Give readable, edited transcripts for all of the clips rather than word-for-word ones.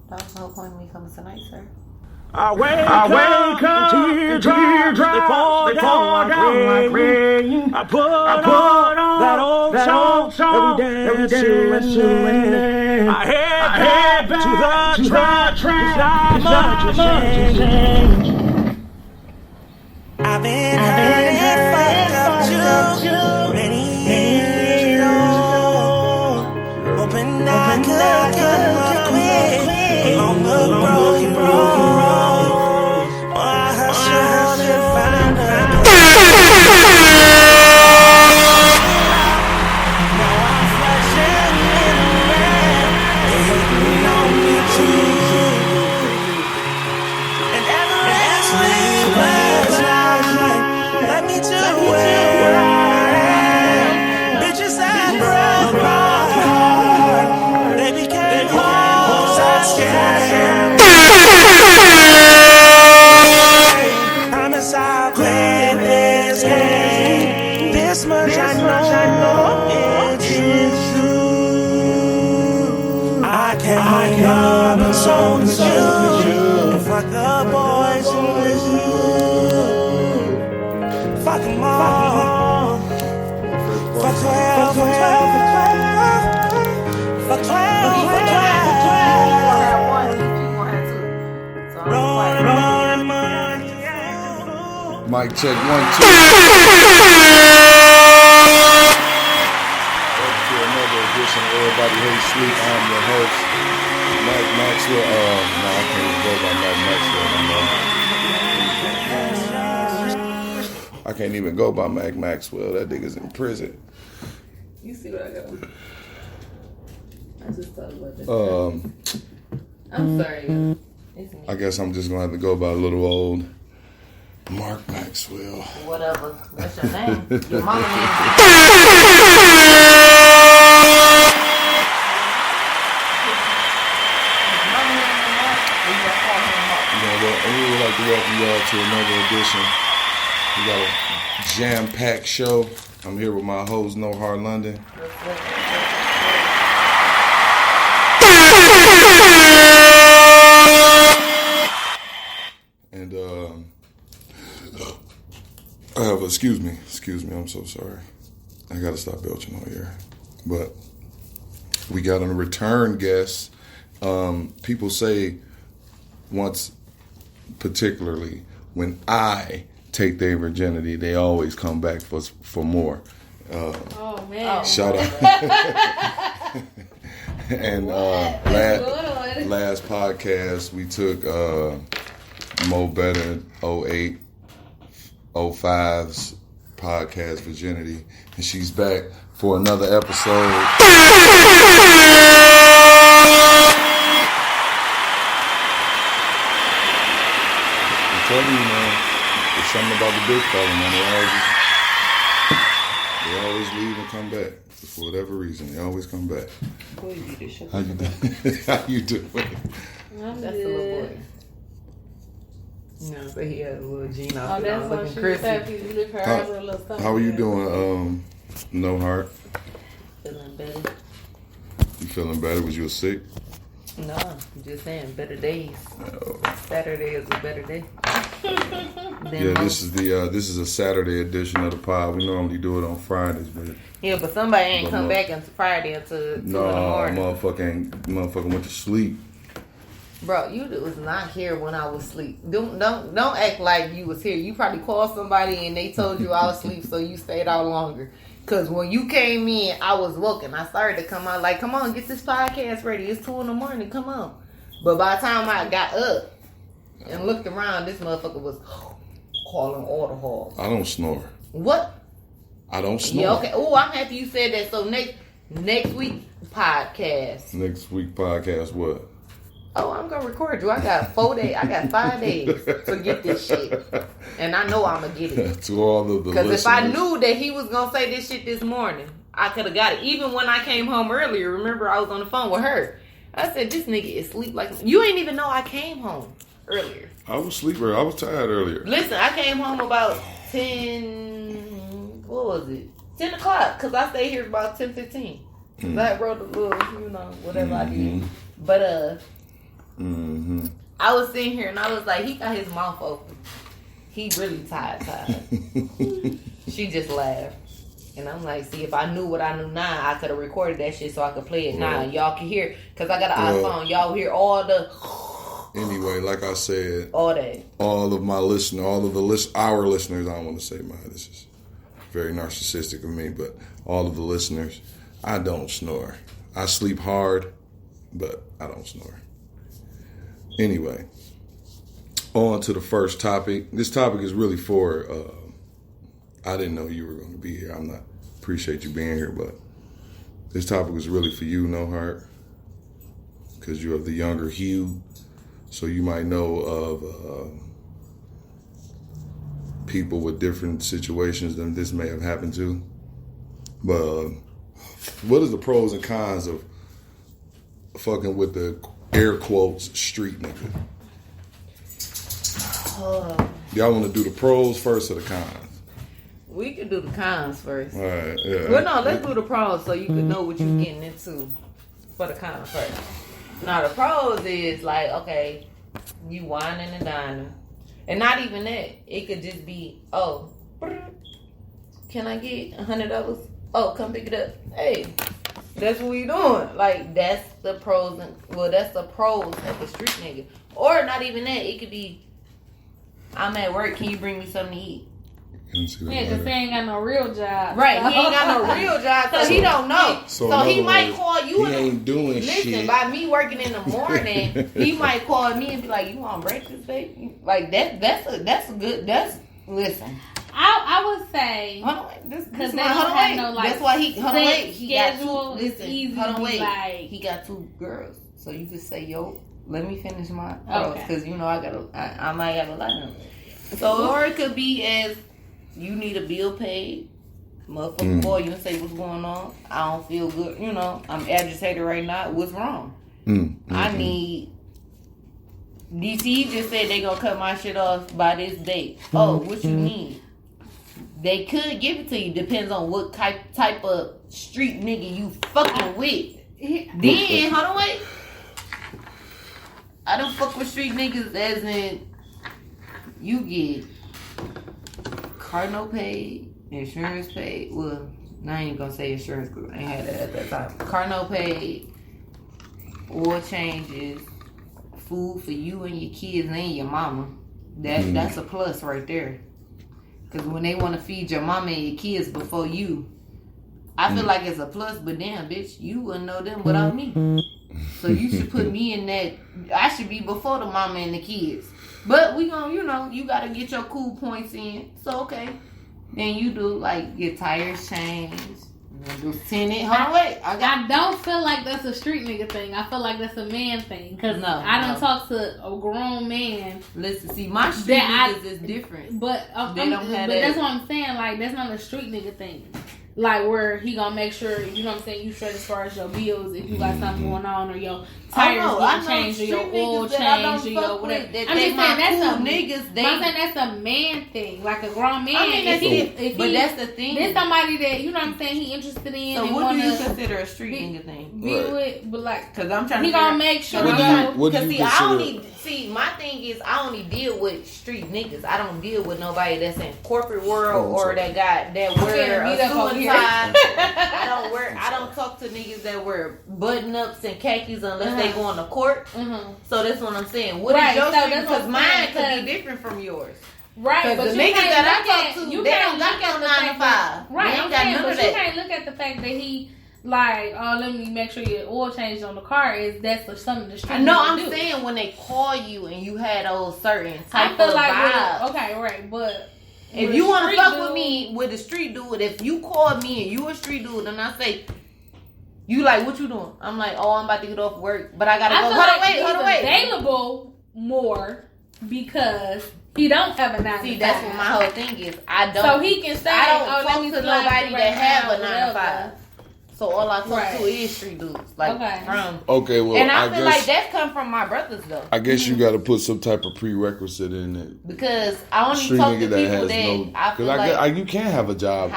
That was the whole point of me coming tonight, sir. I wake up, teardrops, they fall down like rain. I put on that old song, every dancing. I head back to the track, it's not much change. I've been fucked up too many years ago, hoping I could come up quick along the broken road. I hustled and found a now I'm flashing in the red. They hating on me too, and every sleep last night led me to where I am. Bitches that broke my heart, they became hoes I scammed. I'm as I play this game. This much I know it's true. I can't wake up and so with you. Fuck the boys who fuck them all. Fuck 12, fuck 12, fuck 12, fuck 12. Mic check 1, 2. Welcome to another edition of Everybody Hates Sleep. I'm your host, Mike Maxwell. No, I can't even go by Mike Maxwell anymore. I can't even go by Mike Maxwell. That nigga's in prison. You see what I got? I just thought about that. I'm sorry. I guess I'm just gonna have to go by little old Mark Maxwell. Whatever. That's your name. Your mama name. We would like to welcome y'all to another edition. We got a jam-packed show. I'm here with my host, No Hard London. And excuse me, I'm so sorry. I gotta stop belching on here. But we got a return guest. People say once, particularly when I take their virginity, they always come back for more. Oh man! Shout out. And last podcast we took Mo Better 08, 05's podcast virginity, and she's back for another episode. I'm telling you, man, there's something about the big fella, man. They always leave and come back for whatever reason. They always come back. How you doing? How you doing? That's the little boy. No, but he had a little jean off. Oh, that's why she was happy to lift her eyes with a little stomach. How are you doing, No Heart? Feeling better. You feeling better? Was you sick? No, I'm just saying, better days. Oh. Saturday is a better day. Yeah, this is a Saturday edition of the pod. We normally do it on Fridays, but yeah, but somebody ain't come back until Friday until 2 in the morning. Motherfucker went to sleep. Bro, you was not here when I was asleep. Don't act like you was here. You probably called somebody and they told you I was asleep, so you stayed out longer. Cause when you came in, I was woken. I started to come out like, come on, get this podcast ready. It's 2 in the morning. Come on. But by the time I got up and looked around, this motherfucker was calling all the halls. I don't snore. What? I don't snore. Yeah, okay. Oh, I'm happy you said that. So next week podcast. Next week podcast what? Oh, I'm gonna record you. I got 4 days. I got 5 days to get this shit, and I know I'm gonna get it. To all the Because listeners. if I knew that he was gonna say this shit this morning, I could have got it. Even when I came home earlier, remember I was on the phone with her. I said, "This nigga is asleep like you ain't even know I came home earlier." I was sleeper. I was tired earlier. Listen, I came home about 10. What was it? 10 o'clock. Cause I stayed here about 10:15. I wrote a little, whatever I did. But I was sitting here and I was like, he got his mouth open. He really tired. She just laughed. And I'm like, see, if I knew what I knew now, I could have recorded that shit so I could play it now. Y'all can hear, because I got an iPhone. Y'all hear all the... Anyway, like I said, all that. All of my listeners, our listeners, I don't want to say mine. This is very narcissistic of me, but all of the listeners, I don't snore. I sleep hard, but I don't snore. Anyway, on to the first topic. This topic is really for, I didn't know you were going to be here. Appreciate you being here, but this topic was really for you, No Heart, because you're of the younger hue. So you might know of people with different situations than this may have happened to. But what is the pros and cons of fucking with the air quotes street nigga? Y'all want to do the pros first or the cons? We could do the cons first. All right, yeah. Well, no, let's do the pros so you can know what you're getting into for the cons first. Now, the pros is like, okay, you whining and dining. And not even that. It could just be, oh, can I get $100? Oh, come pick it up. Hey, that's what we doing. Like, that's the pros. That's the pros of the street nigga. Or not even that. It could be, I'm at work. Can you bring me something to eat? Yeah, because he ain't got no real job. Right, he ain't got no real job, so he don't know. So he might call you. He ain't doing shit. Listen, by me working in the morning, he might call me and be like, "You want breakfast, baby?" Like that's a good. Listen. I would say because they don't have no like. That's why he schedule. He got two girls, so you could say, "Yo, let me finish my because you know I might have a lot of them." So or it could be as you need a bill paid. Motherfucker call you and say what's going on. I don't feel good. You know, I'm agitated right now. What's wrong? I need. DC just said they gonna cut my shit off by this date. Oh, what you need? They could give it to you. Depends on what type of street nigga you fucking with. Then, hold on, wait. I don't fuck with street niggas as in you get car note paid, insurance paid. Well, now I ain't gonna say insurance because I ain't had that at that time. Car note paid, oil changes, food for you and your kids and your mama. That's a plus right there. Because when they want to feed your mama and your kids before you, I feel like it's a plus. But damn, bitch, you wouldn't know them without me. So you should put me in that. I should be before the mama and the kids. But we gonna, you gotta get your cool points in. So okay, then you do like get tires changed. Do tinted. Hold on, wait. I don't feel like that's a street nigga thing. I feel like that's a man thing. Cause I done talked to a grown man. Listen, see, my street niggas is different. But they don't have that. That's what I'm saying. Like that's not a street nigga thing. Like where he gonna make sure, you know what I'm saying, you straight as far as your bills if you got something going on or your tires getting changed or your oil changed or your whatever. I'm just saying that's niggas. I'm saying that's a man thing, like a grown man. But that's the thing. There's somebody that, you know what I'm saying, he interested in. So what do you consider a street nigga thing? Be with, but like, because I'm trying to. He gonna make sure. See, my thing is I only deal with street niggas. I don't deal with nobody that's in corporate world or that wear a suit and tie. I don't talk to niggas that wear button ups and khakis unless they go on the court. So that's what I'm saying. What is your street? Because mine could be different from yours. Right, but the niggas that I talk to, they don't got no 9 to 5. Right, they ain't got none of that. You can't look at the fact that he. Like, oh, let me make sure your oil changed on the car. That's something the street. No, I'm saying when they call you and you had those certain type of vibes. Okay, right, but if you want to fuck with me with a street dude, if you call me and you a street dude and I say, you like, what you doing? I'm like, oh, I'm about to get off work, but I gotta go. Hold on, wait. Available more because he don't have a 9 to 5. See, that's what my whole thing is. I don't. So he can say, I don't talk to nobody that have a 9 to 5. So all I talk to is street dudes. Like, okay, well, and I feel like that's come from my brothers though. I guess you got to put some type of prerequisite in it. Because I only talk to people that I feel like you can't have a job.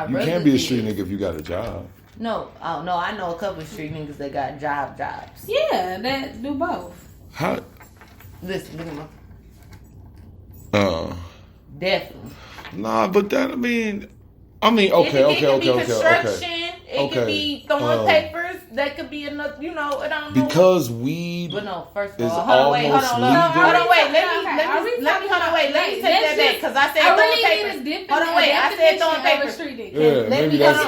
You can't be a street nigga if you got a job. No, I know a couple of street niggas that got jobs. Yeah, that do both. How? Listen, look at my. Definitely. Nah, but that okay. It could be construction. It could be throwing papers. That could be another. You know, I don't know. Because weed. But no, first of is all, hold on, wait. Let me take that back because I said throwing papers. Hold on, wait. I said throwing papers. Yeah, maybe that's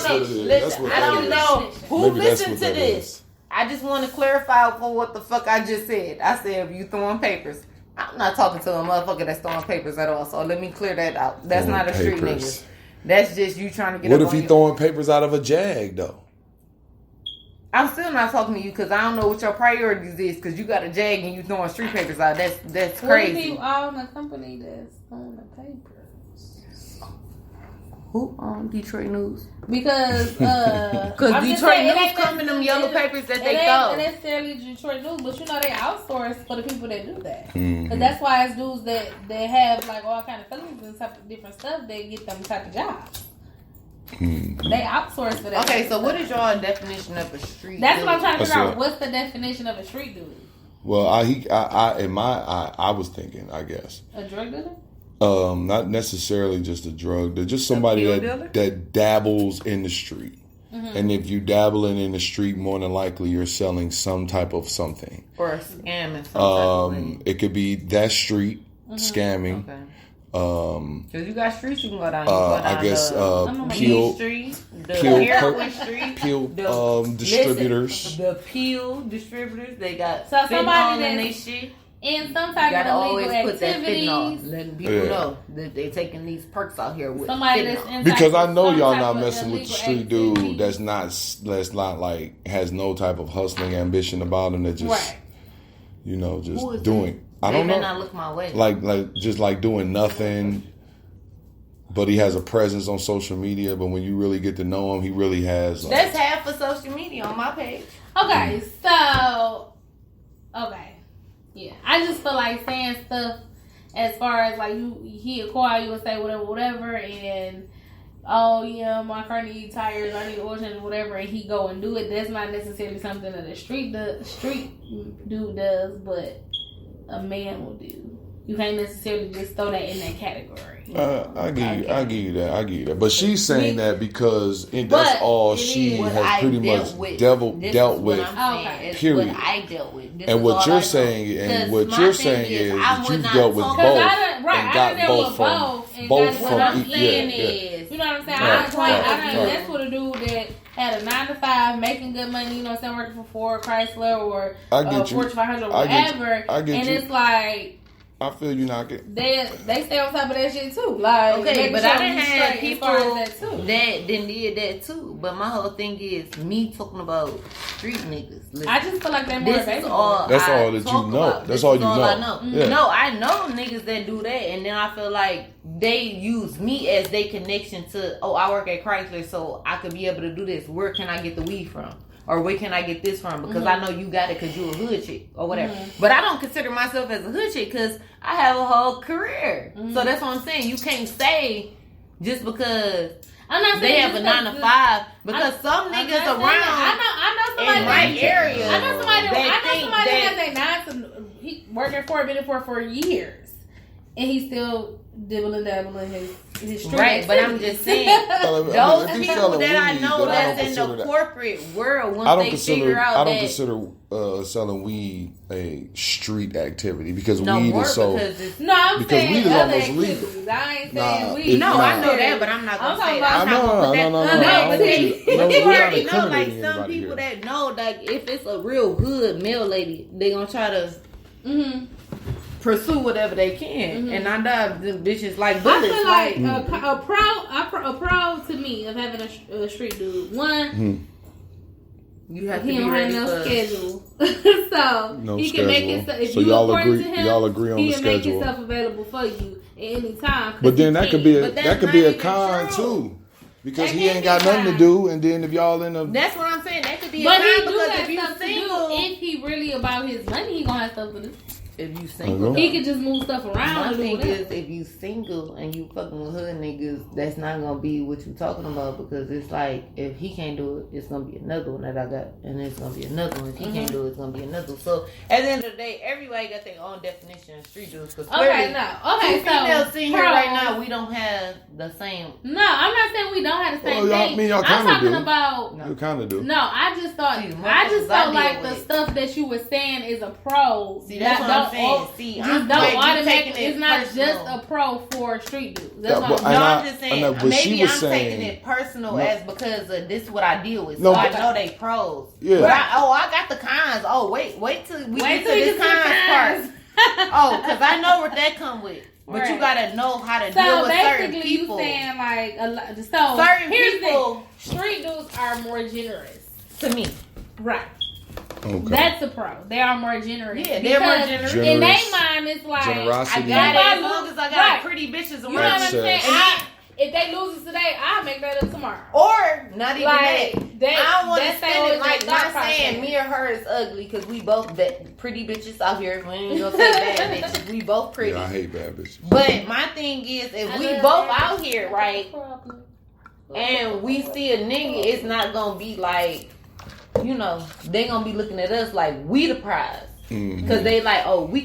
what it is. Listen, I don't know who listened to this. I just want to clarify for what the fuck I just said. I said if you throwing papers. I'm not talking to a motherfucker that's throwing papers at all. So let me clear that out. That's not a street nigga. That's just you trying to get. What if he throwing papers out of a jag though? I'm still not talking to you because I don't know what your priorities is because you got a jag and you throwing street papers out. That's crazy. What if you own a company that's throwing the papers? Who on Detroit News? Because Detroit News come in them yellow papers that they throw. It ain't necessarily Detroit News, but you know they outsource for the people that do that. Mm-hmm. And that's why it's dudes that have like all kind of felonies and type of different stuff. They get them type of jobs. Mm-hmm. They outsource for that. Okay, so what is your definition of a street? That's dude? what I'm trying to figure out. What's the definition of a street dude? Well, I was thinking, I guess. A drug dealer? Not necessarily just a drug. They're just somebody that dabbles in the street. Mm-hmm. And if you dabbling in the street, more than likely you're selling some type of something. Or scamming some it could be that street, scamming. Okay. Because you got streets you can go down. I guess Peel Street, distributors. The Peel distributors, they got so somebody in they shit. In some type gotta of always illegal put that activities, fentanyl, letting people know that they taking these perks out here with somebody fentanyl. that's in Because I know some y'all type not of messing with the illegal street activity. dude that's not like has no type of hustling ambition about him that just just doing. I don't know. Not look my way. Like doing nothing. But he has a presence on social media. But when you really get to know him, he really has. That's half of social media on my page. Okay, yeah. I just feel like saying stuff as far as like he'll call you and say whatever, and oh yeah, my car needs tires, I need oil change, whatever, and he go and do it. That's not necessarily something that a street dude does, but a man will do. You can't necessarily just throw that in that category. I give you that. But she's saying that because that's all she has pretty much dealt with. Okay. Period. What I dealt with. And what you're saying, is that you've dealt with both and got both from each. You know what I'm saying? I that's what a dude that had a 9 to 5, making good money. You know what I'm saying? Working for Ford, Chrysler, or Fortune 500, whatever. And it's like. I feel you knocking. They stay on top of that shit too. Like, okay, but I done had people that did that too. But my whole thing is me talking about street niggas. Listen, I just feel like they're more that's all that you know. That's all you know. I know. Yeah. No, I know niggas that do that, and then I feel like they use me as their connection to. Oh, I work at Chrysler, so I could be able to do this. Where can I get the weed from? Or where can I get this from? Because I know you got it because you a hood chick or whatever. But I don't consider myself as a hood chick because I have a whole career. So that's what I'm saying. You can't say just because they have a 9 to 5 because some niggas around I know somebody in my area. I know somebody that has a 9 to he working for been for years, and he still dibbling dabbling his street. Right, but I'm just saying those people that I know that's in the corporate world once they figure out I don't consider selling weed a street activity because weed is so. I'm saying weed is almost legal. I ain't saying weed. No, I know that, but I'm not gonna say that. No. You already know, like some people that know, like if it's a real hood male lady, they gonna try to. Pursue whatever they can, and I know them bitches like bullets. I feel like a pro to me of having a street dude. One, you have to he be don't ready have no for schedule, so no he schedule. Can make it. If so you y'all according agree, to him, y'all agree on he the can schedule. make himself available for you at any time. But then that could be a con true. too. Because he ain't got nothing to do, and then if y'all in a... That's what I'm saying. That could be a but con he because do if you single... If he really about his money, he gonna have stuff to do. if you single, he could just move stuff around. My thing is, if you single and you fucking with hood niggas, that's not gonna be what you talking about, because it's like, if he can't do it, it's gonna be another one that I got, and it's gonna be another one. If he can't do it, it's gonna be another. So at the end of the day, everybody got their own definition of street dudes. Cause females sitting here right now, we don't have the same. No, I'm not saying we don't have the same thing. I mean, y'all I'm talking do. about. You kind of do. No, I just thought like the stuff that you were saying is a pro. See, that's what I'm saying. See, just don't automatically. It's not just a pro for street dudes. That's what I'm just saying. Maybe I'm taking it personal as because this is what I deal with. So I know they pros. Yeah. But I got the cons. Oh, wait till we get to this cons part. Oh, because I know what that come with. But you gotta know how to deal with certain people. You saying like certain people. Street dudes are more generous to me. Right. Okay. That's a pro. They are more generous. Yeah, they're more generous. In their mind, it's like generosity. I got it as long as I got pretty bitches around. You know what I'm saying? If they lose it today, I'll make that up tomorrow. Or not even like, that. I don't want to spend it like not saying me or her is ugly, because we both pretty bitches out here. We ain't gonna say bad bitches. We both pretty. Yeah, I hate bad bitches. But my thing is, if we both out here, right, and we see a nigga, it's not gonna be like, you know, they gonna be looking at us like we the prize. Because they like, oh, we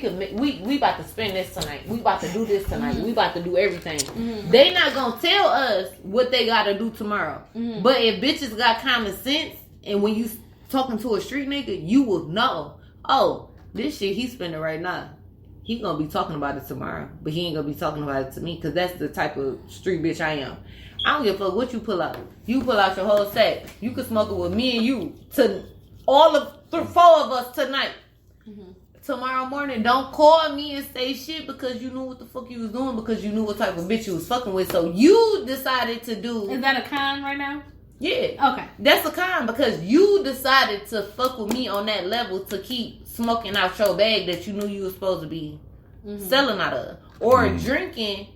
about to spend this tonight. We about to do this tonight. We about to do everything. They not gonna tell us what they gotta do tomorrow. But if bitches got common sense, and when you talking to a street nigga, you will know, oh, this shit he spending right now, he gonna be talking about it tomorrow, but he ain't gonna be talking about it to me, because that's the type of street bitch I am. I don't give a fuck what you pull out. You pull out your whole set. You can smoke it with me and you to all of the 4 of us tonight. Tomorrow morning, don't call me and say shit because you knew what the fuck you was doing, because you knew what type of bitch you was fucking with. So you decided to do. Is that a con right now? Yeah. Okay. That's a con, because you decided to fuck with me on that level to keep smoking out your bag that you knew you was supposed to be selling out of, or drinking.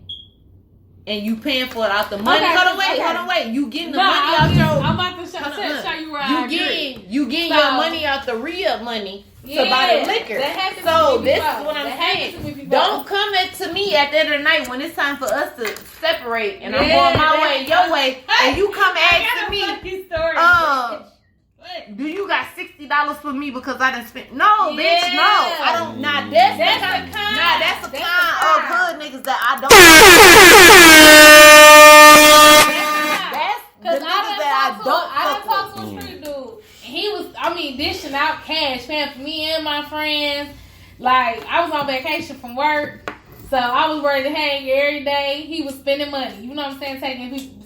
And you paying for it out the money. Okay, hold on, wait. You getting the money out your. I'm about to show you where I agree. You getting your money out the re-up money to buy the liquor. So this is what I'm saying. Don't come to me at the end of the night when it's time for us to separate, and I'm going my way, your way, and you come asking me, do you got $60 for me because I didn't spend? No, bitch, no. I don't. Nah, that's a con. Nah, that's a con of hood niggas that I don't. That's the niggas that I don't. I done talked to a street dude. He was, dishing out cash, man, for me and my friends. Like, I was on vacation from work, so I was ready to hang every day. He was spending money. You know what I'm saying?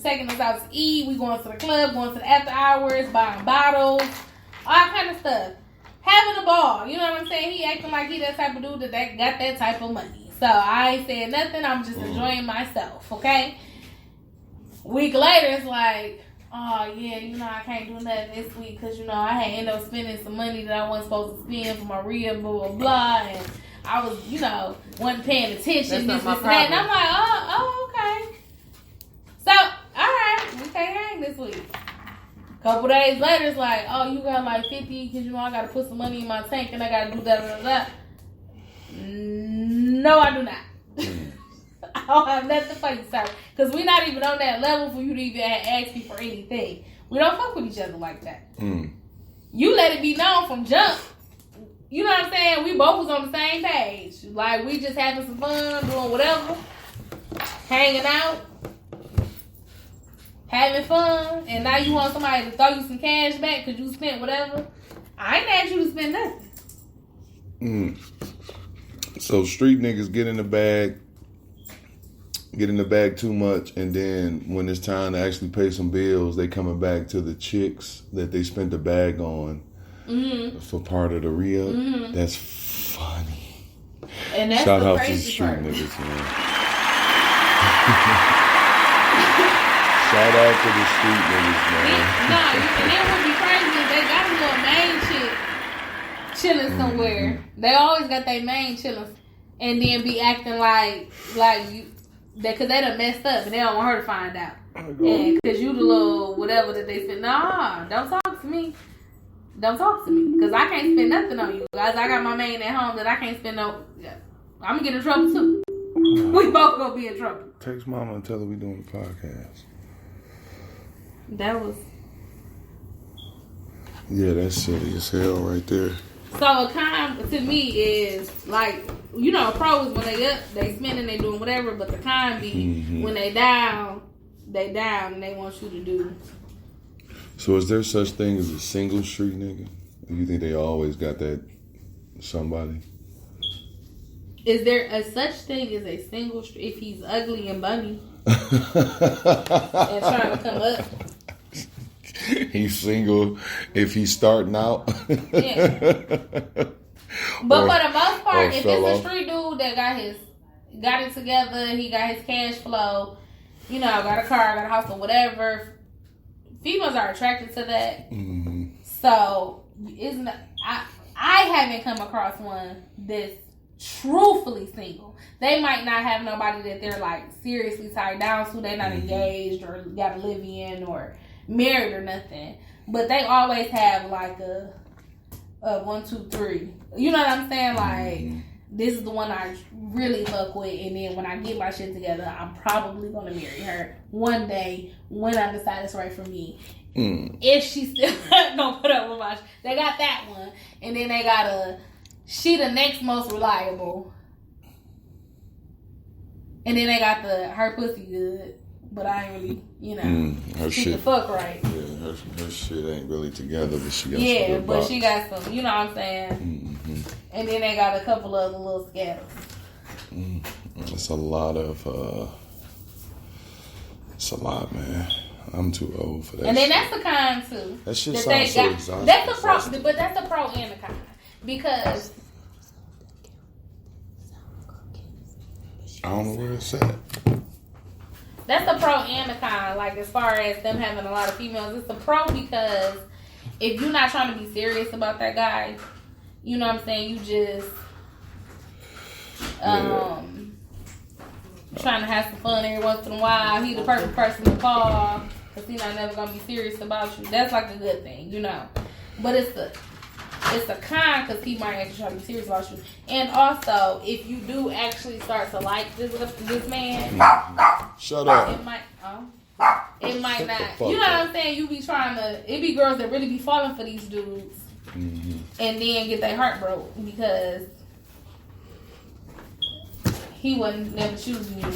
Taking us out to eat. We going to the club, going to the after hours, buying bottles, all kind of stuff. Having a ball. You know what I'm saying? He acting like he that type of dude that got that type of money. So I ain't saying nothing. I'm just enjoying myself, okay? Week later, it's like, oh, yeah, I can't do nothing this week because, I had ended up spending some money that I wasn't supposed to spend for my real, blah, blah, blah. And I was, wasn't paying attention. This, and that. And I'm like, oh, okay. So, all right, we can't hang this week. Couple days later, it's like, oh, you got like 50 because, I got to put some money in my tank and I got to do that. No, I do not. I don't have nothing for you, sir. Because we're not even on that level for you to even ask me for anything. We don't fuck with each other like that. You let it be known from jump. You know what I'm saying? We both was on the same page. Like, we just having some fun, doing whatever. Hanging out. Having fun. And now you want somebody to throw you some cash back because you spent whatever. I ain't asked you to spend nothing. So street niggas get in the bag too much, and then when it's time to actually pay some bills, they coming back to the chicks that they spent the bag on for part of the re-up. That's funny. And that's shout the out crazy to the street part. niggas, man. Shout out to the street niggas, man. And it would be crazy if they got a little main chick chilling somewhere. They always got their main chilling, and then be acting like you. Because they done messed up and they don't want her to find out. And because you the little whatever that they said, nah, don't talk to me. don't talk to me because I can't spend nothing on you. Guys, I got my man at home that I can't spend no. I'm gonna get in trouble too. We both gonna be in trouble. Text mama and tell her we doing the podcast. That was. Yeah, that's silly as hell right there. So a con to me is like, you know, pros when they up, they spending, they doing whatever, but the con be when they down and they want you to do. So is there such thing as a single street nigga? You think they always got that somebody? Is there a such thing as a single street if he's ugly and bummy and trying to come up? He's single if he's starting out. Yeah. But for the most part, if it's a street dude that got it together, he got his cash flow, you know, got a car, got a house or whatever, females are attracted to that. Mm-hmm. So I haven't come across one that's truthfully single. They might not have nobody that they're like seriously tied down to. They're not engaged or got to live in or married or nothing, but they always have like a 1, 2, 3. You know what I'm saying? Like this is the one I really fuck with, and then when I get my shit together, I'm probably gonna marry her one day when I decide it's right for me. If she's still gonna put up with my shit. They got that one, and then they got she the next most reliable, and then they got her pussy good. But I ain't really, you know, her she shit, can fuck right. Yeah, her shit ain't really together, but she got some good but box. she got some, you know what I'm saying? Mm-hmm. And then they got a couple other little scatters. It's a lot, man. I'm too old for that. And then that's the con too. That shit sounds so exhausting. That's the pro, but that's the pro and the con because I don't know where it's at. That's the pro and the con. Like as far as them having a lot of females, it's the pro because if you're not trying to be serious about that guy, you know what I'm saying, you just trying to have some fun every once in a while. He the perfect person to call because he's not never gonna be serious about you. That's like a good thing, you know. But it's a con because he might actually try to be serious about you. And also, if you do actually start to like this man, shut up. It might not. You know what I'm saying? You be trying to. It be girls that really be falling for these dudes, and then get their heart broke because he wasn't never choosing you.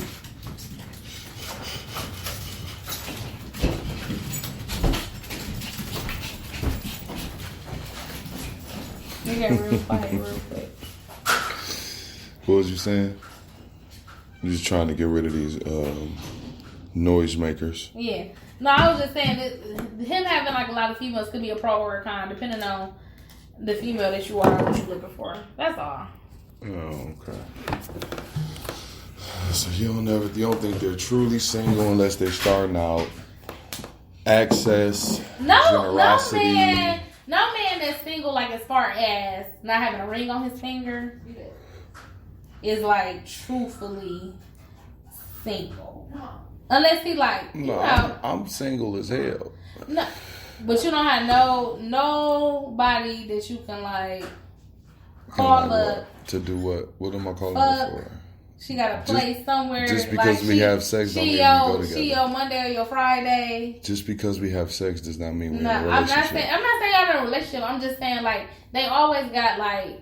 We get real quiet real quick. What was you saying? You're just trying to get rid of these noise makers. Yeah. No, I was just saying that him having like a lot of females could be a pro or a con depending on the female that you are and what you're looking for. That's all. Oh, okay. So you don't think they're truly single unless they're starting out. Access, generosity. No man that's single, like as far as not having a ring on his finger, is like truthfully single. Unless he like, you know, I'm single as hell. No, but you don't have nobody that you can like call up to do what? What am I calling her for? She got a place somewhere. Just because we have sex don't mean we go together. She your Monday or your Friday. Just because we have sex does not mean we're in a relationship. I'm not saying y'all in a relationship. I'm just saying like they always got like,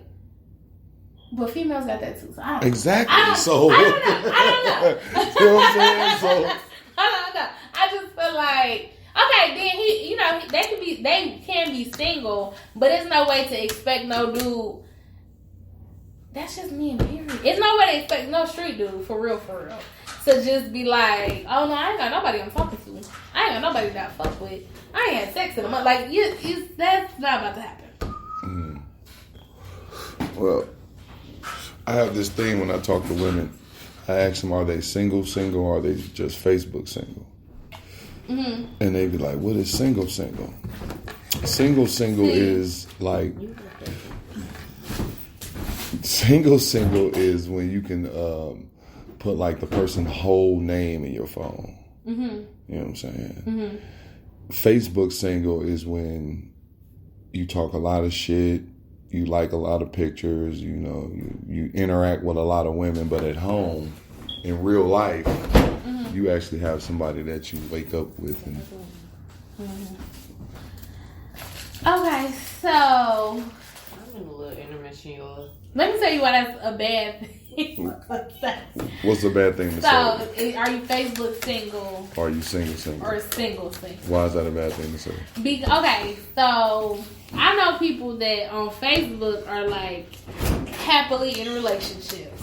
but females got that too. So I don't know. Exactly. I don't know. You know what I'm saying? So I don't know. I just feel like okay, then he, you know, they can be single, but there's no way to expect no dude. That's just me and period. It's no way to expect no street dude for real, to just be like, oh no, I ain't got nobody I'm talking to. I ain't got nobody that I fuck with. I ain't had sex in a month. Like, that's not about to happen. Well, I have this thing when I talk to women. I ask them, are they single, or are they just Facebook single? Mm-hmm. And they be like, what is single? Single is like... Single is when you can put like the person's whole name in your phone. Mm-hmm. You know what I'm saying? Mm-hmm. Facebook single is when you talk a lot of shit. You like a lot of pictures. You know, you interact with a lot of women. But at home, in real life, you actually have somebody that you wake up with. And Okay, so I'm in a little intermission, y'all. let me tell you why that's a bad thing. what's the bad thing to say? So, are you Facebook single? Are you single? Or single? Why is that a bad thing to say? Okay, so I know people that on Facebook are like happily in relationships.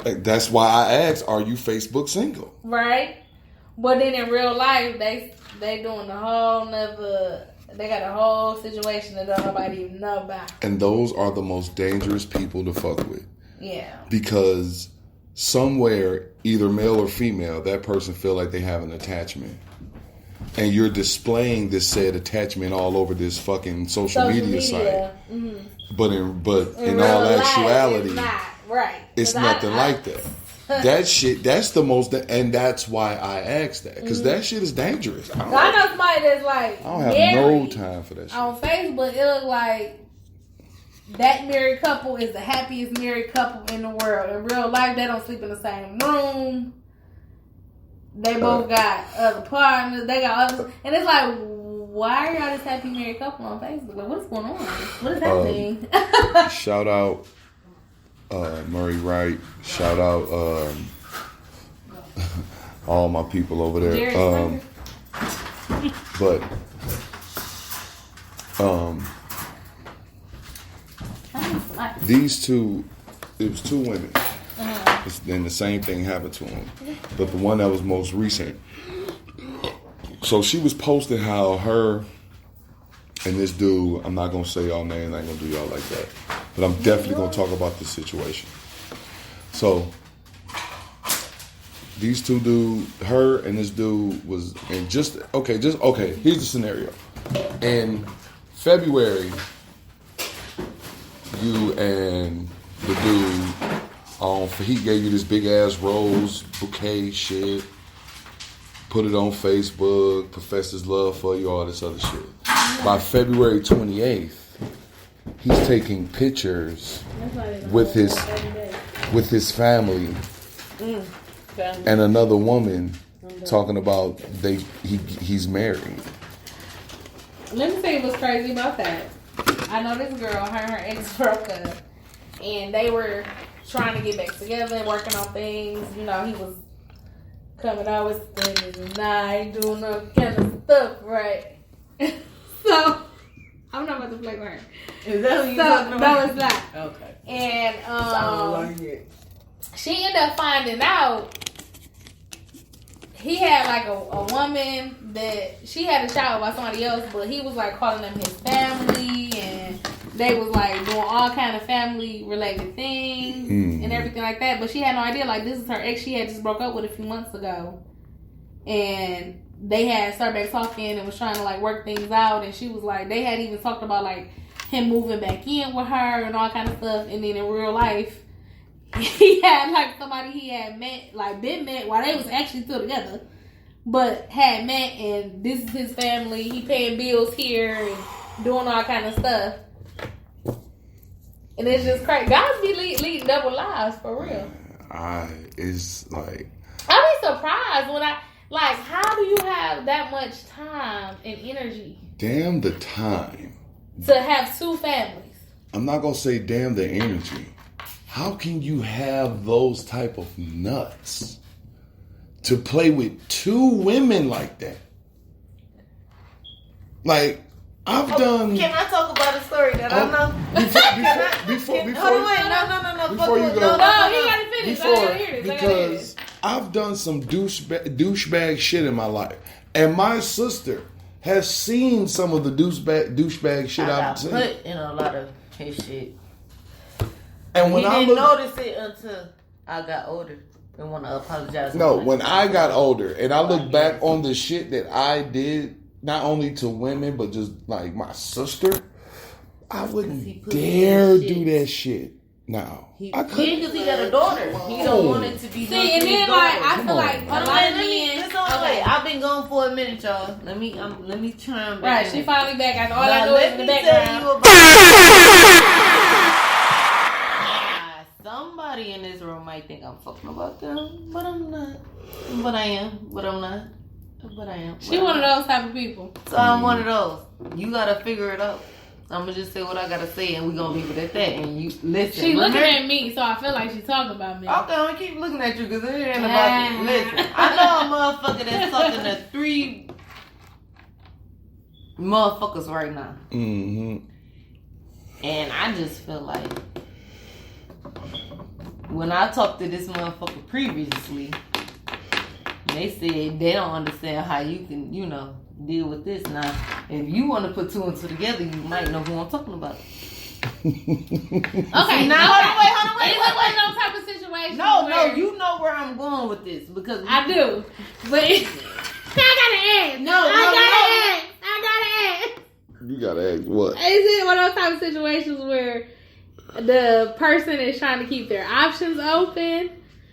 That's why I asked, are you Facebook single? Right? But then in real life, they doing a whole nother. They got a whole situation that nobody even know about. And those are the most dangerous people to fuck with. Yeah. Because somewhere, either male or female, that person feel like they have an attachment. And you're displaying this said attachment all over this fucking social media site. Mm-hmm. But in all actuality, it's not, right. It's nothing like that. That shit, that's the most, and that's why I asked that. Because that shit is dangerous. I know somebody that's like, I don't have no time for that shit. On Facebook, it look like that married couple is the happiest married couple in the world. In real life, they don't sleep in the same room. They both got other partners. They got others. And it's like, why are y'all this happy married couple on Facebook? Like, what's going on? What is happening? Shout out Murray Wright. Shout out all my people over there. But these two, it was two women. Then the same thing happened to them. But the one that was most recent. So she was posting how her and this dude, I'm not going to say y'all names, I ain't going to do y'all like that. But I'm definitely going to talk about this situation. So, these two dudes, her and this dude was in here's the scenario. In February, you and the dude, he gave you this big ass rose bouquet shit, put it on Facebook, professed his love for you, all this other shit. By February 28th, he's taking pictures with his family and another woman talking about he's married. Let me tell you what's crazy about that. I know this girl, her and her ex broke up, and they were trying to get back together and working on things. You know, he was coming out with things and I ain't doing no kind of stuff, right? So, I'm not about to play with her. Is that who you talking about? No, it's not. Okay. And she ended up finding out he had like a woman that she had a child by somebody else, but he was like calling them his family, and they was like doing all kind of family related things and everything like that. But she had no idea, like, this is her ex she had just broke up with a few months ago, and they had started back talking and was trying to like work things out, and she was like, they had even talked about like him moving back in with her and all kind of stuff. And then in real life, he had like somebody he had been met while they was actually still together, but had met, and this is his family. He paying bills here and doing all kind of stuff. And it's just crazy. Guys be leading double lives for real. It's like, I be surprised when how do you have that much time and energy? Damn the time. To have two families. I'm not going to say damn the energy. How can you have those type of nuts to play with two women like that? Like, I've done... Can I talk about a story that I know? Before you gotta finish. I gotta hear this. Because I've done some douchebag shit in my life. And my sister has seen some of the douchebag shit I've seen. I got put in a lot of his shit. And when I didn't notice it until I got older and want to apologize. No, when I got older and I look back on the shit that I did, not only to women, but just like my sister, I wouldn't dare do that shit. Now, Because he got a daughter. He don't want it to be. See, and then like I feel like a lot of men. Okay, I've been gone for a minute, y'all. Let me try and Right, she finally back. After all I know is in the background. Somebody in this room might think I'm fucking about them, but I'm not. But I am. But I'm not. But I am. She one of those type of people. So I'm one of those. You gotta figure it out. I'm gonna just say what I gotta say, and we gonna leave it at that. And you listen. She looking at me, so I feel like she's talking about me. Okay, I'm gonna keep looking at you because it ain't about you. Listen, I know a motherfucker that's talking to 3 motherfuckers right now, and I just feel like when I talked to this motherfucker previously, they said they don't understand how you can, deal with this. Now, if you want to put 2 and 2 together, you might know who I'm talking about. Okay, now hold on, wait. It's one of those type of situations. No, you know where I'm going with this because I do, but I gotta ask. I gotta ask. You gotta ask what? Is it one of those type of situations where the person is trying to keep their options open?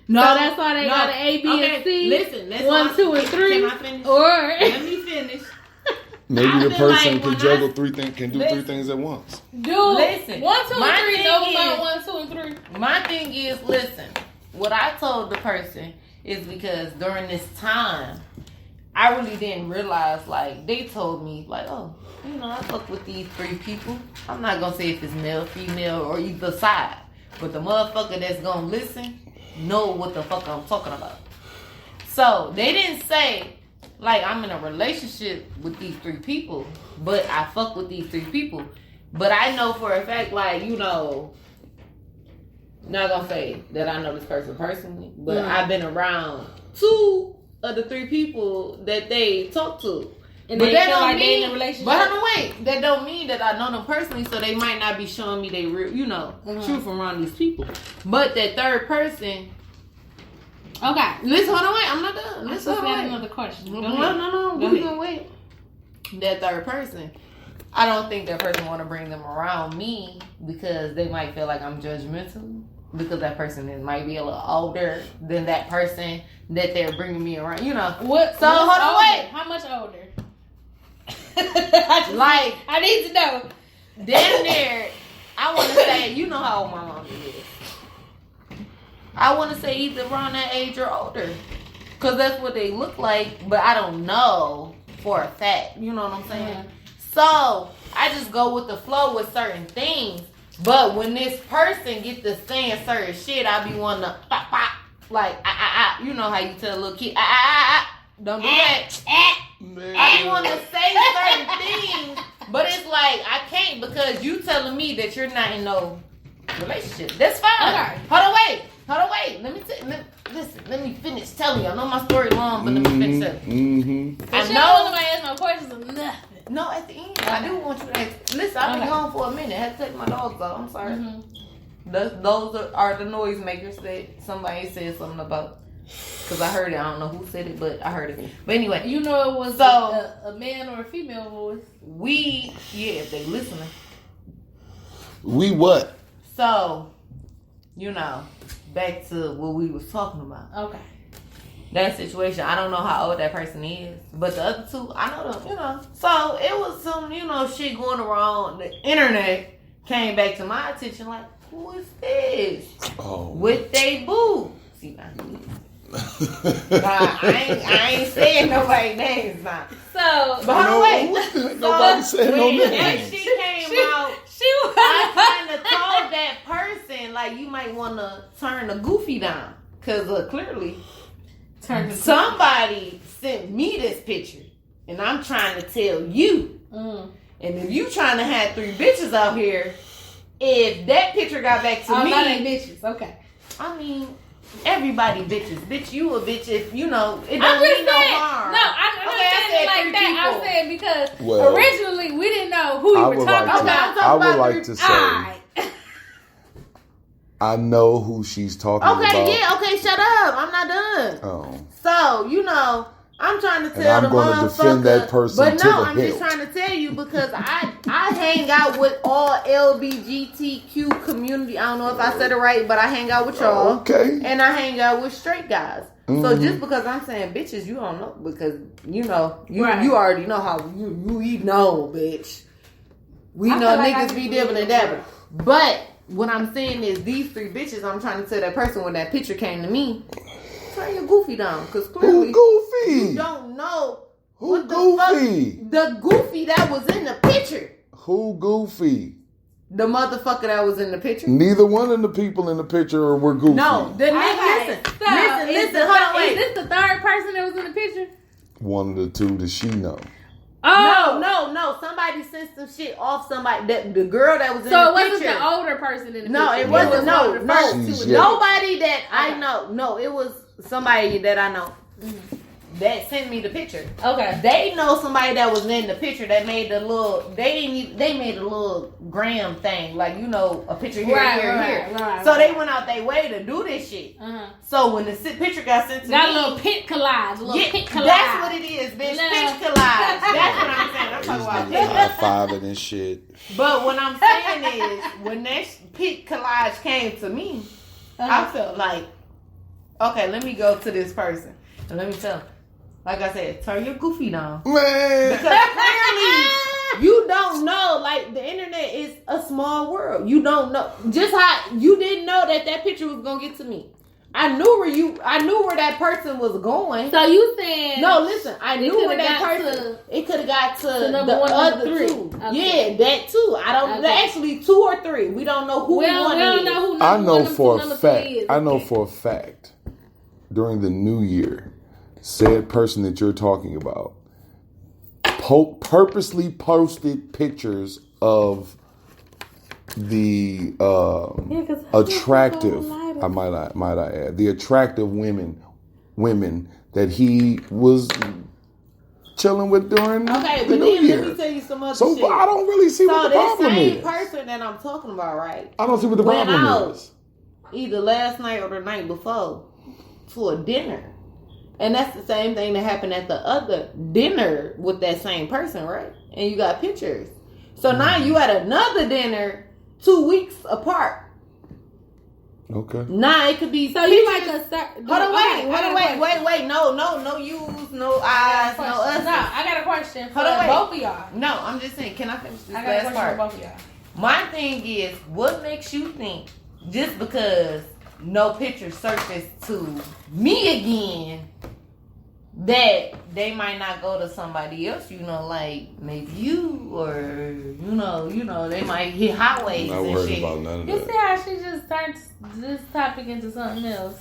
No, so that's why they got an A, B, and C. Listen, that's 1, 2, and 3. Can I finish? Or let me finish. Maybe the person can juggle 3 things, can do 3 things at once. Dude, listen. 1, 2, and 3. Know about 1, 2, and 3. My thing is, listen. What I told the person is because during this time, I really didn't realize. Like they told me, like, oh, I fuck with these 3 people. I'm not gonna say if it's male, female, or either side, but the motherfucker that's gonna listen know what the fuck I'm talking about. So they didn't say like I'm in a relationship with these 3 people, but I fuck with these 3 people. But I know for a fact, like, not gonna say that I know this person personally, but I've been around 2 of the 3 people that they talk to. And but they that feel don't like mean, they in a relationship. But wait, that don't mean that I know them personally, so they might not be showing me they real, truth around these people. But that third person. Okay. Listen, hold on, wait. I'm not done. Listen, hold on. Another question. No. We're gonna wait. That third person. I don't think that person want to bring them around me because they might feel like I'm judgmental. Because that person might be a little older than that person that they're bringing me around. What? So hold on, wait. How much older? I need to know. Damn near. I want to say, you know how old my mom is. I want to say either around that age or older. Because that's what they look like. But I don't know for a fact. You know what I'm saying? Mm-hmm. So, I just go with the flow with certain things. But when this person get to saying certain shit, I be wanting to pop, pop. Like, you know how you tell a little kid, don't do that. I be wanting to say certain things. But it's like, I can't because you telling me that you're not in no relationship. That's fine. Okay. Hold on, wait. Let me finish telling you. I know my story long, but let me finish telling you. I know nobody ask no questions or nothing. No, at the end, I do want you to ask. Listen, I've been gone for a minute. I had to take my dogs out. I'm sorry. Those are the noise makers that somebody said something about. Because I heard it. I don't know who said it, but I heard it. But anyway. It was a man or a female voice. If they listening. We what? So, back to what we was talking about. Okay. That situation, I don't know how old that person is, but the other 2, I know them, So it was some, shit going around. The internet came back to my attention like, who is this? Oh. With they boo. See, I ain't saying nobody's names now. So, but hold on, wait. Nobody said no names. When she came out, I kind of told that person, like, you might want to turn the goofy down. Because clearly, somebody sent me this picture. And I'm trying to tell you. And if you trying to have 3 bitches out here, if that picture got back to me. Not ain't bitches, okay. I mean, everybody bitches. Bitch, you a bitch if, it don't mean no harm. No, I'm not saying it like that. I'm saying because originally we didn't know who you were talking about. I would like to say, I know who she's talking about. Okay, shut up. I'm not done. Oh. So, I'm trying to tell and I'm going to defend that person but to the I'm just trying to tell you because I hang out with all LBGTQ community. I don't know if I said it right, but I hang out with y'all. Okay. And I hang out with straight guys. So just because I'm saying bitches, you don't know, because you already know how we know, bitch. We know like niggas be different than that. But what I'm saying is these 3 bitches, I'm trying to tell that person when that picture came to me, turn your goofy down, because clearly you don't know what the goofy? Fuck, the goofy that was in the picture. Who goofy? The motherfucker that was in the picture. Neither one of the people in the picture were goofy. No, the nigga. Listen. Hold on, wait. Is this the 3rd person that was in the picture? One of the 2 that she know. Oh no! Somebody sent some shit off somebody. The girl that was in the picture. So it wasn't the older person in the picture. No, it wasn't. No. Nobody that I Okay. know. No, it was somebody that I know that sent me the picture. Okay. They know somebody that was in the picture that made the little. They made a little gram thing, like a picture here, here. So they went out their way to do this shit. So when the picture got sent to me, got a little pit collage. That's what it is, bitch. Pitch collage. That's what I'm saying. I'm talking about that. High-fiving and shit. But what I'm saying is, when that pit collage came to me, I felt like, okay, let me go to this person and let me tell them. Like I said, turn your goofy down. Man. Because clearly, you don't know. Like, the internet is a small world. You don't know. Just how you didn't know that picture was going to get to me. I knew where that person was going. So you saying... No, listen. I knew where that person... It could have got to the other 2. Okay. Yeah, that too. I don't... Okay. Actually, 2 or 3. We don't know who one is. I know for a fact. I know for a fact. During the new year, said person that you're talking about purposely posted pictures of the attractive, I might add, the attractive women that he was chilling with during the New Year. Let me tell you some other shit. I don't really see what the problem is. So the same person that I'm talking about, right? I don't see what the problem is. Either last night or the night before to a dinner. And that's the same thing that happened at the other dinner with that same person, right? And you got pictures. So now you at another dinner 2 weeks apart. Okay. Now it could be. So you like a Hold on, wait. No use, no eyes, no us. No, I got a question for both of y'all. No, I'm just saying, can I finish this last part? I got a question for both of y'all. My thing is, what makes you think just because no picture surfaced to me again that they might not go to somebody else, like maybe you, or they might hit highways I'm not and worried shit. about none of that. You see how she just turned this topic into something else?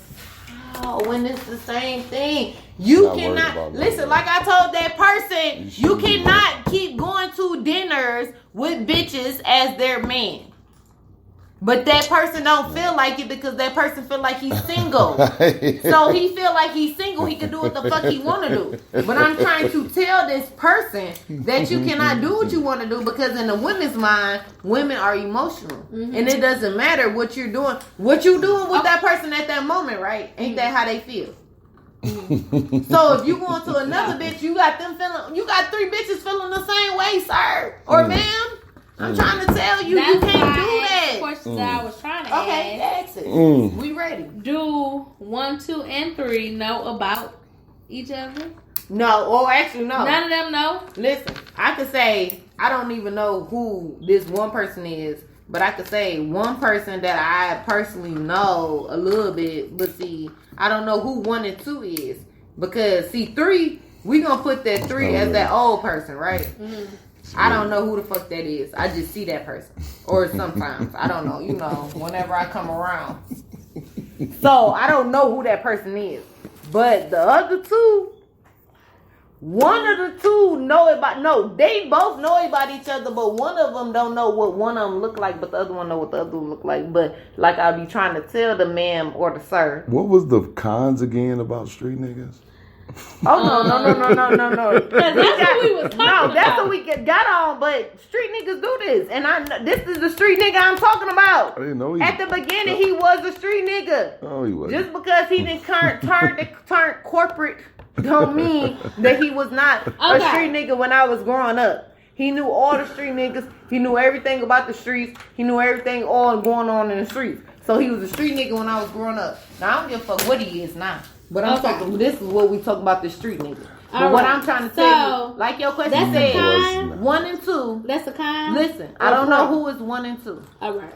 Oh, when it's the same thing. You cannot listen. Like I told that person, you cannot keep going to dinners with bitches as their man. But that person don't feel like it because that person feel like he's single. So he feel like he's single, he can do what the fuck he want to do. But I'm trying to tell this person that you cannot do what you want to do, because in the women's mind, women are emotional. Mm-hmm. And it doesn't matter what you're doing. What you doing with that person at that moment, right? Ain't that how they feel? So if you going to another bitch, you got 3 bitches feeling the same way, sir or ma'am. I'm trying to tell you, you can't do that. Questions that I was trying to ask. Okay, ask it. We ready. Do 1, 2, and 3 know about each other? No, or actually no. None of them know? Listen, I could say I don't even know who this one person is, but I could say one person that I personally know a little bit. But see, I don't know who 1 and 2 is, because see, 3, we gonna put that 3 as that old person, right? Mm-hmm. I don't know who the fuck that is. I just see that person. Or sometimes. I don't know. Whenever I come around. So, I don't know who that person is. But the other 2, one of the 2 know about... No, they both know about each other, but one of them don't know what one of them look like, but the other one know what the other one look like. But, like I be trying to tell the ma'am or the sir. What was the cons again about street niggas? Oh, no. That's what we was talking about. No, that's what we got on, but street niggas do this. And this is the street nigga I'm talking about. I didn't know he... At the beginning, he was a street nigga. Oh, he was. Just because he didn't turn corporate don't mean that he was not a street nigga when I was growing up. He knew all the street niggas. He knew everything about the streets. He knew everything all going on in the streets. So he was a street nigga when I was growing up. Now I don't give a fuck what he is now. But I'm talking. This is what we talk about, the street nigga. But what I'm trying to tell you, like your question said, 1 and 2. That's a kind. Listen, I don't know who is 1 and 2. All right.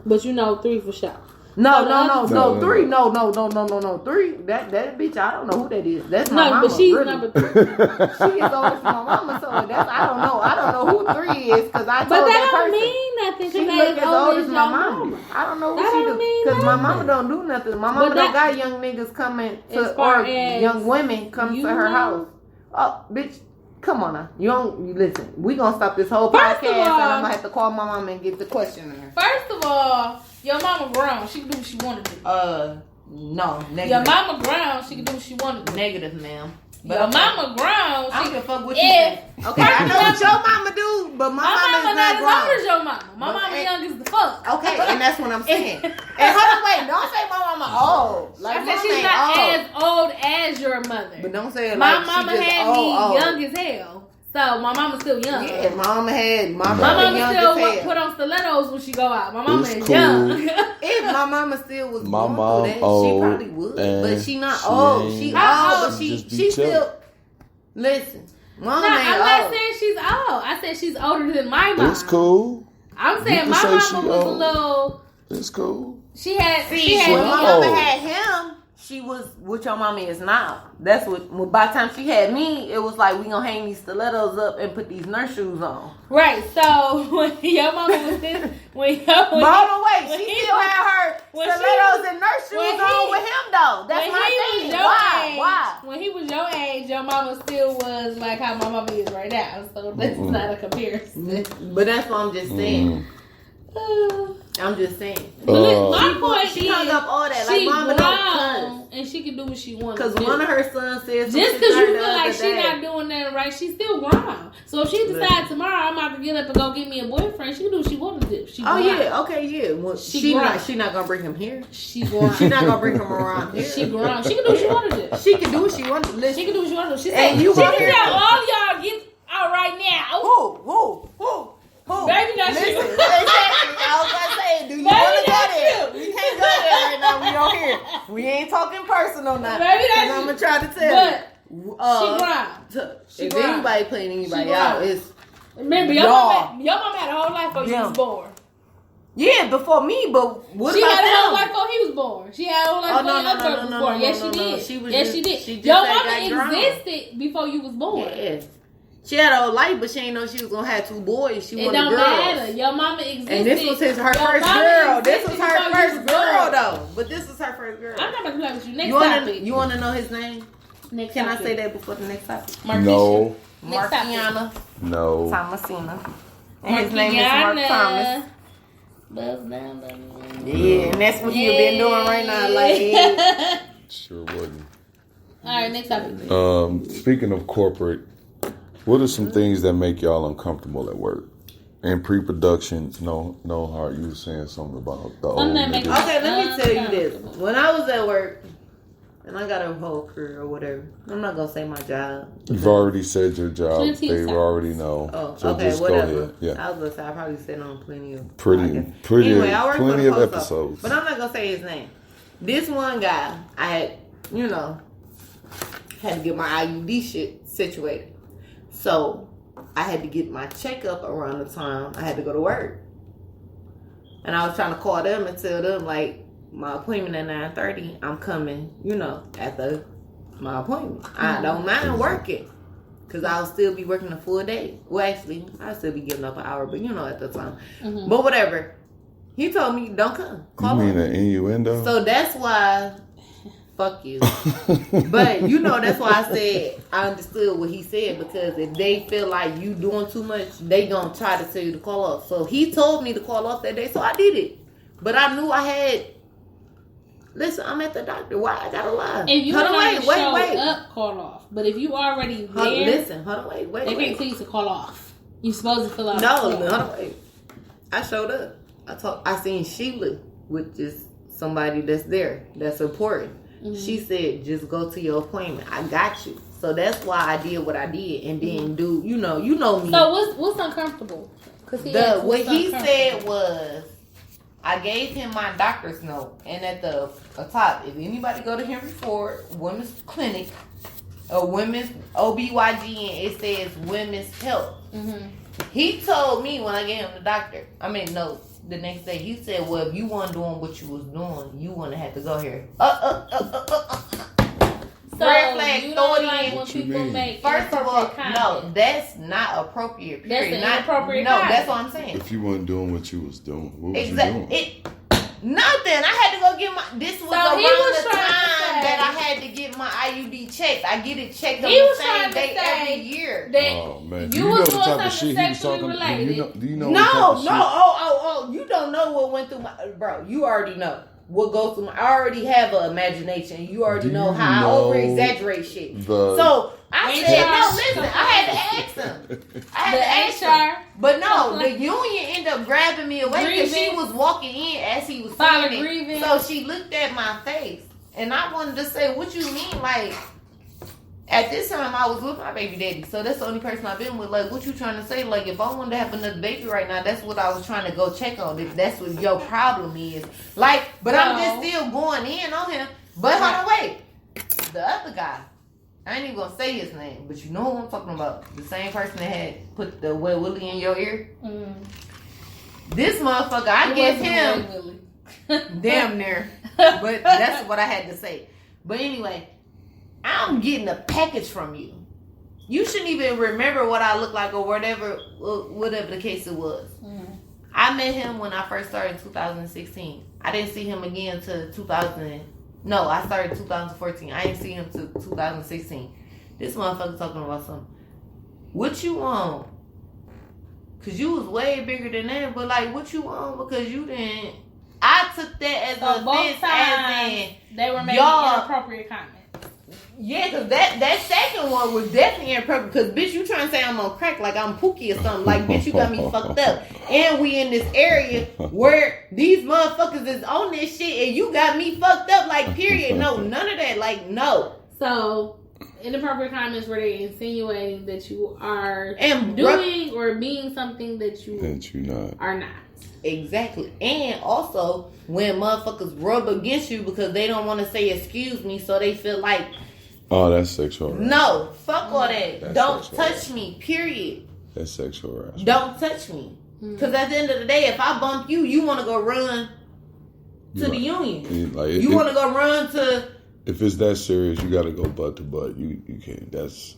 But you know 3 for sure. No, 3. No. 3. That bitch, I don't know who that is. That's my mama. But she's really. number 3. She is older than my mama, so that's I don't know who 3 is because I told but that don't person. Mean nothing. She look as old as my mama. I don't know what she do because my mama don't do nothing. My mama don't got young niggas coming to or young women come to her house. Oh, bitch. Come on now. You listen. We gonna stop this whole podcast and I'm gonna have to call my mama and get the question in her. First of all, your mama grown. She can do what she wanna do. No, negative. Your mama grown. She can do what she wanna do. Negative, ma'am. But your mama grown. I don't give a fuck what you say. Okay, I know what your mama do, but my mama is not grown. My mama not as old as your mama. My mama young as the fuck. Okay, and that's what I'm saying. And hold on, wait, don't say my mama old. Like, I said she's not as old as your mother. But don't say it my like mama she just had old, me young as hell. So my mama's still young. Yeah, my mama still put on stilettos when she go out. My mama is young. If my mama still was my going mom through that, old, she probably would. But she not old. She old, but she still. Listen, mama ain't I'm old. not saying she's old. I said she's older than my mom. It's cool. I'm saying my mama was a little. It's cool. She had. When my mama had him, she was what your mama is now. That's what. Well, by the time she had me, it was like we gonna hang these stilettos up and put these nurse shoes on. Right. So when your mama was this, she still had her stilettos and nurse shoes on with him though. That's my thing. Why? When he was your age, your mama still was like how my mama is right now. So that's not a comparison. But that's what I'm just saying. I'm just saying. My point she hung up all that. Like mama don't and she can do what she wants. Because one of her sons says just because you feel like she's not doing nothing right, she's still grown. So if she decides tomorrow I'm about to get up and go get me a boyfriend, she can do what she wants to do. Well, she not gonna bring him here. She grown. She not gonna bring him around here. She grown. She can do what she want to do. She can do what she want to do. She can do what she want to do. She said she can tell all y'all get out right now. Who? Baby, not Listen, you. Exactly. I was gonna say, do you want to go there? We can't go there right now. We on here. We ain't talking personal now. Baby, that's I'm gonna try to tell you. She if anybody playing anybody out, it's remember your mama had a whole life before you was born. Yeah, before me, but what she about had a whole them? life before he was born. She had a whole life before your brother was born. Yes, she did. She did. Your mama existed before you was born. Yeah. She had a whole life, but she ain't know she was gonna have 2 boys. She wanted girls. It don't matter. Your mama existed. And this was her first girl. This was her first girl, though. But this was her first girl. I'm not about to play with you. Next topic. You want to know his name? Can I say that before the next topic? No. Marciana. No. Thomasina. And his name is Mark Thomas. Buzz down, yeah, and that's what you've been doing right now. Like, sure wouldn't. All right, next topic. Speaking of corporate, what are some things that make y'all uncomfortable at work? In pre-production, no heart. You were saying something about the old niggas. Okay, let me tell you this. When I was at work, and I got a whole career or whatever, I'm not gonna say my job. You've already said your job. They already know. Oh, so okay, just whatever. Go ahead. Yeah. I was gonna say I probably said on plenty of anyway, I worked plenty for the of post episodes. Office, but I'm not gonna say his name. This one guy, I had, had to get my IUD shit situated. So I had to get my checkup around the time I had to go to work. And I was trying to call them and tell them, like, my appointment at 9:30, I'm coming, after my appointment. I don't mind working. Because I'll still be working a full day. Well, actually, I'll still be getting up an hour, but at the time. Mm-hmm. But whatever. He told me, don't come. Call you mean an innuendo? So that's why... Fuck you. But that's why I said I understood what he said, because if they feel like you doing too much, they gonna try to tell you to call off. So he told me to call off that day, so I did it. But I knew I had. Listen, I'm at the doctor. Why I gotta lie? If you wait up, call off. But if you already there, hold on, wait. They can't tell you to call off. You supposed to fill out. No, hold on, wait. I showed up. I seen Sheila, which is somebody that's there, that's important. She said, just go to your appointment. I got you. So that's why I did what I did, and then you know me. So what's uncomfortable? What he said was, I gave him my doctor's note, and at the top, if anybody go to Henry Ford Women's Clinic or Women's OBYGN, it says Women's Health. He told me when I gave him the next day, he said, well, if you weren't doing what you was doing, you wouldn't have to go here. So red flag, you throw don't it like in. when people make First of all, inappropriate no, comments. that's not appropriate. Period. That's an inappropriate No, comment. that's what I'm saying. If you weren't doing what you was doing, what was Exactly. you doing? Nothing. I had to go get my. This was So around he was the trying to time say- that I had to get my IUD checked. I get it checked on He the was same trying to day say every year. that Oh man, you do you know was the doing type of something shit he was sexually talking? related. Do you know what type No, of no. shit? Oh. You don't know what went through my. Bro, you already know what goes through my. I already have an imagination. You already Do know you how I know over exaggerate shit. the- So I HR said, no, listen. I had to ask him. I had to ask him. HR, But no, the union ended up grabbing me away because she Grieving. was walking in as he was Filing saying grieving. it. So she looked at my face, and I wanted to say, "What you mean?" Like at this time, I was with my baby daddy, so that's the only person I've been with. Like, what you trying to say? Like, if I wanted to have another baby right now, that's what I was trying to go check on. If that's what your problem is, like, but I'm just still going in on him. But hold on, wait, the other guy. I ain't even gonna say his name, but you know who I'm talking about. The same person that had put the wet willy in your ear. This motherfucker, I give him damn near. But that's what I had to say. But anyway, I'm getting a package from you. You shouldn't even remember what I look like or whatever the case it was. I met him when I first started in 2016. I didn't see him again until 2000. No, I started 2014. I didn't see him till 2016. This motherfucker talking about something. What you want? Cause you was way bigger than that. But like, what you want? Because you didn't. I took that as a offense, as in they were making inappropriate comments. Yeah, cause that second one was definitely inappropriate. Cause bitch, you trying to say I'm on crack like I'm Pookie or something? Like bitch, you got me fucked up. And we in this area where these motherfuckers is on this shit, and you got me fucked up. Like period. No, none of that. Like no. So inappropriate comments where they insinuating that you are And doing or being something that you are not. Exactly. And also when motherfuckers rub against you because they don't want to say excuse me, so they feel like, oh, that's sexual harassment. No, fuck all that. That's Don't sexual touch me, period. That's sexual harassment. Don't touch me. Because at the end of the day, if I bump you, you want to go run to the union. You want to go run to... If it's that serious, you got to go butt to butt. You can't. That's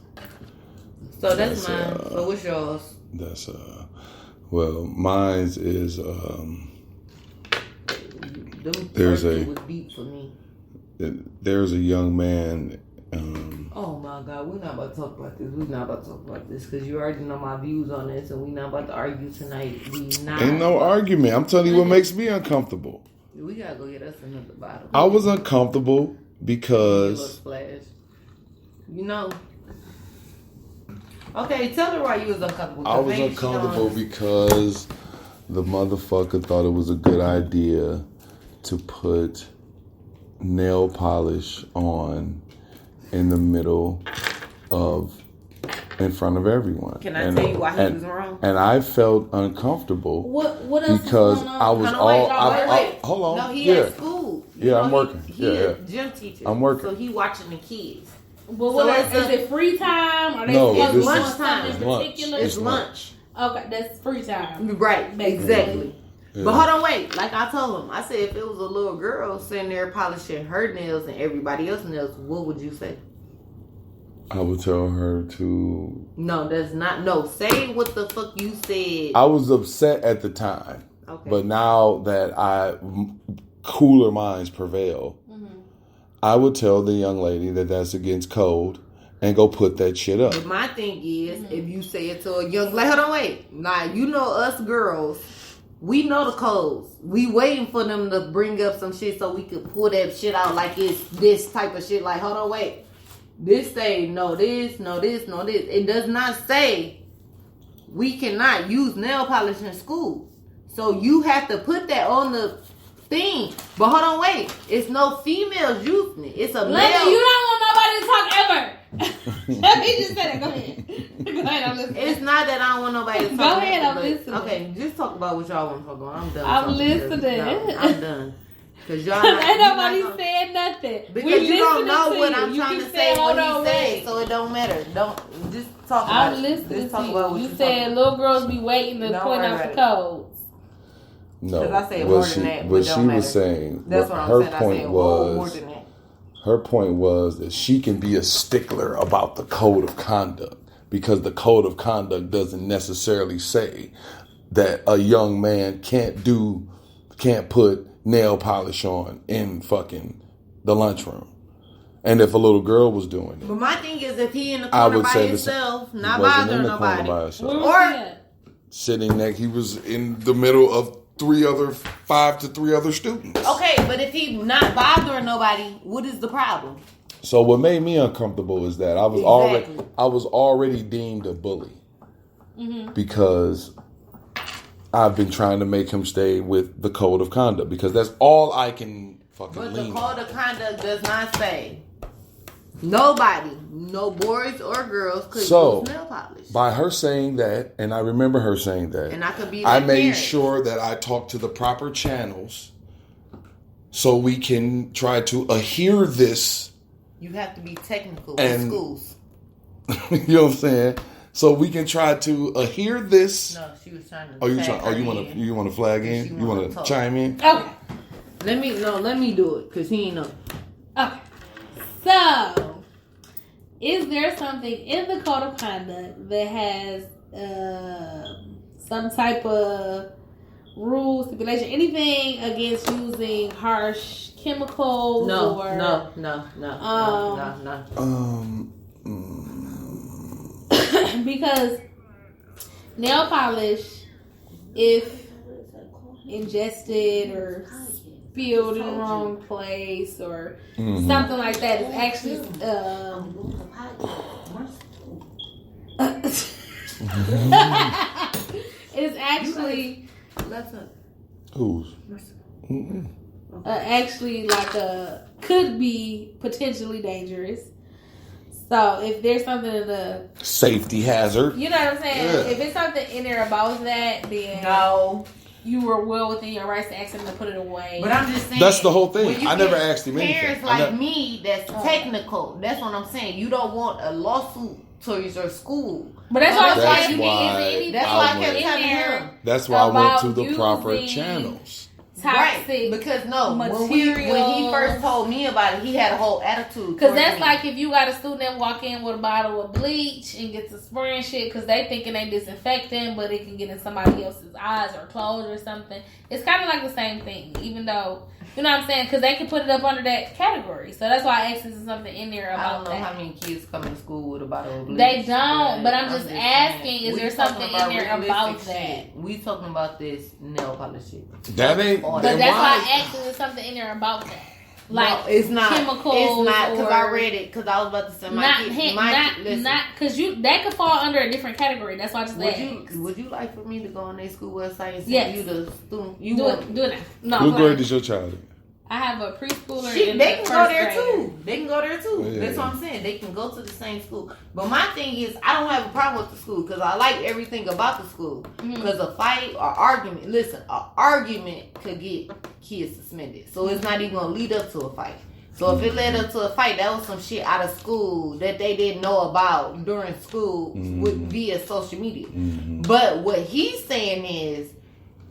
mine. So what's yours? That's well, mine's is there's a was deep for me. There's a young man. Oh my God, we're not about to talk about this. Because you already know my views on this, and we're not about to argue tonight. Ain't no argument. I'm telling you what makes me uncomfortable. We gotta go get us another bottle. I was uncomfortable because you know. Okay, tell her why you was uncomfortable. I was uncomfortable because the motherfucker thought it was a good idea to put nail polish on in the middle in front of everyone. Can I tell you why he was wrong? And I felt uncomfortable. What else because I was hold on. No, he at school. I'm working. He a gym teacher. I'm working. So he watching the kids. But what else? Is it free time? Or it's lunchtime. It's lunch. Okay, that's free time. Right, basically. Exactly. Yeah. But hold on, wait. Like I told him, I said if it was a little girl sitting there polishing her nails and everybody else's nails, what would you say? I would tell her to... No, that's not... No, say what the fuck you said. I was upset at the time. Okay. But now that cooler minds prevail, I would tell the young lady that that's against code and go put that shit up. But my thing is, if you say it to a young... Like, hold on, wait. Now, you know us girls, we know the codes. We waiting for them to bring up some shit so we could pull that shit out like it's this type of shit. Like, hold on, wait. This say no this, no this, no this. It does not say we cannot use nail polish in school. So you have to put that on the thing. But hold on, wait. It's no females using it. It's a male. You don't want nobody to talk ever. Let me just say that. Go ahead. Go ahead, I'm listening. It's not that I don't want nobody to talk. Go ahead, I'm listening. Okay, just talk about what y'all want to talk about. I'm done. I'm listening. No, I'm done. Cause y'all ain't nobody saying nothing. Because you don't know what I'm you. trying You to say, what he on, said, so it don't matter. Don't just talk about I'm it. listening Just talk to about you. what You you said little girls be waiting to Don't point worry out the about codes. No, I said more than that, but what don't she matter. was saying, That's what I'm her saying. point I said, was, more than that. her point was that she can be a stickler about the code of conduct because the code of conduct doesn't necessarily say that a young man can't put nail polish on in fucking the lunchroom. And if a little girl was doing it. But my thing is, if he in the corner by himself, not bothering nobody. Or sitting next, he was in the middle of 5 to 3 other students. Okay, but if he not bothering nobody, what is the problem? So what made me uncomfortable is that I was already deemed a bully because I've been trying to make him stay with the code of conduct because that's all I can fucking But lean the code on. of conduct does not say nobody, no boys or girls could use nail polish. By her saying that, and I remember her saying that, And I could be I that made parent. sure that I talked to the proper channels so we can try to adhere this. You have to be technical And- in schools. You know what I'm saying? So we can try to adhere this. No, she was trying to. You want to flag in? She You wanna want to talk. chime in? okay. Let me do it because he ain't know. Okay. So, is there something in the code of conduct that has some type of rule, stipulation, anything against using harsh chemicals? No. Because nail polish, if ingested or spilled in the wrong place or something like that, is actually it's actually Who's? actually like could be potentially dangerous. So if there's something in the Safety hazard. you know what I'm saying? Yeah. If it's something in there about that, then No. you were well within your rights to ask him to put it away. But I'm just saying. That's the whole thing. when you I never get asked him anything. Parents like me that's technical. That's what I'm saying. You don't want a lawsuit towards your school. But that's what I'm That's saying. why That's why I kept telling him. That's why I went to the About proper using channels. toxic Right, because when materials. he first told me about it, he had a whole attitude. Because towards that's me. like if you got a student that walk in with a bottle of bleach and gets to spraying shit because they thinking they disinfecting, but it can get in somebody else's eyes or clothes or something. It's kind of like the same thing, even though, you know what I'm saying? Because they can put it up under that category. So that's why I asked, is something in there I about don't know that. how many kids come to school with a bottle of bleach. They don't, but I'm just saying. asking, is We there talking something in there realistic about shit. that? We talking about this nail polish shit. That ain't. But But then that's why why? I asked, is there something in there about that? Like, no, it's not chemicals. It's not because I or- read it because I was about to say my Not kid. hint, Listen, not because that could fall under a different category. That's why I just asked. would you like for me to go on their school website and send Yes. you the student? You Do want it now. No, What I'm grade like, is your child in? I have a preschooler. Shit, and they a can go first there grader. too. They can go there too. Yeah. That's what I'm saying. They can go to the same school. But my thing is, I don't have a problem with the school because I like everything about the school. Because a fight or argument, listen, an argument could get kids suspended. So it's not even going to lead up to a fight. So if it led up to a fight, that was some shit out of school that they didn't know about during school via social media. But what he's saying is,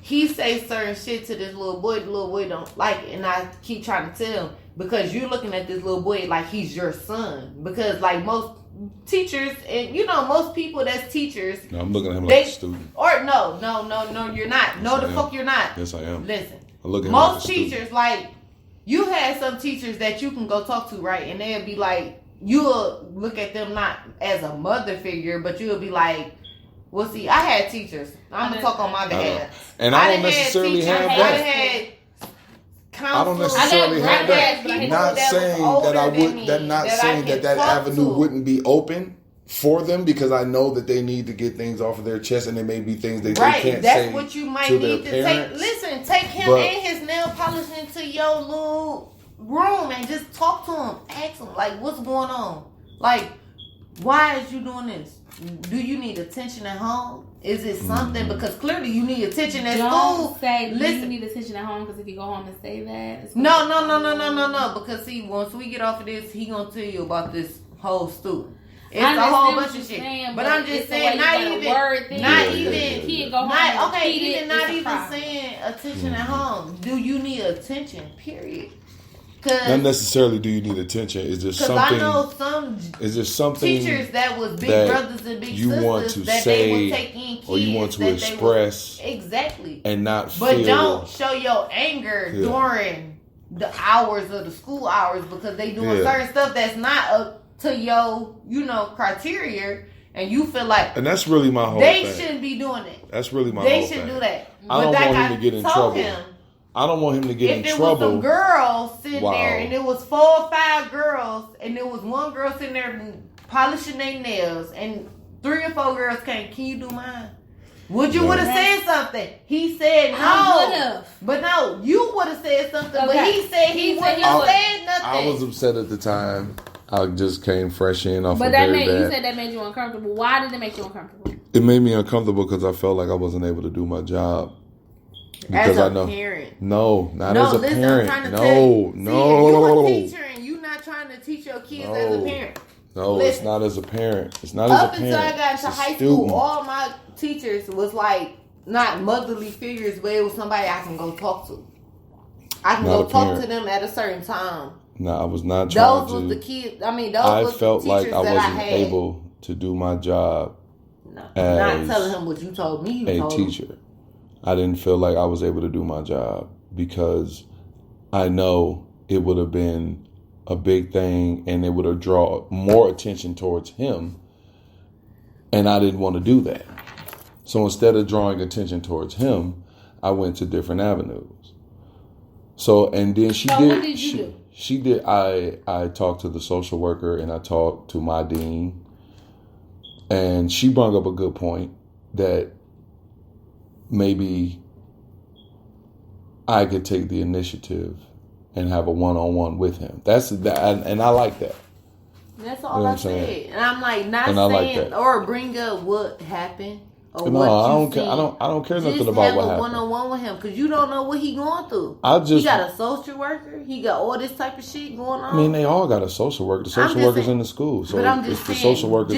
he say certain shit to this little boy, the little boy don't like it, and I keep trying to tell him, because you're looking at this little boy like he's your son. Because like most teachers, and most people that's teachers, No, I'm looking at him like a student. or no, you're not. No, Yes, the I fuck am. you're not. Yes, I am. Listen, I look at him like a most student. teachers, like, you had some teachers that you can go talk to, right? And they'll be like, you'll look at them not as a mother figure, but you'll be like, well, see, I had teachers. I'm going to talk on my behalf. And I don't done had necessarily teachers, have I that. done had I don't counselors. necessarily have that. people Not that was saying that I older than would. me That not that I saying can that talk avenue to. wouldn't be open for them, because I know that they need to get things off of their chest, and there may be things that they Right, can't that's say what you might to need their to take. parents. Listen, take him But- and his nail nail polish into your little room and just talk to him. Ask him, like, what's going on? Like, why is you doing this? Do you need attention at home? Is it something? Because clearly you need attention at school. Don't say you need attention at home, because if you go home and say that, it's no. Because see, once we get off of this, he gonna tell you about this whole student. It's a whole bunch of shit. Saying, but I'm just saying, not even saying attention at home. Do you need attention? Period. Not necessarily do you need attention. It's just something. Because I know some teachers that was big brothers and big you sisters want to that say, they would take in kids or you want to express exactly, and not but feel. Don't show your anger during the hours of the school hours, because they doing certain stuff that's not up to your criteria, and you feel like, and that's really my whole they thing. Shouldn't be doing it. That's really my they whole should thing. do that. I don't want him to get in trouble. I don't want him to get in trouble. If it was some girls sitting there, and it was 4 or 5 girls, and there was one girl sitting there polishing their nails, and 3 or 4 girls came, can you do mine? Would you would have said something? He said no. I would have. But no, you would have said something. Okay. But he said he wouldn't have said nothing. I was upset at the time. I just came fresh in off. But that you said that made you uncomfortable. Why did it make you uncomfortable? It made me uncomfortable because I felt like I wasn't able to do my job. Because as a parent. No, not as a parent. No. See, if you a teacher and you not trying to teach your kids as a parent. No, listen, it's not as a parent. It's not as a parent. Up until I got into high school, all my teachers was like not motherly figures, but it was somebody I can go talk to. I can go talk to them at a certain time. No, I was not trying to. Those was the kids. I mean, those was felt the teachers like I that wasn't I had. able to do my job. No, not telling him what you told me. You told teacher. Him. I didn't feel like I was able to do my job because I know it would have been a big thing and it would have drawn more attention towards him, and I didn't want to do that. So instead of drawing attention towards him, I went to different avenues. So, and then she did. What did you do? She did. I talked to the social worker and I talked to my dean, and she brought up a good point that maybe I could take the initiative and have a one-on-one with him. That's that, and I like that. That's all I said. And I'm like, not saying or bring up what happened or no, what I you don't seen. care. I don't care nothing Just about what have a happened. one-on-one with him, because you don't know what he going through. He got a social worker. He got all this type of shit going on. I mean, they all got a social worker. The social worker's in the school, so but I'm just it's the saying, social worker for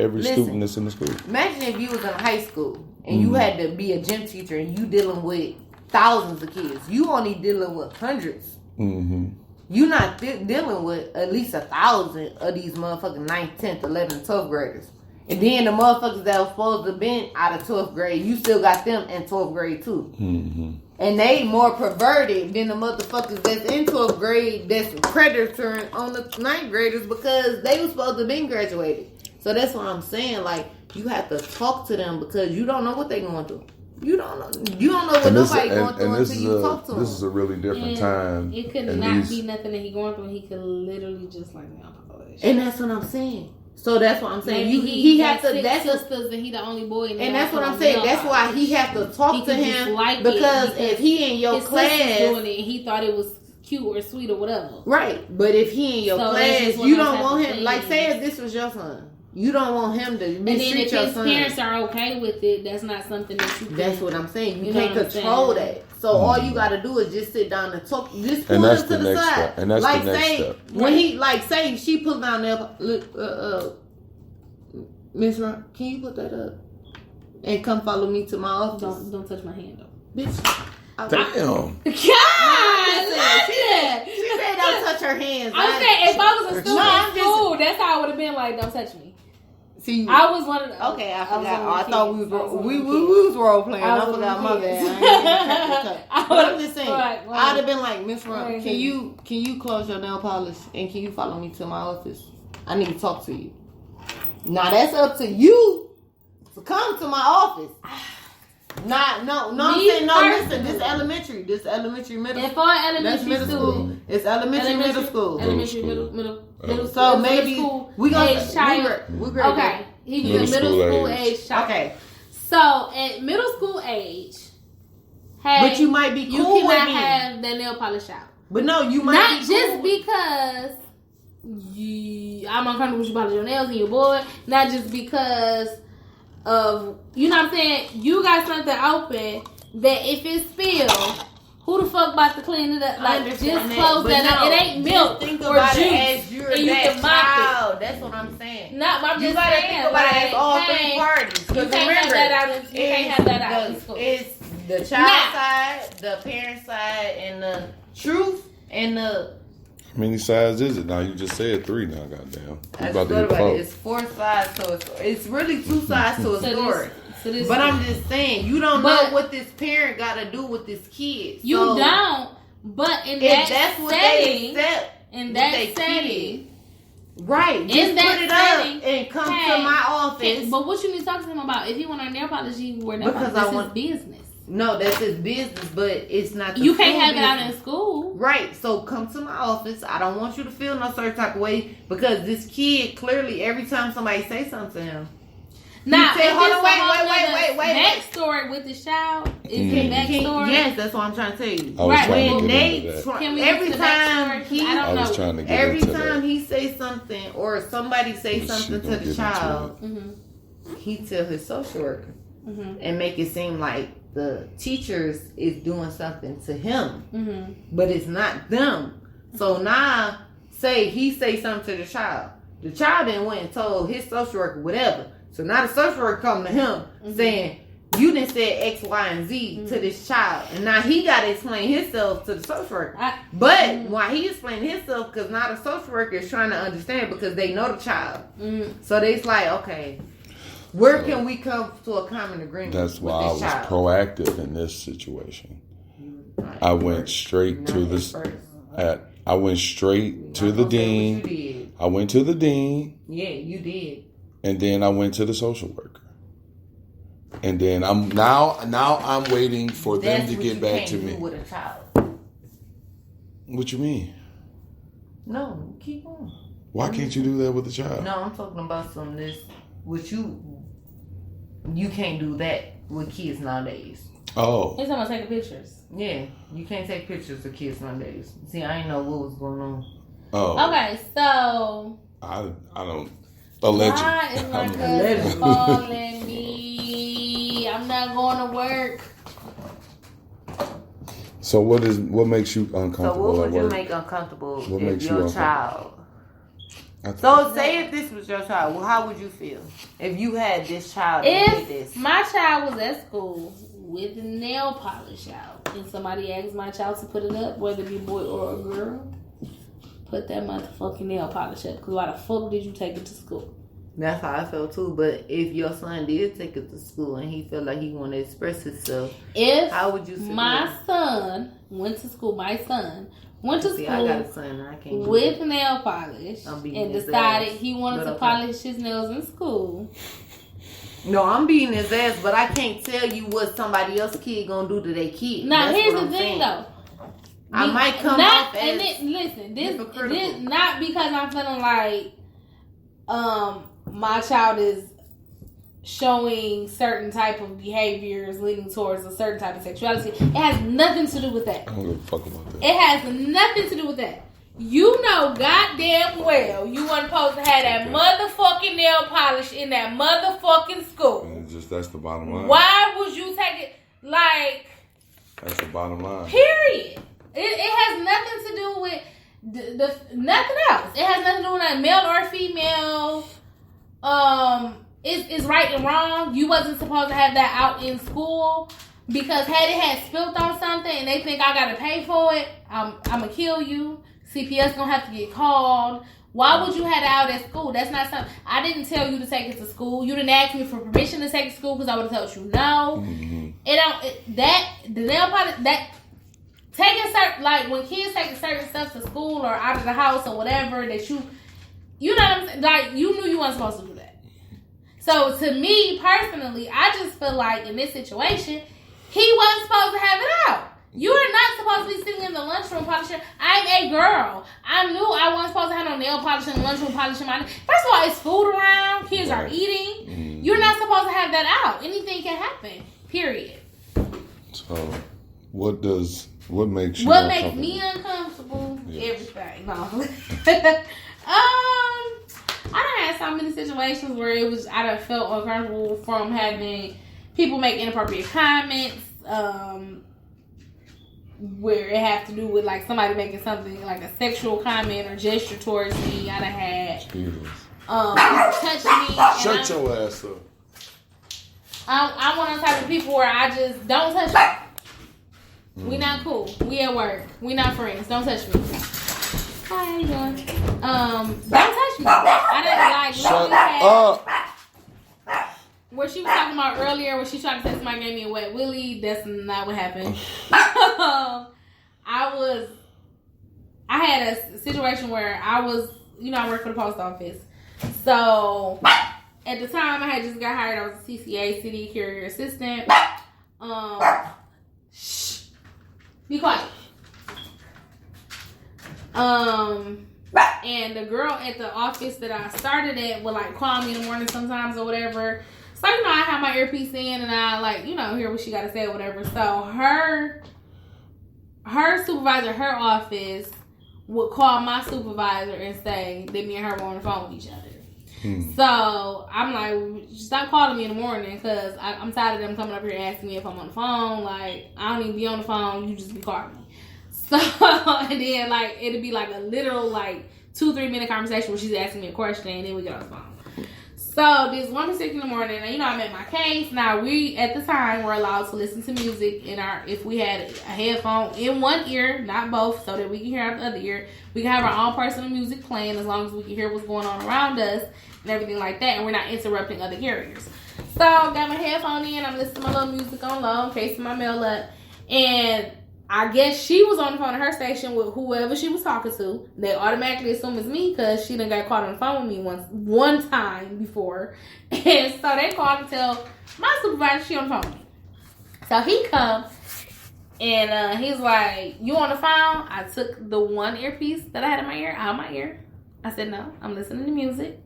every student that's in the school. Imagine if you was in high school and you had to be a gym teacher and you dealing with thousands of kids. You only dealing with hundreds. Mm-hmm. You not dealing with at least 1,000 of these motherfucking 9th, 10th, 11th, 12th graders. And then the motherfuckers that was supposed to have been out of 12th grade, you still got them in 12th grade too. Mm-hmm. And they more perverted than the motherfuckers that's in 12th grade that's predator on the 9th graders, because they was supposed to have been graduated. So that's what I'm saying. Like, you have to talk to them because you don't know what they going through. You don't know. You don't know what nobody going through until you talk to them. This is a really different time. It could not be nothing that he going through. He could literally just like me. And that's what I'm saying. So that's what I'm saying. He have to. That's sisters, and he the only boy. And that's what I'm saying. That's why he have to talk to him, because if he in your class doing it, he thought it was cute or sweet or whatever. Right, but if he in your class, you don't want him. Like, say if this was your son, you don't want him to mistreat your son. And then if his parents are okay with it, that's not something that you can. That's what I'm saying. You can't control that. So all you got to do is just sit down and talk. Just pull him to the side. And that's like, the next say, step. When he, like, say she put down there, Miss Ron, can you put that up? And come follow me to my office. Don't touch my hand though. Bitch. Damn. God! She said don't touch her hands. I'm saying, if I was a student in school, that's how I would have been like, don't touch me. See, I was one of the. Okay, I forgot. I thought we was role playing. I forgot my bad. I'm just saying. I'd have been like, Miss Ron, can you close your nail polish and can you follow me to my office? I need to talk to you. Now that's up to you to come to my office. No. I'm saying no. Listen, this elementary, middle. If for elementary school, it's elementary, middle school. Elementary, middle. So maybe we gonna okay, he was in middle school age child. Okay. So at middle school age, hey, but you might be cool you with cannot me. have that nail polish out. But no, you might not be just cool because I'm uncomfortable with you polish your nails and your boy. Not just because of, you know what I'm saying. You got something open that if it spills, who the fuck about to clean it up? Like, just close that up. It ain't milk think or about juice, it as you're and you can mop child. it. That's what I'm saying. No, but I'm You just gotta saying, think about it as all hey, three parties. You Because can't remember, have that out. You can't have that out in school. It's the child side, the parent side, and the truth, and the. How many sides is it now? You just said 3 now, goddamn. You I about just to thought hit about 4. it. It's 4 sides, so it's really 2 sides to a story. But I'm just saying, you don't know what this parent got to do with this kid. You so don't. But in if that that's what setting, they accept, in that setting, right? Just put it up and come to my office. But what you need to talk to him about? If he want a nail polish, you wear nail polish. That's his business. No, that's his business, but it's not. You can't have it out in school, right? So come to my office. I don't want you to feel no certain type of way because this kid clearly every time somebody say something to him. Now, say, hold on, wait. Backstory with the child is the backstory. Yes, that's what I'm trying to tell you. I was trying to get into that. Every time every time he say something or somebody say something to the child, he tell his social worker and make it seem like the teachers is doing something to him, but it's not them. So now, say he say something to the child then went and told his social worker whatever. So now the social worker come to him saying, you didn't say X, Y, and Z to this child. And now he got to explain himself to the social worker. But while he explaining himself, because now the social worker is trying to understand because they know the child. So they's like, okay, where can we come to a common agreement? That's why I was proactive in this situation. I went straight to this. I went straight to the dean. I went to the dean. Yeah, you did. And then I went to the social worker. And then I'm waiting for them to get back to me. With a child. What you mean? No, keep on. Why can't you do that with a child? No, I'm talking about some this. What you can't do that with kids nowadays. Oh. He's talking about taking pictures. Yeah, you can't take pictures of kids nowadays. See, I didn't know what was going on. Oh. Okay, so I don't. Allegedly. Why is my cousin calling me? I'm not going to work. So what makes you uncomfortable? So what would you make uncomfortable what if makes your you child? So say if this was your child, well, how would you feel if you had this child? If my child was at school with nail polish out and somebody asked my child to put it up, whether it be a boy or a girl, put that motherfucking nail polish up. Because why the fuck did you take it to school? That's how I felt too. But if your son did take it to school and he felt like he wanted to express himself, how would you feel? My son went to school. My son went to school. I got a son. I can't with nail polish and decided he wanted to polish his nails in school. No, I'm beating his ass, but I can't tell you what somebody else's kid gonna do to their kid. Now here's the thing, though. I might come off as listen. This not because I'm feeling like my child is showing certain type of behaviors leading towards a certain type of sexuality. It has nothing to do with that. I don't give a fuck about that. It has nothing to do with that. You know goddamn well you weren't supposed to have that motherfucking nail polish in that motherfucking school. That's the bottom line. Why would you take it like... That's the bottom line. Period. It has nothing to do with nothing else. It has nothing to do with that male or female. It's right and wrong. You wasn't supposed to have that out in school because had it had spilt on something and they think I gotta pay for it, I'm gonna kill you. CPS gonna have to get called. Why would you have it out at school? That's not something. I didn't tell you to take it to school. You didn't ask me for permission to take it to school because I would have told you no. The nail polish that. Taking certain, like when kids taking certain stuff to school or out of the house or whatever that you know what I'm saying? Like you knew you weren't supposed to do that. So to me personally, I just feel like in this situation, he wasn't supposed to have it out. You are not supposed to be sitting in the lunchroom polishing. I'm a girl. I knew I wasn't supposed to have no nail polish in the lunchroom polishing my nails. First of all, it's food around. Kids are eating. You're not supposed to have that out. Anything can happen. Period. So What makes you What makes me uncomfortable? Yes. Everything. No. I done had so many situations where I done felt uncomfortable from having people make inappropriate comments, where it has to do with like somebody making something like a sexual comment or gesture towards me. I done had touch me. Shut your ass up. I'm one of the type of people where I just don't touch me. We not cool. We at work. We not friends. Don't touch me. Hi, how you doing? Don't touch me. I didn't like Shut up. What she was talking about earlier, when she tried to say somebody gave me a wet willy, that's not what happened. I had a situation where I was, I work for the post office. So at the time, I had just got hired. I was a CCA, city carrier assistant. Shh. Be quiet. And the girl at the office that I started at would like call me in the morning sometimes or whatever. So, I have my earpiece in and I hear what she got to say or whatever. So her supervisor, her office would call my supervisor and say that me and her were on the phone with each other. So I'm like, stop calling me in the morning because I'm tired of them coming up here asking me if I'm on the phone. Like, I don't even be on the phone. You just be calling me. So, and then it'd be like a literal 2-3 minute conversation where she's asking me a question and then we get on the phone. So this one particular morning, I'm at my case. Now we at the time were allowed to listen to music if we had a headphone in one ear, not both, so that we can hear out the other ear. We can have our own personal music playing as long as we can hear what's going on around us and everything like that, and we're not interrupting other carriers. So got my headphone in, I'm listening to my little music on low, I'm casing my mail up, and I guess she was on the phone at her station with whoever she was talking to. They automatically assume it's me because she done got caught on the phone with me one time before. And so they called to tell my supervisor she on the phone with me. So he comes and he's like, you on the phone? I took the one earpiece that I had in my ear out of my ear. I said, no, I'm listening to music.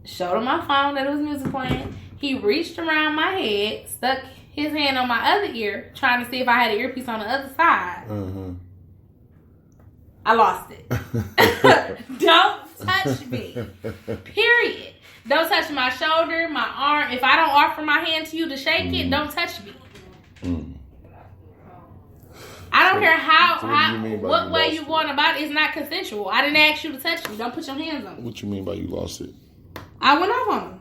Showed him my phone that it was music playing. He reached around my head, stuck his hand on my other ear, trying to see if I had an earpiece on the other side. I lost it. Don't touch me. Period. Don't touch my shoulder, my arm. If I don't offer my hand to you to shake it, don't touch me. I don't care what way you want about it. It's not consensual. I didn't ask you to touch me. Don't put your hands on me. What you mean by you lost it? I went off on him.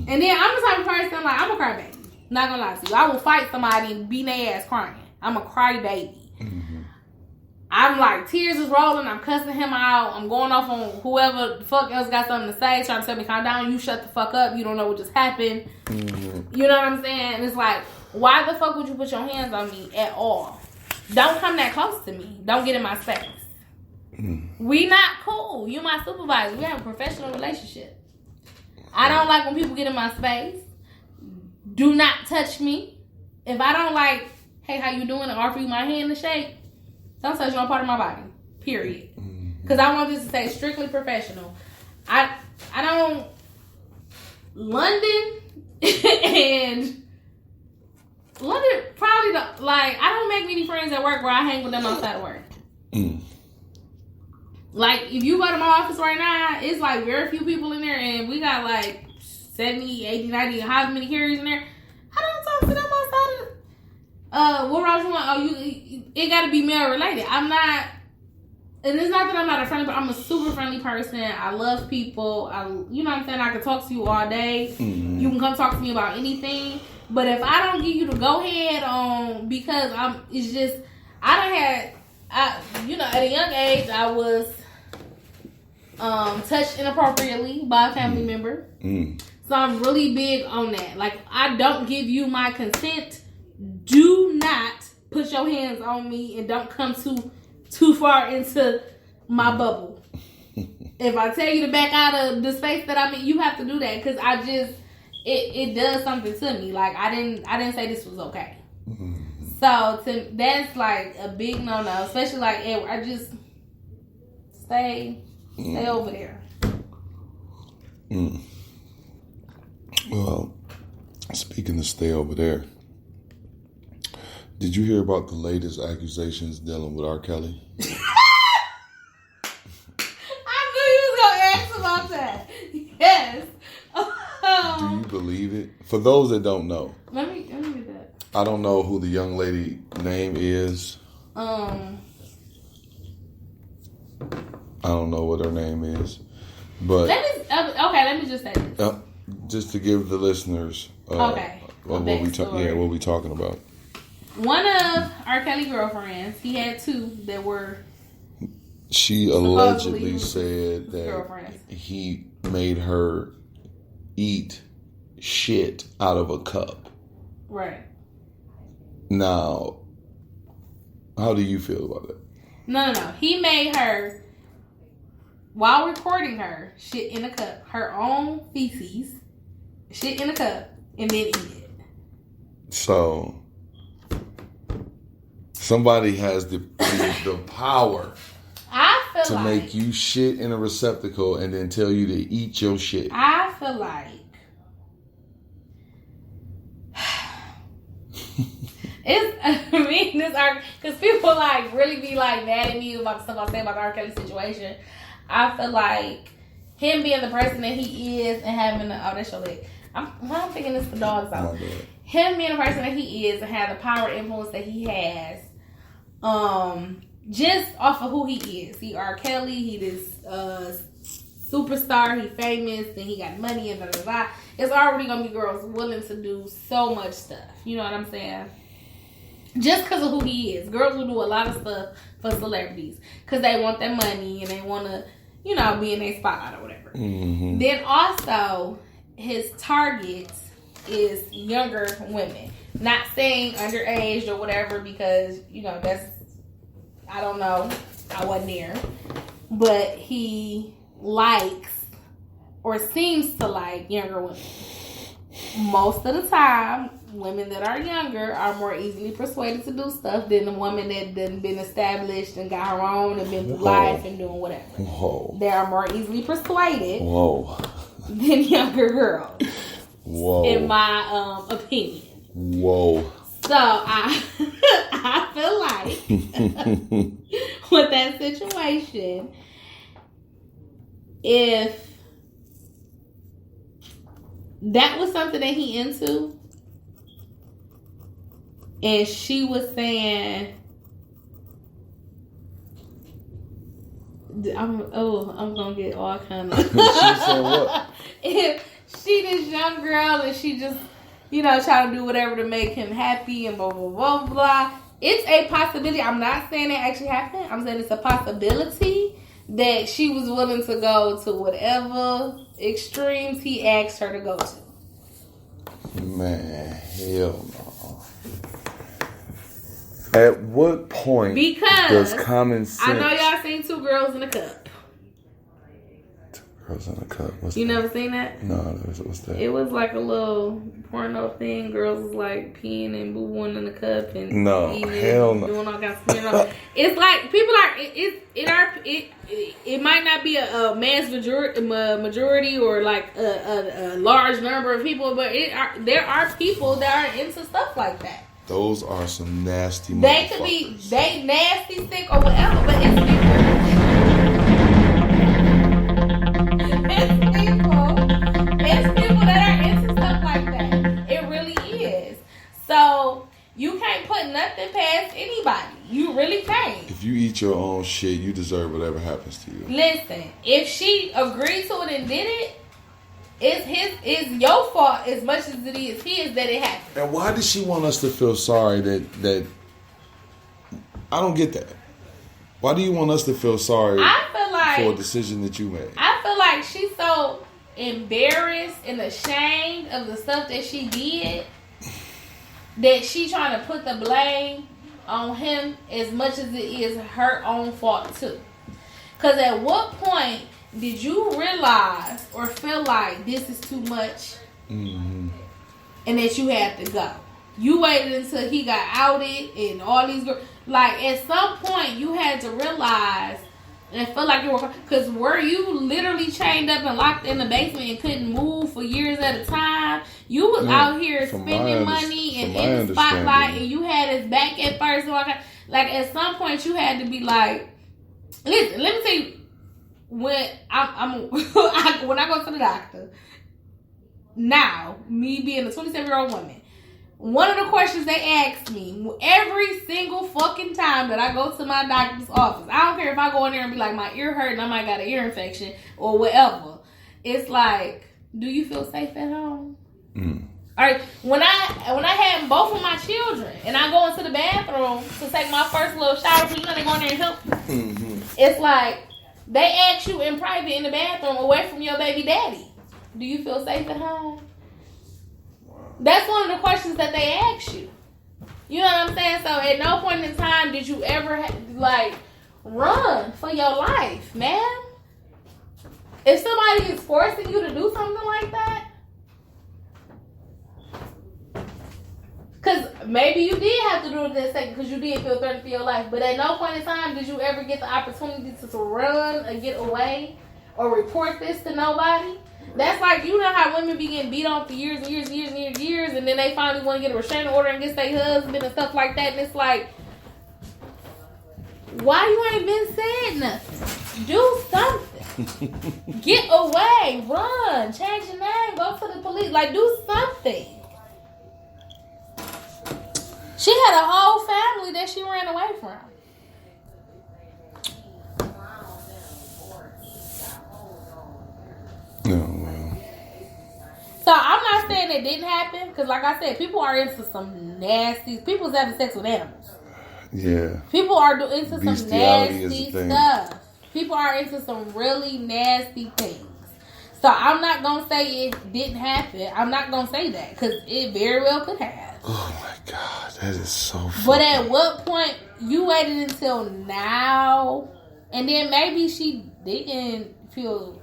And then I'm the type of person, I'm a crybaby. Not gonna lie to you. I will fight somebody and beat their ass crying. I'm a crybaby. I'm tears is rolling. I'm cussing him out. I'm going off on whoever the fuck else got something to say, trying to tell me calm down. You shut the fuck up. You don't know what just happened. You know what I'm saying? And it's why the fuck would you put your hands on me at all? Don't come that close to me. Don't get in my space. We not cool. You my supervisor. We have a professional relationship. I don't like when people get in my space. Do not touch me. If I don't hey, how you doing, and offer you my hand to shake, don't touch no part of my body. Period. Because I want this to say strictly professional. I don't. London and London probably don't, I don't make many friends at work where I hang with them outside of work. If you go to my office right now, it's very few people in there, and we got 70, 80, 90, however many carriers in there. I don't talk to them outside of what else you want? Oh, it gotta be male related. I'm not, and it's not that I'm not a friendly, but I'm a super friendly person. I love people. You know what I'm saying? I can talk to you all day. You can come talk to me about anything. But if I don't give you the go ahead on, because it's just, at a young age, I was touched inappropriately by a family member. So I'm really big on that. I don't give you my consent. Do not put your hands on me and don't come too far into my bubble. If I tell you to back out of the space that I'm in, you have to do that because it does something to me. I didn't say this was okay. So that's a big no-no, especially I just stay over there. Well, speaking of stay over there, Did you hear about the latest accusations dealing with R. Kelly? I knew you was gonna ask about that. Yes. Do you believe it? For those that don't know, Let me get that. I don't know who the young lady name is. I don't know what her name is, but let me just say this. Just to give the listeners what we talking about. One of R. Kelly girlfriends, he had two that were. She allegedly said that he made her eat shit out of a cup. Right. Now, how do you feel about that? No. He made her, while recording her, shit in a cup. Her own feces, shit in a cup, and then eat it. So, somebody has the power to make you shit in a receptacle and then tell you to eat your shit. I feel like because people like really be like mad at me about the stuff I say about the R. Kelly situation. I feel like him being the person that he is and having that's your leg. I'm thinking this for dogs out. Him being the person that he is and have the power and influence that he has, just off of who he is. He R. Kelly, he this superstar, he famous, and he got money and blah blah blah. It's already gonna be girls willing to do so much stuff. You know what I'm saying? Just because of who he is. Girls will do a lot of stuff for celebrities because they want their money and they want to, be in their spotlight or whatever. Mm-hmm. Then also, his target is younger women. Not saying underage or whatever because, that's, I don't know. I wasn't there. But he likes or seems to like younger women. Most of the time, women that are younger are more easily persuaded to do stuff than the woman that done been established and got her own and been through life and doing whatever. Whoa. They are more easily persuaded than younger girls. Whoa. In my opinion. Whoa. So I feel like with that situation, if that was something that he into, and she was saying, I'm gonna get all kind of. She said what? If she this young girl and she just, try to do whatever to make him happy and blah blah blah blah. It's a possibility. I'm not saying it actually happened. I'm saying it's a possibility that she was willing to go to whatever extremes he asked her to go to. Man, hell no. At what point does common sense... I know y'all seen Two Girls in a Cup. Two Girls in a Cup? You never seen that? No, what's that? It was like a little porno thing. Girls was like peeing and boo-booing in a cup and eating hell no. Doing all kinds of stuff. It's like, people are... It might not be a mass majority or like a large number of people, but there are people that are into stuff like that. Those are some nasty motherfuckers. They could be nasty, sick, or whatever, but it's people that are into stuff like that. It really is. So you can't put nothing past anybody. You really can't. If you eat your own shit, you deserve whatever happens to you. Listen, if she agreed to it and did it, it's your fault as much as it is his that it happened. And why does she want us to feel sorry that I don't get that. Why do you want us to feel sorry for a decision that you made? I feel like she's so embarrassed and ashamed of the stuff that she did that she trying to put the blame on him as much as it is her own fault too. Because at what point did you realize or feel like this is too much and that you had to go? You waited until he got outed and all these girls. Like, at some point, you had to realize And it felt like you were, because were you literally chained up and locked in the basement and couldn't move for years at a time? You was out here spending money and in the spotlight, and you had his back at first. So like at some point, you had to be like, listen, let me tell you, when when I go to the doctor, now, me being a 27-year-old woman, one of the questions they ask me every single fucking time that I go to my doctor's office, I don't care if I go in there and be like, my ear hurt and I might got an ear infection or whatever. It's like, do you feel safe at home? All right, when I had both of my children and I go into the bathroom to take my first little shower, because you know they go in there and help me. It's like, they ask you in private in the bathroom away from your baby daddy, do you feel safe at home? That's one of the questions that they ask you. You know what I'm saying? So at no point in time did you ever run for your life, man. If somebody is forcing you to do something like that, because maybe you did have to do it that second because you did feel threatened for your life, but at no point in time did you ever get the opportunity to run or get away or report this to nobody. That's like, you know how women be getting beat on for years and years and years and years and years, and then they finally want to get a restraining order against their husband and stuff like that, and it's like, why you ain't been saying nothing? Do something. Get away. Run. Change your name. Go to the police. Like, do something. She had a whole family that she ran away from. No, well. So I'm not saying it didn't happen, because like I said, people are into some nasty. People's having sex with animals. Yeah. People are into some Bestiality nasty stuff. People are into some really nasty things. So I'm not gonna say it didn't happen. I'm not gonna say that, because it very well could have. Oh my God, that is so funny. But at what point you waited until now, and then maybe she didn't feel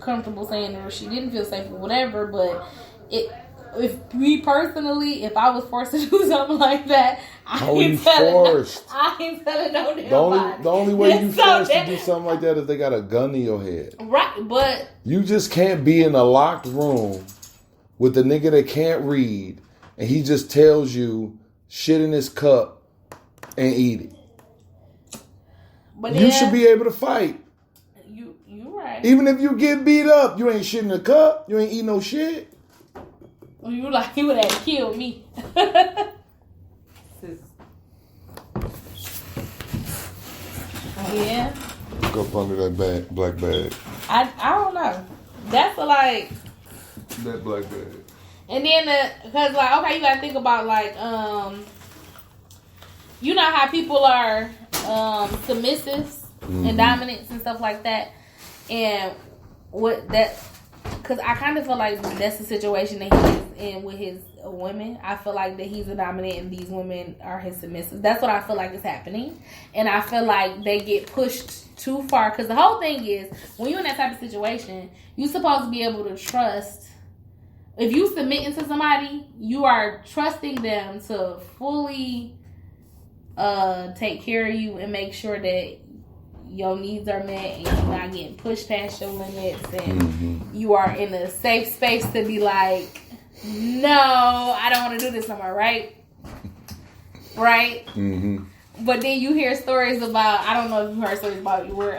comfortable saying it, or she didn't feel safe or whatever, but if me personally, if I was forced to do something like that, I ain't telling no damn body. The only way you forced to do something like that is they got a gun to your head. Right, but you just can't be in a locked room with a nigga that can't read, and he just tells you shit in his cup and eat it. But you should be able to fight. You right. Even if you get beat up, you ain't shit in the cup. You ain't eat no shit. You like, he would have killed me. Yeah. Look up under that black bag. I don't know. That's like that black bag. And then because like, okay, you gotta think about like you know how people are submissives and dominants and stuff like that, and what that. Because I kind of feel like that's the situation that he's in with his women. I feel like that he's a dominant and these women are his submissive. That's what I feel like is happening. And I feel like they get pushed too far. Because the whole thing is, when you're in that type of situation, you're supposed to be able to trust. If you submitting to somebody, you are trusting them to fully take care of you and make sure that your needs are met and you're not getting pushed past your limits, and you are in a safe space to be like, no, I don't want to do this no more, right? Right? But then you hear stories about, I don't know if you heard stories about where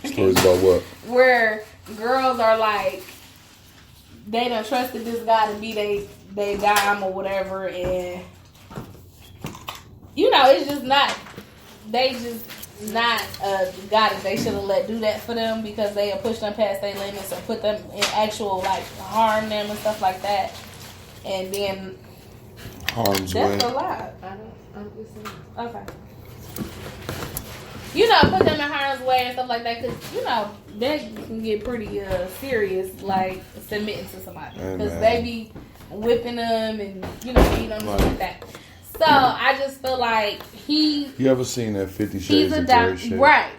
stories about what? Where girls are like, they done trusted this guy to be they dime or whatever, and you know, it's just not, they just not a guy that they should have let do that for them, because they have pushed them past their limits or put them in actual, like, harm them and stuff like that. And then harm's way. That's a lot. Okay. You know, put them in harm's way and stuff like that, because, you know, that can get pretty serious, like, submitting to somebody. Because they be whipping them and, you know, beating them and stuff like that. So I just feel like You ever seen that 50 Shades of Grey shit? Right.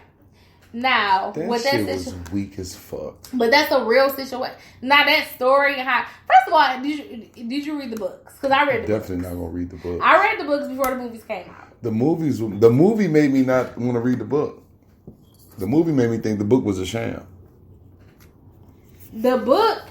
Now, that with shit was weak as fuck. But that's a real situation. Now that story and how. First of all, did you read the books? Because I read the books. Definitely not gonna read the books. I read the books before the movies came out. the movie made me not want to read the book. The movie made me think the book was a sham. The book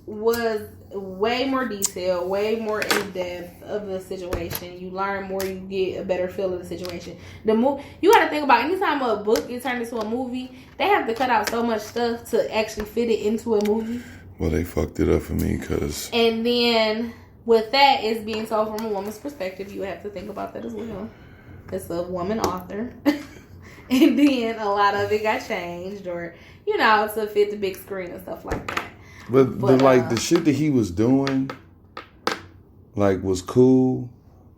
was way more detailed, way more in depth of the situation. You learn more, you get a better feel of the situation. You got to think about anytime a book is turned into a movie, they have to cut out so much stuff to actually fit it into a movie. Well, they fucked it up for me because. And then with that, it's being told from a woman's perspective. You have to think about that as well. It's a woman author. And then a lot of it got changed or, to fit the big screen and stuff like that. But like the shit that he was doing, like, was cool.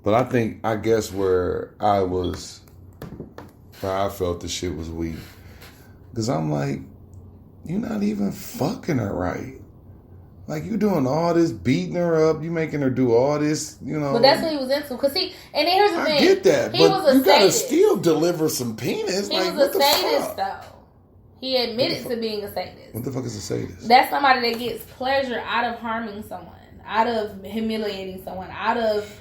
But I guess where I felt the shit was weak. Because I'm like, you're not even fucking her right. Like, you doing all this, beating her up, you making her do all this, But that's what he was into. Cause and then here's the thing. I get that, he but was a you gotta sadist. still deliver some penis. He like, was what a the sadist, fuck? though. He admitted to being a sadist. What the fuck is a sadist? That's somebody that gets pleasure out of harming someone, out of humiliating someone, out of,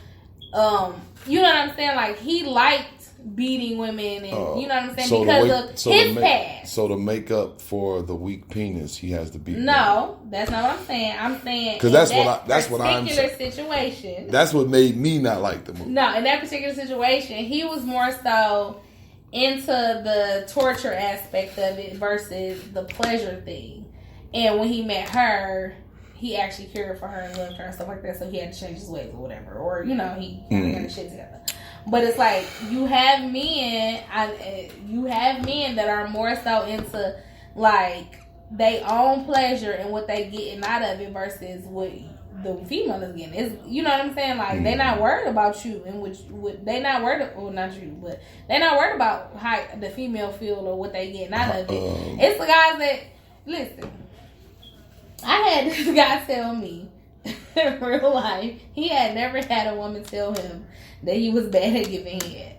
you know what I'm saying? Like, he liked beating women and, you know what I'm saying? Because of his past. So to make up for the weak penis, he has to beat No, that's not what I'm saying. I'm saying because that's what I'm saying. Particular situation. That's what made me not like the movie. No, in that particular situation, he was more so into the torture aspect of it versus the pleasure thing. And when he met her, he actually cared for her and loved her and stuff like that. So he had to change his ways or whatever, or he got his shit together. But it's like you have men that are more so into like they own pleasure and what they getting out of it versus what the female is getting. It's, you know what I'm saying? Like they not worried about you and they not worried. Well, not you, but they not worried about how the female feel or what they getting out of it. It's the guys that listen. I had this guy tell me in real life he had never had a woman tell him that he was bad at giving head.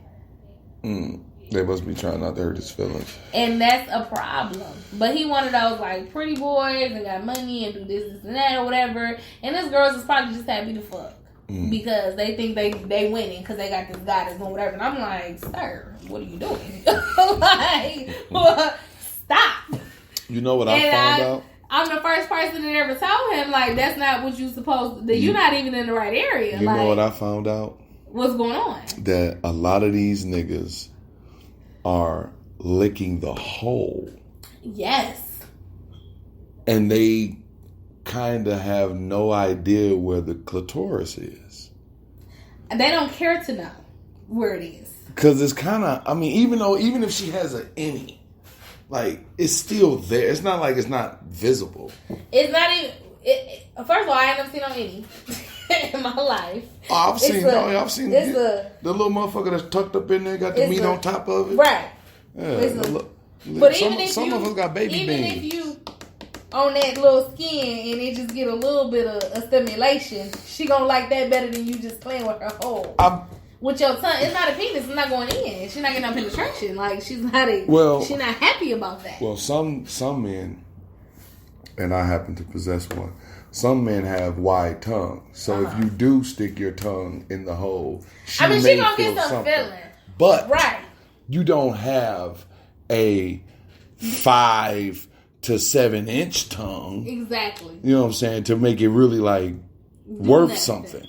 They must be trying not to hurt his feelings. And that's a problem. But he one of those like pretty boys and got money and do this and that or whatever. And this girls is probably just happy to fuck. Because they think they winning because they got this guy that's doing whatever. And I'm like, sir, what are you doing? Like, stop. You know what I found out? I'm the first person that ever told him, like, that's not what you supposed to do. You're not even in the right area. You know what I found out? What's going on? That a lot of these niggas are licking the hole. Yes. And they kind of have no idea where the clitoris is. They don't care to know where it is. Because it's kind of, even if she has an innie, like, it's still there. It's not like it's not visible. It's not even, first of all, I ain't never seen no innie in my life. Oh, I've seen the little motherfucker that's tucked up in there, got the meat on top of it. Right. Yeah, but some of us got baby beans. Even if you on that little skin and it just get a little bit of stimulation, she gonna like that better than you just playing with her hole. With your tongue, it's not a penis. It's not going in. She's not getting no penetration. Like she's not happy about that. Well, some men, and I happen to possess one. Some men have wide tongues, so if you do stick your tongue in the hole, she gonna get some feeling. But you don't have a 5 to 7 inch tongue. Exactly. You know what I'm saying? To make it really like worth something.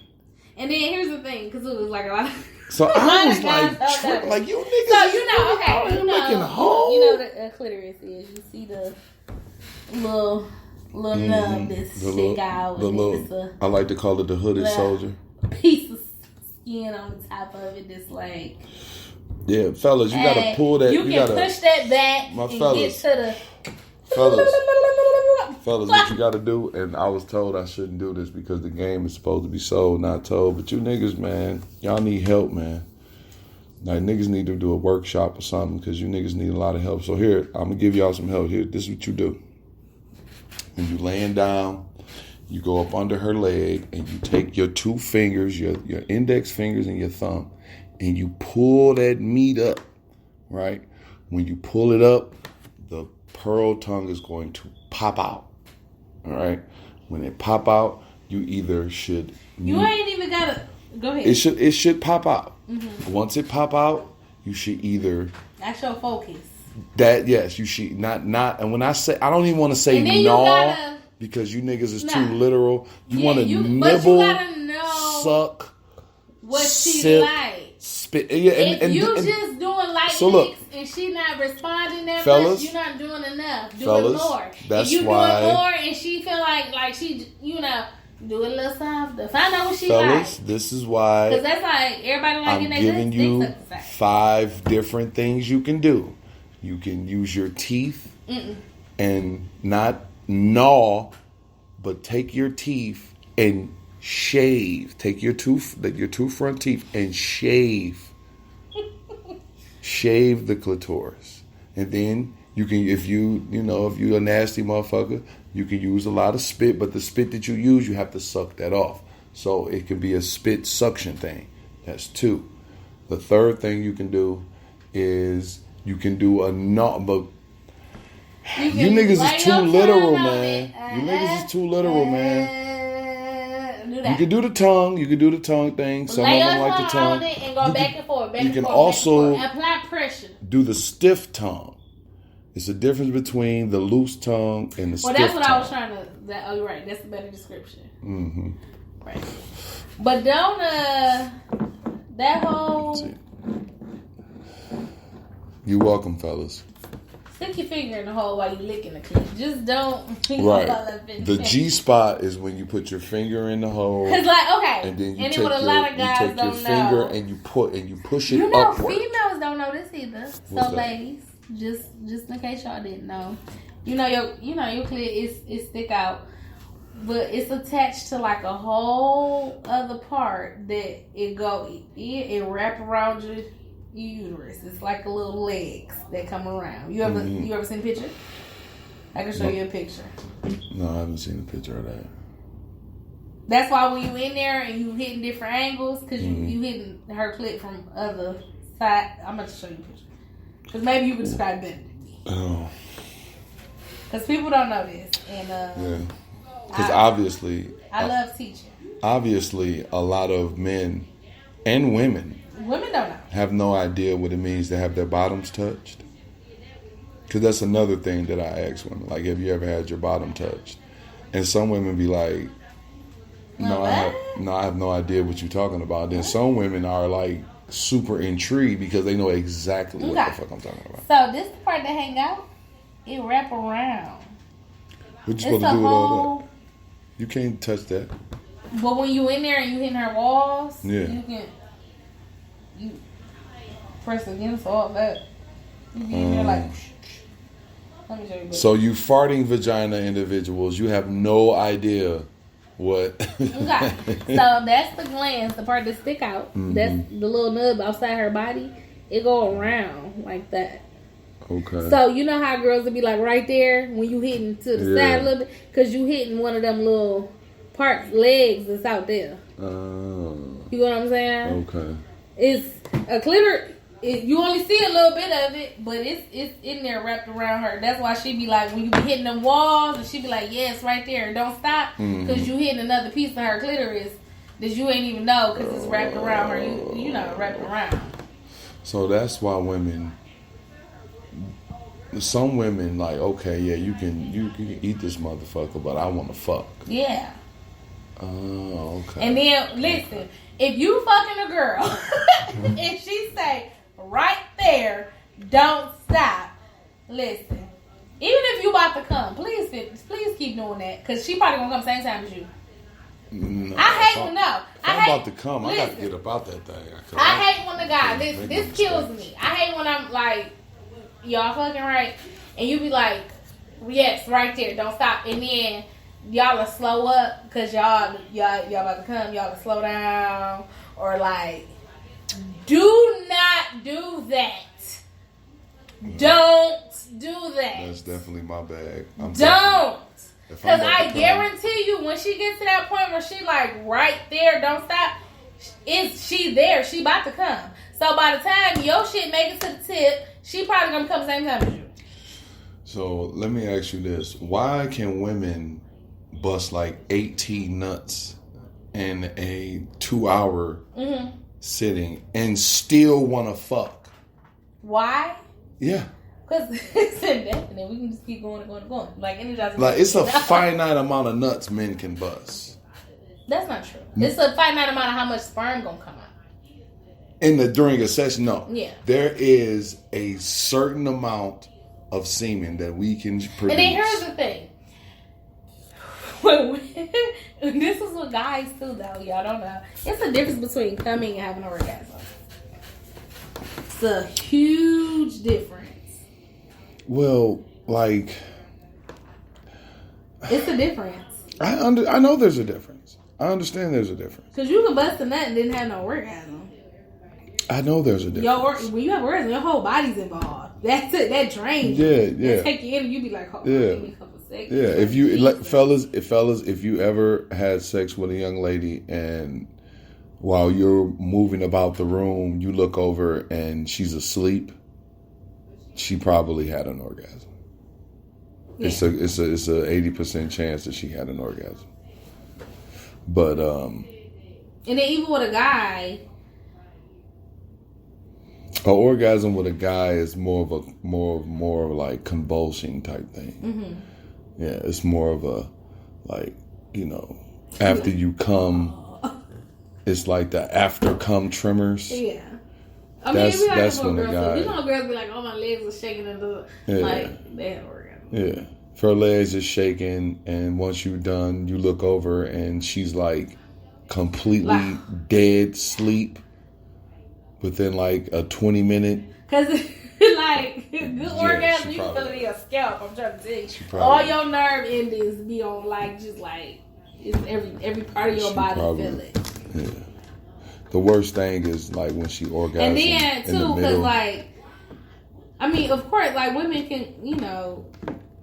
And then here's the thing, because it was like a lot of... So I was like, you niggas. So you know a hole. You know what a clitoris is. You see the little nub that's stick out. I like to call it the hooded soldier. Piece of skin on the top of it that's like... Yeah, fellas, you gotta pull that. You can push that back and get to the... Fellas, what you gotta do, and I was told I shouldn't do this because the game is supposed to be sold, not told. But you niggas, man, y'all need help, man. Like, niggas need to do a workshop or something because you niggas need a lot of help. So here, I'm gonna give y'all some help here. This is what you do. When you laying down, you go up under her leg and you take your 2 fingers, your index fingers and your thumb, and you pull that meat up, right? When you pull it up, the pearl tongue is going to pop out. All right. When it pop out, you either should. You ain't even gotta. Go ahead. It should pop out. Mm-hmm. Once it pop out, you should either. That's your focus. That yes, you should not. And when I say, I don't even want to say no because you niggas is too literal. You want to nibble, but you gotta know suck, what she sip, like. Spit. Yeah, if you just doing light licks and she not responding that much, you're not doing enough. Do it more. That's if you why, doing more and she feel like she, do it a little softer. Find out what she fellas, like. this is why. Because that's like everybody like I'm giving you 5 different things you can do. You can use your teeth and not gnaw, but take your teeth and shave. Take your two front teeth and shave. Shave the clitoris. And then you can, if you're a nasty motherfucker, you can use a lot of spit, but the spit that you use, you have to suck that off. So it can be a spit suction thing. That's 2. The third thing you can do is you can do a gnaw, but you niggas is too literal, man. You niggas is too literal, man. You can do the tongue. You can do the tongue thing. Some of them like the tongue. And go back and forth. You can also apply pressure. Do the stiff tongue. It's the difference between the loose tongue and the stiff tongue. Well, that's what I was trying to. You're right. That's a better description. Mm-hmm. Right. But don't that whole. You're welcome, fellas. Stick your finger in the hole while you licking the clit. Just don't. Right. The G spot is when you put your finger in the hole. Cause and then you take your finger and you push it upward. Females don't know this either. So ladies, just in case y'all didn't know, your clit is stick out, but it's attached to like a whole other part that it wrap around your uterus. It's like a little legs that come around. You ever seen a picture? I can show you a picture. No, I haven't seen a picture of that. That's why when you in there and you hitting different angles, because you hitting her clit from other side. I'm about to show you a picture. Because maybe you would describe better than me. Oh. Because people don't know this. And yeah. Because obviously. I love teaching. Obviously, a lot of men and women. Women don't know. Have no idea what it means to have their bottoms touched. Because that's another thing that I ask women. Like, have you ever had your bottom touched? And some women be like, no, I have no idea what you're talking about. Then some women are like super intrigued because they know exactly what the fuck I'm talking about. So this part that hang out, it wrap around. What you supposed to do with all that? You can't touch that. But when you in there and you hitting her walls, you press against all that. You be in there like. Let me show you. So you farting vagina individuals, you have no idea what. Okay. So that's the glands, the part that stick out. Mm-hmm. That's the little nub outside her body. It go around like that. Okay. So you know how girls would be like right there when you hitting to the side a little bit, because you hitting one of them little legs that's out there. Oh. You know what I'm saying? Okay. It's a clitoris. You only see a little bit of it, but it's in there wrapped around her. That's why she be like, when you be hitting them walls, and she be like, yes, right there. Don't stop, because you hitting another piece of her clitoris that you ain't even know, because it's wrapped around her. You know, wrapped around. So that's why some women like, okay, yeah, you can eat this motherfucker, but I want to fuck. Yeah. Oh, okay. And then listen, if you fucking a girl and she say right there, don't stop. Listen, even if you about to come, please keep doing that, because she probably gonna come same time as you. No, I hate when I'm about to come. Listen, I got to get about that thing. I hate when the guy. This kills me. I hate when I'm like, y'all fucking right, and you be like, yes, right there, don't stop, and then y'all will slow up because y'all about to come. Y'all will slow down, or like, do not do that. Don't do that. That's definitely my bag. Don't. Because I guarantee you, when she gets to that point where she like right there, don't stop, she there. She about to come. So by the time your shit make it to the tip, she probably gonna come the same time as you. So let me ask you this: why can women bust like 18 nuts in a 2-hour sitting and still want to fuck. Why? Yeah. Because it's indefinite. We can just keep going and going and going. Like, it's a finite amount of nuts men can bust. That's not true. It's a finite amount of how much sperm gonna come out. During a session, no. Yeah. There is a certain amount of semen that we can produce. And then here's the thing. This is what guys do, though. Y'all don't know. It's the difference between coming and having an orgasm. It's a huge difference. Well, like, it's a difference. I know there's a difference. I understand there's a difference. Because you can bust a nut and didn't have no orgasm. I know there's a difference. When you have orgasm, your whole body's involved. That's it. That drains you. Yeah. That take you in and you be like, hold on, give me a couple seconds. Yeah, if you fellas, if you ever had sex with a young lady and while you're moving about the room, you look over and she's asleep, she probably had an orgasm. Yeah. It's a 80% chance that she had an orgasm. But and then even with a guy, an orgasm with a guy is more of like convulsing type thing. Mm-hmm. Yeah, it's more of a like, after you come, it's like the after come tremors. Yeah. That's when the guy. You know, girls be like, "Oh, my legs are shaking," and like they have orgasm. Yeah, if her legs are shaking, and once you're done, you look over and she's like completely dead sleep within like a 20-minute. Because like good orgasm, you feel it in your scalp. I'm trying to tell you, all your nerve endings be on like just like it's every part of your body feel it. Yeah. The worst thing is like when she orgasms. And then too, because like, I mean, of course, like women can,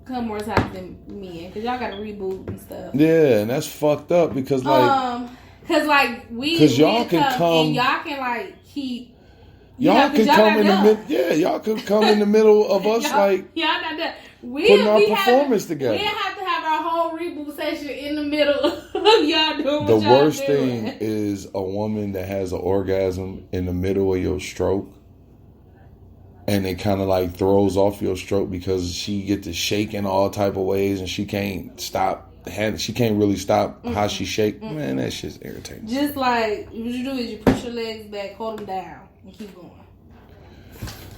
come more times than men because y'all got to reboot and stuff. Yeah, and that's fucked up because like, because like y'all can come, and y'all can like keep. Y'all can come in the middle. Yeah, y'all can come in the middle of us like y'all not done. Putting our performance together. We have to have our whole reboot session in the middle of y'all doing the what y'all worst doing. thing is a woman that has an orgasm in the middle of your stroke, and it kind of like throws off your stroke because she get to shaking all type of ways and she can't stop. She can't really stop how she shake. Man, that shit's irritating. Just like what you do is you push your legs back, hold them down, and keep going.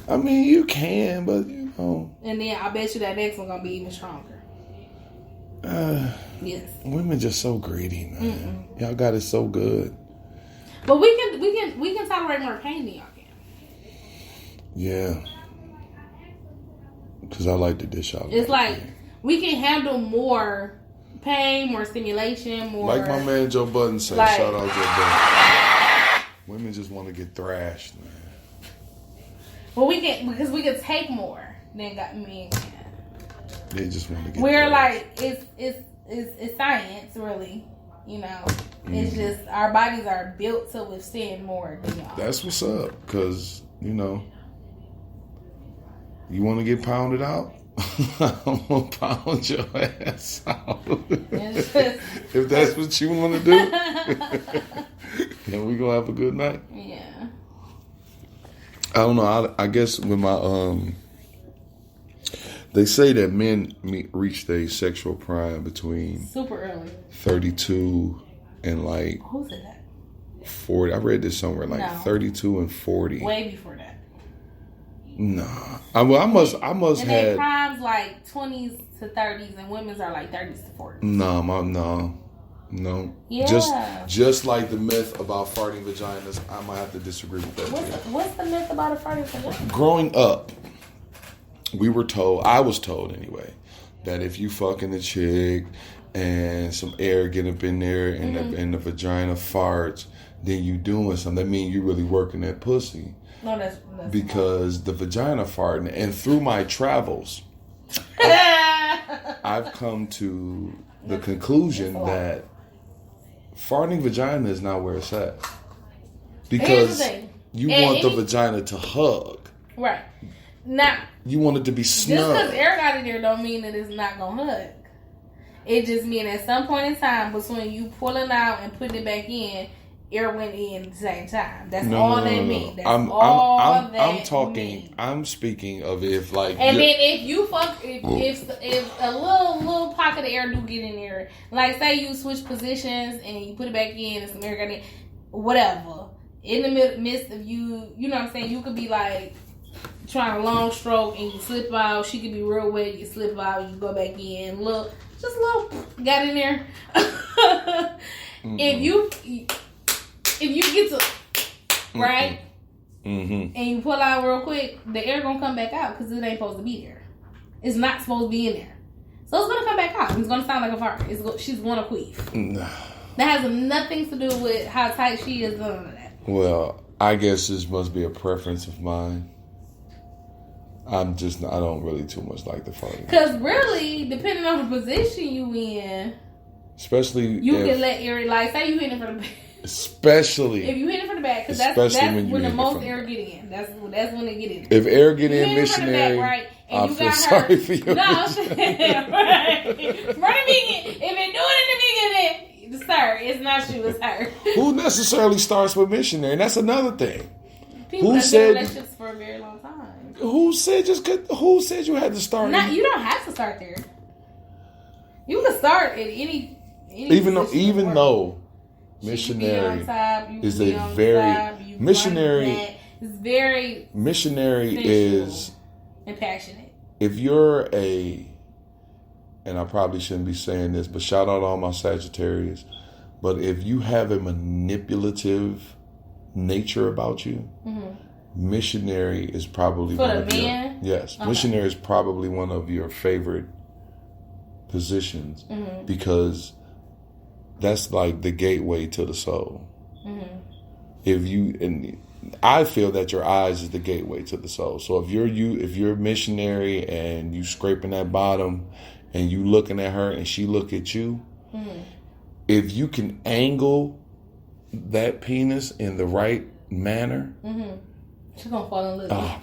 I mean, you can, but And then I bet you that next one gonna be even stronger. Yes. Women just so greedy, man. Y'all got it so good. But we can tolerate more pain than y'all can. Yeah. Because I like to dish out. It's like we can handle more pain, more stimulation, more. Like my man Joe Budden said. Like, shout out Joe Budden. Women just want to get thrashed, man. Well, we can because we can take more than men can. They just want to get. We're thrashed. like it's science, really. It's just our bodies are built to withstand more than y'all. That's what's up, because you want to get pounded out. I'm gonna pound your ass out. If that's what you want to do, then we gonna have a good night. Yeah. I don't know. I guess with my they say that men reach their sexual prime between super early 32 and like who said that? 40. I read this somewhere like 32 and 40. Way before that. Nah. I must and have. they primes like 20s to 30s, and women's are like 30s to 40s. No. Yeah. Just like the myth about farting vaginas, I might have to disagree with that. What's the myth about a farting vagina? Growing up, I was told anyway, that if you fucking the chick and some air get up in there and the vagina farts, then you doing something. That means you really working that pussy. No, that's because the vagina farting, and through my travels, I've come to the conclusion that farting vagina is not where it's at. Because you want the vagina to hug. Right. Now, you want it to be snug. Just because air got in there don't mean that it's not going to hug. It just means at some point in time between you pulling out and putting it back in, air went in at the same time. That's all that means. That's all that I'm talking. mean. I'm speaking of if like. And then if you fuck, if a little pocket of air do get in there, like say you switch positions and you put it back in and some air got in, whatever. In the midst of you, you know what I'm saying? You could be like trying a long stroke and you slip out. She could be real wet. You slip out. You go back in. Look, just a little got in there. If you get to right and you pull out real quick, the air gonna come back out because it ain't supposed to be there. It's not supposed to be in there, so it's gonna come back out. It's gonna sound like a fart. She's gonna queef. That has nothing to do with how tight she is. None of that. Well, I guess this must be a preference of mine. I don't really too much like the farting. Because really, depending on the position you in, especially you can let air, like say you hitting it from the back. Especially if you hit it from the back, because that's when the most air get in. That's when it get in. If air get in, missionary, right? And I you feel got sorry her. for you. No, right. From the beginning, if it do it in the beginning, sir, it's not you, it's her. Who necessarily starts with missionary? And that's another thing. People have been in relationships for a very long time. Who said you had to start? You don't have to start there. You can start at any even though missionary is a very missionary is and passionate. If you're and I probably shouldn't be saying this, but shout out all my Sagittarius. But if you have a manipulative nature about you, missionary is probably for the man. Yes, okay. Missionary is probably one of your favorite positions because that's like the gateway to the soul. I feel that your eyes is the gateway to the soul. So if you're missionary and you scraping that bottom and you looking at her and she look at you, if you can angle that penis in the right manner, she's gonna fall in love.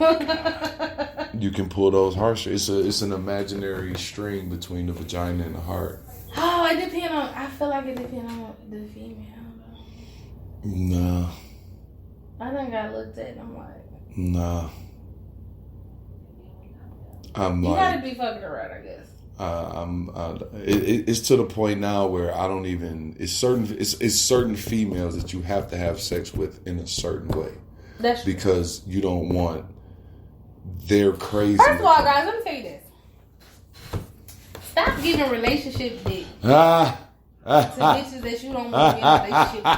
You can pull those heartstrings. It's an imaginary string between the vagina and the heart. Oh, it depends on. I feel like it depends on the female. Nah. I done got looked at and I'm like, nah. You gotta be fucking around, I guess. It's to the point now where I don't even. It's certain females that you have to have sex with in a certain way. That's true. Because you don't want their crazy. First of all, guys, let me tell you this. Stop giving relationship dick to bitches that you don't want to be in a relationship with.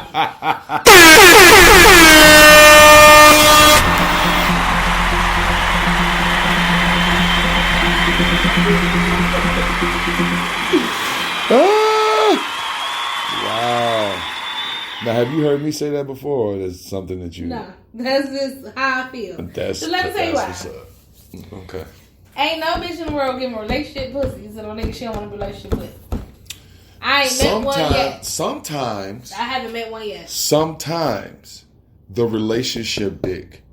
Wow. Now, have you heard me say that before, or is it something that you... No, that's just how I feel. So let me tell you why. Okay. Ain't no bitch in the world giving relationship pussy to no nigga she don't want a relationship with. I ain't met one yet. Sometimes. I haven't met one yet. Sometimes the relationship dick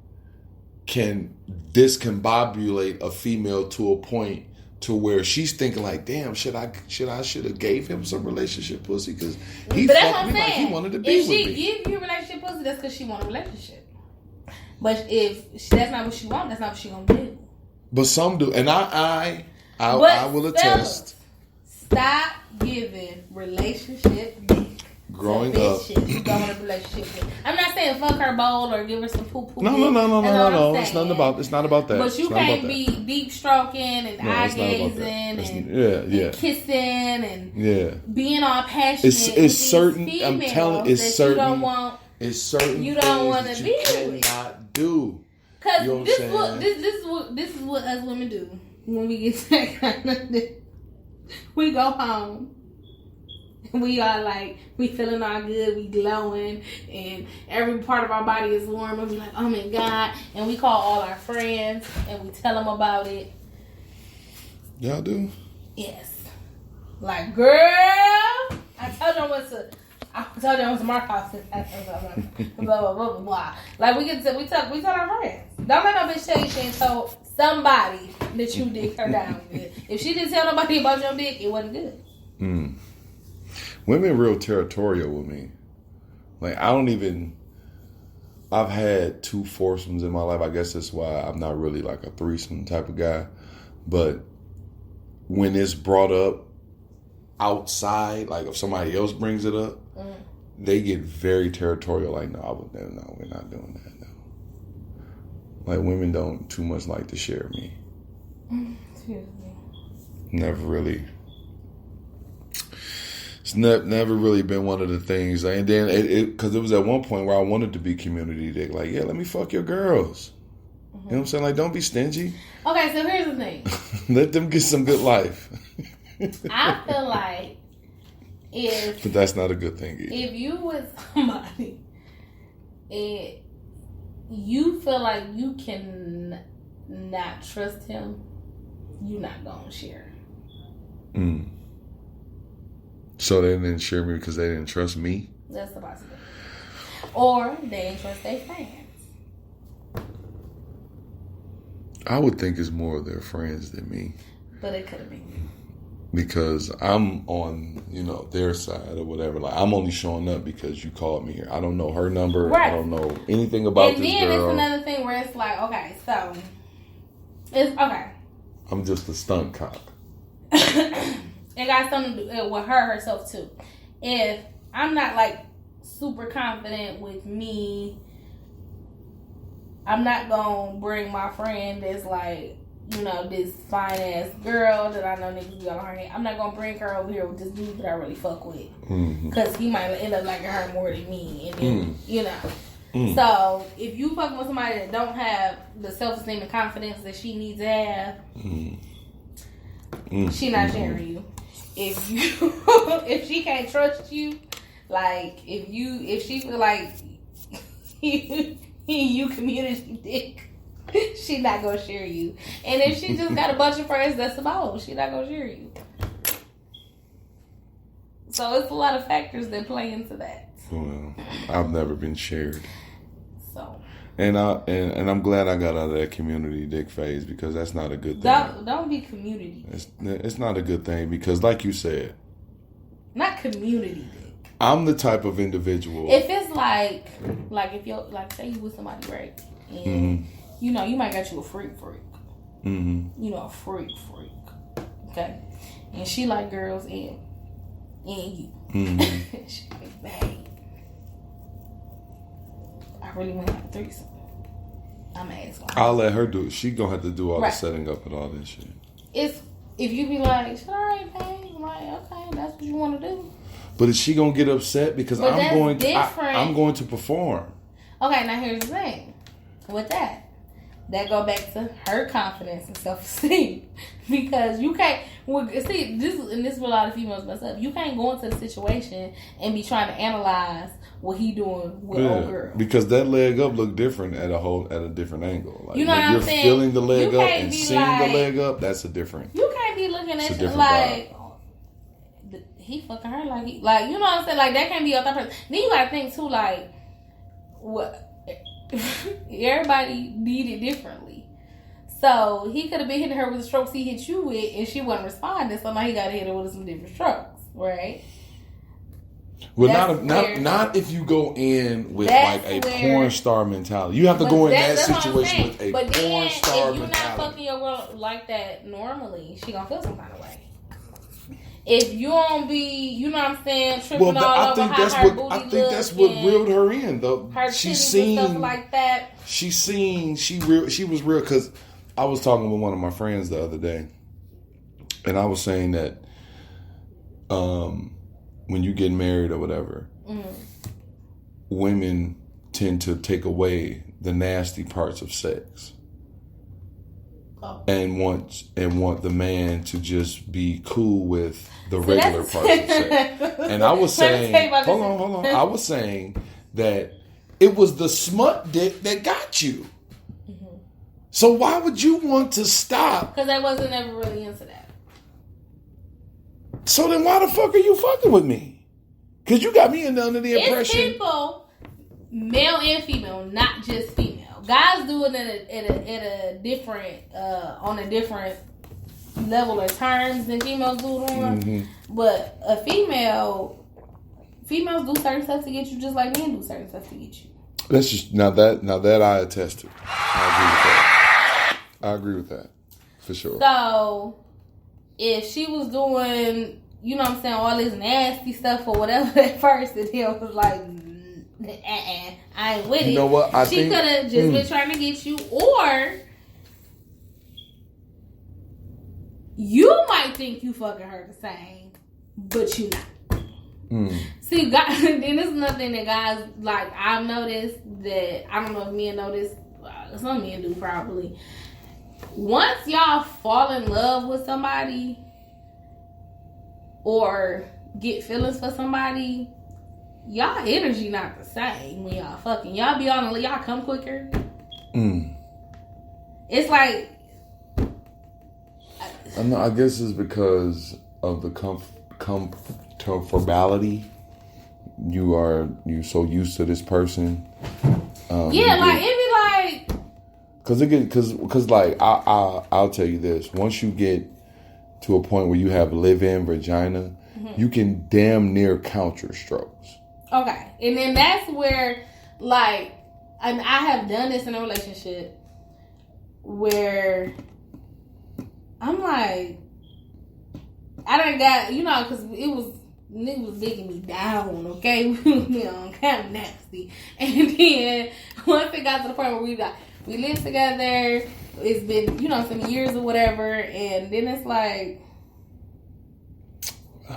can discombobulate a female to a point to where she's thinking like, damn, should I have gave him some relationship pussy because he fucked me like he wanted to be with me. If she give you a relationship pussy, that's because she want a relationship. But if that's not what she want, that's not what she gonna do. But some do, and I will attest. Stop giving relationship dick. Growing up, you don't want a relationship with. I'm not saying fuck her bowl or give her some poo poo. No. It's not about that. But you can't be deep stroking and eye gazing and kissing and being all passionate. It's certain. I'm telling. It's certain. You don't want. It's certain. You don't want to be with. Cannot do. Because this is what us women do when we get that kind of dick. We go home. We are like, we feeling all good, we glowing, and every part of our body is warm, and we like, oh my God, and we call all our friends, and we tell them about it. Y'all do? Yes. Like, girl, I told you I went to Mark House, blah, blah, blah, blah. Like, we tell our friends. Don't let no bitch tell you she ain't told somebody that you dick her down good. If she didn't tell nobody about your dick, it wasn't good. Women real territorial with me. Like, I've had 2 foursomes in my life. I guess that's why I'm not really like a threesome type of guy. But when it's brought up outside, like if somebody else brings it up, they get very territorial. Like, no, we're not doing that. No. Like, women don't too much like to share me. Excuse me. Never really. It's never really been one of the things. And then because it was at one point where I wanted to be community dick. Like, yeah, let me fuck your girls. You know what I'm saying? Like, don't be stingy. Okay, so here's the thing. Let them get some good life. I feel like but that's not a good thing either. If you with somebody and you feel like you can not trust him, you're not going to share. So they didn't share me because they didn't trust me? That's the possibility. Or they didn't trust their fans. I would think it's more of their friends than me. But it could have been. Because I'm on, their side or whatever. Like, I'm only showing up because you called me here. I don't know her number. Right. I don't know anything about this girl. And then it's another thing where it's like, okay, so it's okay. I'm just a stunt cop. It got something to do with her herself too. If I'm not like super confident with me, I'm not gonna bring my friend that's like, this fine ass girl that I know niggas be all on her head. I'm not gonna bring her over here with this dude that I really fuck with, because he might end up liking her more than me, and then So if you fucking with somebody that don't have the self-esteem and confidence that she needs to have, she not sharing you. If she can't trust you, like if she feel like you community dick, she not gonna share you. And if she just got a bunch of friends that's about, she not gonna share you. So it's a lot of factors that play into that. Well, I've never been shared. So. And I'm glad I got out of that community dick phase, because that's not a good thing. Don't be community dick. It's not a good thing, because like you said, not community dick. I'm the type of individual. If it's like if you're say you with somebody, right? And you might got you a freak. A freak. Okay? And she like girls and you. She like, babe, I really want to have a threesome. I'm gonna ask why. I'll let her do it. She gonna have to do all the setting up and all that shit. It's if you be like, should I already pay? I'm like, okay, that's what you want to do. But is she gonna get upset because I'm going to perform? Okay, now here's the thing. With that go back to her confidence and self-esteem, because you can't see this is where a lot of females mess up. You can't go into the situation and be trying to analyze what he doing with old girl, because that leg up look different at a different angle. Like, you know what I'm saying? You're feeling the leg up and seeing the leg up. That's a different. You can't be looking at it like he fucking her like you know what I'm saying? Like, that can't be a third person. Then you gotta think too, like, what. Everybody need it differently. So he could have been hitting her with the strokes he hit you with, and she wasn't responding. So now he got to hit her with some different strokes, right? Well, not if you go in with like a porn star mentality. You have to go in that situation with a porn star mentality. If you're not fucking your girl like that normally, she gonna feel some kind of way. If you don't be, you know what I'm saying, tripping all over how her booty looks. I think that's what reeled her in, though. Her titties and stuff like that. She was real, because I was talking with one of my friends the other day, and I was saying that when you get married or whatever, women tend to take away the nasty parts of sex. And want the man to just be cool with the regular parts of sex. And I was saying, hold on. I was saying that it was the smut dick that got you. So why would you want to stop? Because I wasn't ever really into that. So then why the fuck are you fucking with me? Because you got me under the impression. It's people, male and female, not just female. Guys do it at a different, on a different level of terms than females do on. But a females do certain stuff to get you just like men do certain stuff to get you. That's just now that I attest to. I agree with that for sure. So if she was doing, you know what I'm saying, all this nasty stuff or whatever at first, and he was like, I ain't with it. You know what? She could have just been trying to get you, or you might think you fucking her the same, but you not. See, guys, then this is nothing that guys, like, I've noticed that, I don't know if men know this, some men do probably. Once y'all fall in love with somebody or get feelings for somebody, y'all energy not the same when y'all fucking. Y'all be on, y'all come quicker. It's like, I guess it's because of the comfortability. You so used to this person. Yeah, like it be like. Cause like I'll tell you this. Once you get to a point where you have live-in vagina, you can damn near count your strokes. Okay, and then that's where, like, and I have done this in a relationship where I'm like, I done got, you know, because nigga was digging me down, okay? You know, kind of nasty. And then once it got to the point where we lived together, it's been, you know, some years or whatever, and then it's like,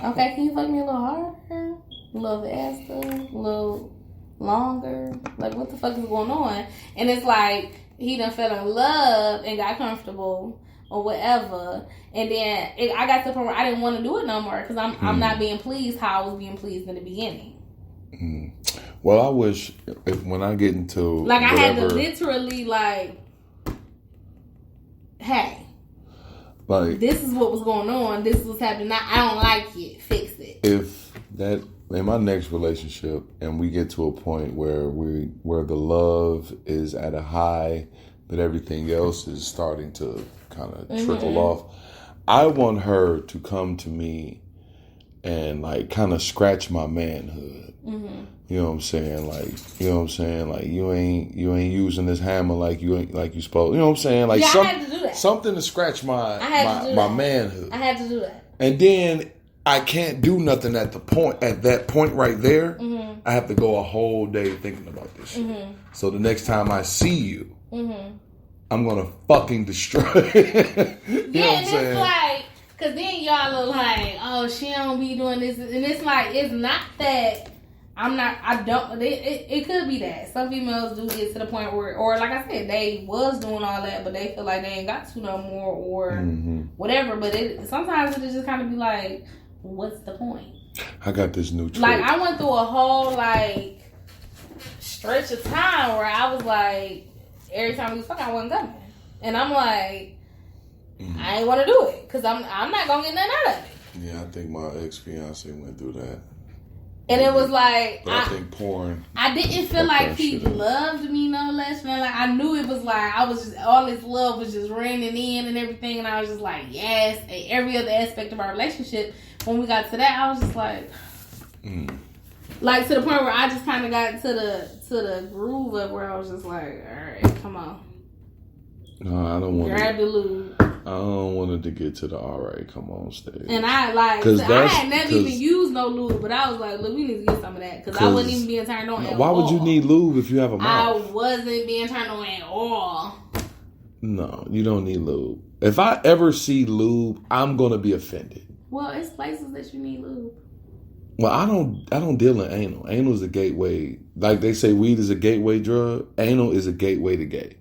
okay, can you fuck me a little harder? A little faster? A little longer? Like, what the fuck is going on? And it's like, he done fell in love and got comfortable or whatever, and then I got to the point where I didn't want to do it no more because I'm not being pleased how I was being pleased in the beginning. Well, I wish when I get into like whatever, I had to literally like, hey, like this is what was going on. This is what's happening. Now I don't like it. Fix it. If that in my next relationship, and we get to a point where the love is at a high, but everything else is starting to kind of trickle off. I want her to come to me and like kind of scratch my manhood. You know what I'm saying? Like, you know what I'm saying? Like, you ain't using this hammer like you supposed. You know what I'm saying? Like, I had to do that. Something to scratch my manhood. I had to do that. And then I can't do nothing at that point right there. I have to go a whole day thinking about this shit. So the next time I see you, I'm gonna fucking destroy it. You know what I'm saying? It's like, cause then y'all are like, oh, she don't be doing this, and it's like, it's not that it could be that some females do get to the point where, or like I said, they was doing all that, but they feel like they ain't got to no more, or whatever. But sometimes it just kind of be like, what's the point? I got this new trick. Like, I went through a whole like stretch of time where I was like, every time we was fucking, I wasn't coming, and I'm like, I ain't want to do it because I'm not gonna get nothing out of it. Yeah, I think my ex-fiance went through that. And it was like, but I think porn. I didn't feel like he loved me no less, man. Like, I knew it was like, I was just, all this love was just raining in and everything. And I was just like, yes. And every other aspect of our relationship, when we got to that, I was just like, like to the point where I just kind of got to the groove of where I was just like, all right, come on. No, I don't want to. Grab the lube. I don't want it to get to the alright, come on stage. And I like, so I had never even used no lube, but I was like, look, we need to get some of that because I wasn't even being turned on at all. Why would you need lube if you have a mouth? I wasn't being turned on at all. No, you don't need lube. If I ever see lube, I'm gonna be offended. Well, it's places that you need lube. Well, I don't deal in anal. Anal is a gateway. Like they say, weed is a gateway drug. Anal is a gateway to gay.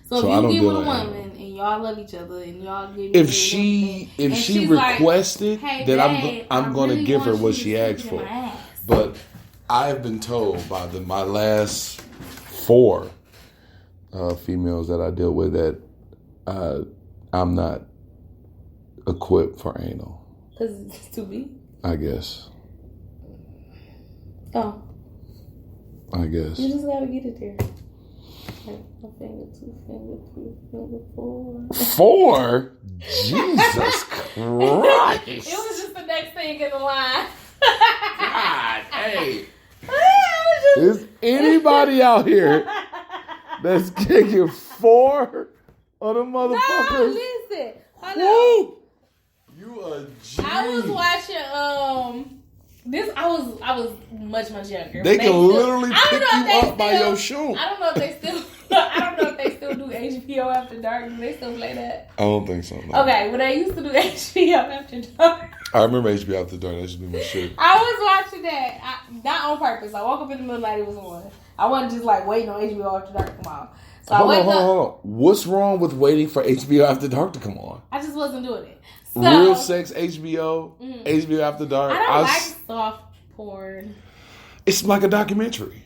So if you get with a woman and y'all love each other and y'all get if she requested like, hey, that I'm going to give her what she asked for. But I've been told by my last 4 females that I deal with that I'm not equipped for anal. Because it's too big? I guess. Oh. I guess. You just got to get it there. A finger, 2 finger, 3 finger, 4. 4? Jesus Christ! It was just the next thing in the line. God, hey. Is anybody out here that's kicking 4 of the motherfuckers? No, listen. Woo! You a G. I was watching this. I was much younger. They can literally pick you up by your shoe. I don't know if they still. I don't know if they still do HBO After Dark. Do they still play that? I don't think so. No. Okay, well they used to do HBO After Dark. I remember HBO After Dark. That used to be my shit. I was watching that, not on purpose. I woke up in the middle of the night. It was on. I wasn't just like waiting on HBO After Dark to come on. So Hold on. What's wrong with waiting for HBO After Dark to come on? I just wasn't doing it. So, Real sex HBO, HBO After Dark. I don't like soft porn. It's like a documentary.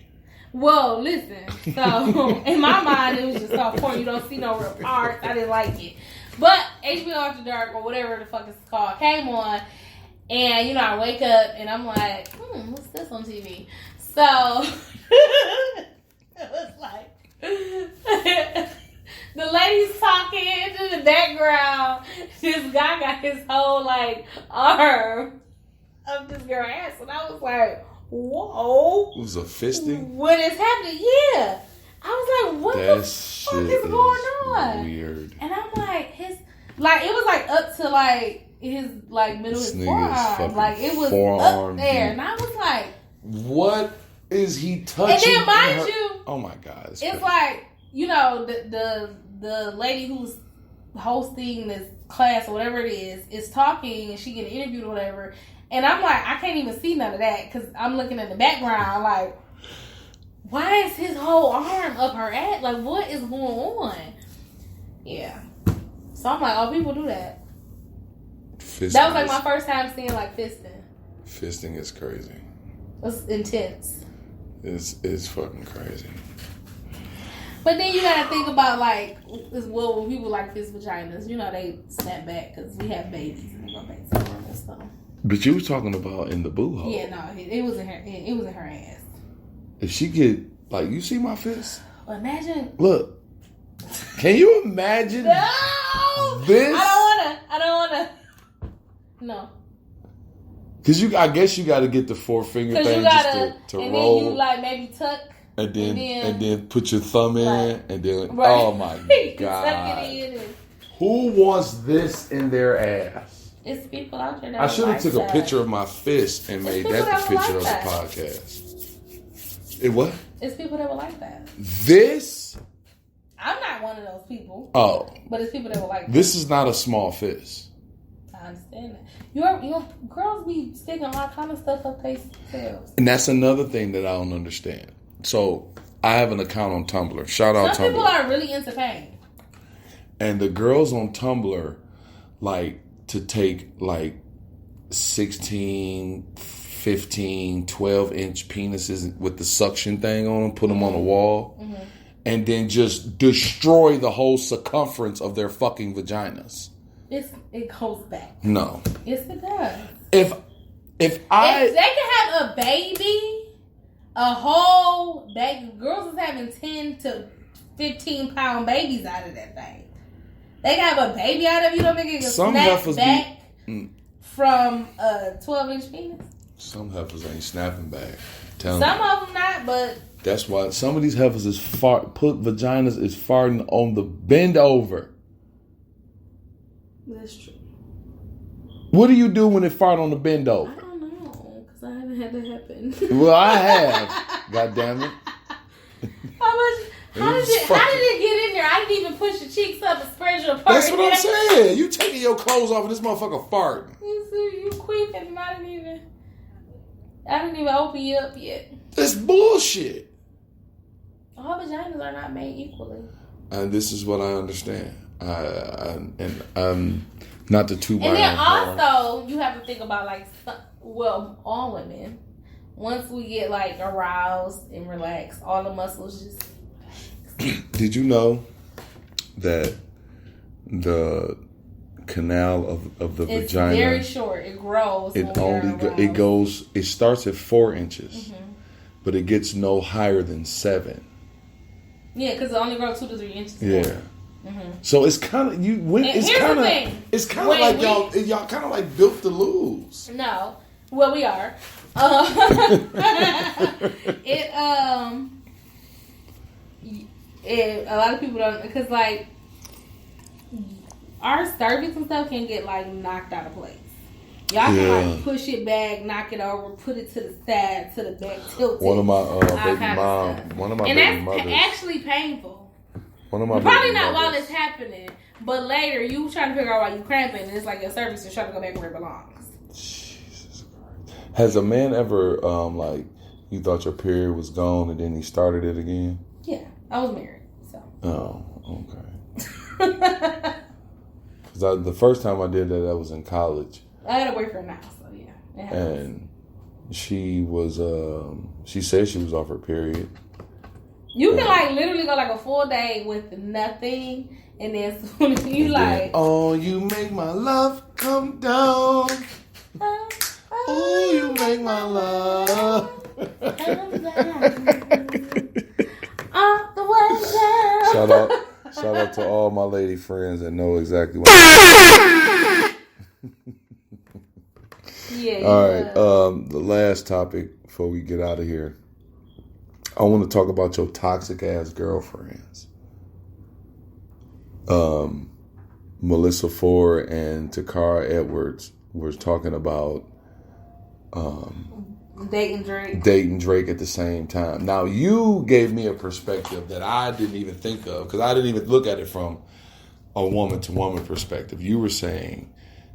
Well, listen. So in my mind, it was just soft porn. You don't see no real parts. I didn't like it. But HBO After Dark or whatever the fuck it's called came on, and I wake up and I'm like, what's this on TV? So it was like. The lady's talking in the background. This guy got his whole arm of this girl's ass, and I was like, "Whoa!" It was a fisting. What is happening? Yeah, I was like, "What the fuck is going on?" Weird. And I'm like, it was up to his middle of his forearm, it was up there, and I was like, "What is he touching?" And then mind you, oh my God, it's the lady who's hosting this class or whatever it is talking, and she getting interviewed or whatever, and I'm like, I can't even see none of that because I'm looking in the background like, why is his whole arm up her ass? Like, what is going on? Yeah. So I'm like, oh, people do that. Fisting that was my first time seeing fisting. Fisting is crazy. It's intense. It's fucking crazy. But then you gotta think about when people fist vaginas, they snap back because we have babies and they go back to normal stuff. But you was talking about in the boo hole. Yeah, no, it was in her. It was in her ass. If she get you see my fist. Imagine. Look, can you imagine? No, this. I don't wanna. No. Cause I guess you got to get the 4-finger thing just to and roll. And then you maybe tuck. And then put your thumb in, and then oh my God! Who wants this in their ass? It's people out there that I should have took that. A picture of my fist and made that the picture of the podcast. It what? It's people that were like that. This? I'm not one of those people. Oh, but it's people that were like that. This is not a small fist. I understand that. Your girls be sticking all kind of stuff up themselves. And that's another thing that I don't understand. So I have an account on Tumblr. Shout out Tumblr. Some people are really into pain. And the girls on Tumblr to take 16, 15, 12-inch penises with the suction thing on them, put them on a wall, and then just destroy the whole circumference of their fucking vaginas. It goes back. No. Yes, it does. If they can have a baby, a whole baby, girls is having 10 to 15 pound babies out of that thing. They can have a baby out of you. Don't think it can snap back from a 12-inch penis. Some heifers ain't snapping back. Some of them not, but that's why some of these heifers vaginas is farting on the bend over. That's true. What do you do when it fart on the bend over? I don't know, because I haven't had that happen. Well, I have. God damn it. How did it get in there? I didn't even push your cheeks up and spread your apart. That's what I'm saying. You taking your clothes off and this motherfucker farting. You quick and I didn't even open you up yet. That's bullshit. All vaginas are not made equally. And this is what I understand. Not the two. And then also, you have to think about all women. Once we get aroused and relaxed, all the muscles just. Did you know that the canal of the vagina? It's very short. It grows. It starts at 4 inches, but it gets no higher than 7. Yeah, because it only grows 2 to 3 inches. Yeah. Mm-hmm. So it's kind of it's kind of like y'all kind of like built to lose. No, well we are. A lot of people don't, because like our cervix and stuff can get like knocked out of place. Y'all can like push it back, knock it over, put it to the side, to the back, tilt it. One of my baby mothers. And that's actually painful. One of my probably not while it's happening, but later you trying to figure out why you cramping, and it's like your cervix is trying to go back where it belongs. Jesus Christ! Has a man ever like you thought your period was gone and then he started it again? Yeah, I was married, so. Oh, okay. Because the first time I did that was in college. I got a boyfriend now, so yeah. And she was, she said she was off her period. You can like literally go like a full day with nothing, and then soon as you like, oh, you make my love come down. Oh, you make my love come down. All the way down. Shout out to all my lady friends that know exactly what. Yeah. All right. The last topic before we get out of here, I want to talk about your toxic ass girlfriends. Melissa Ford and Takara Edwards were talking about dating Drake at the same time. Now you gave me a perspective that I didn't even think of, because I didn't even look at it from a woman to woman perspective. You were saying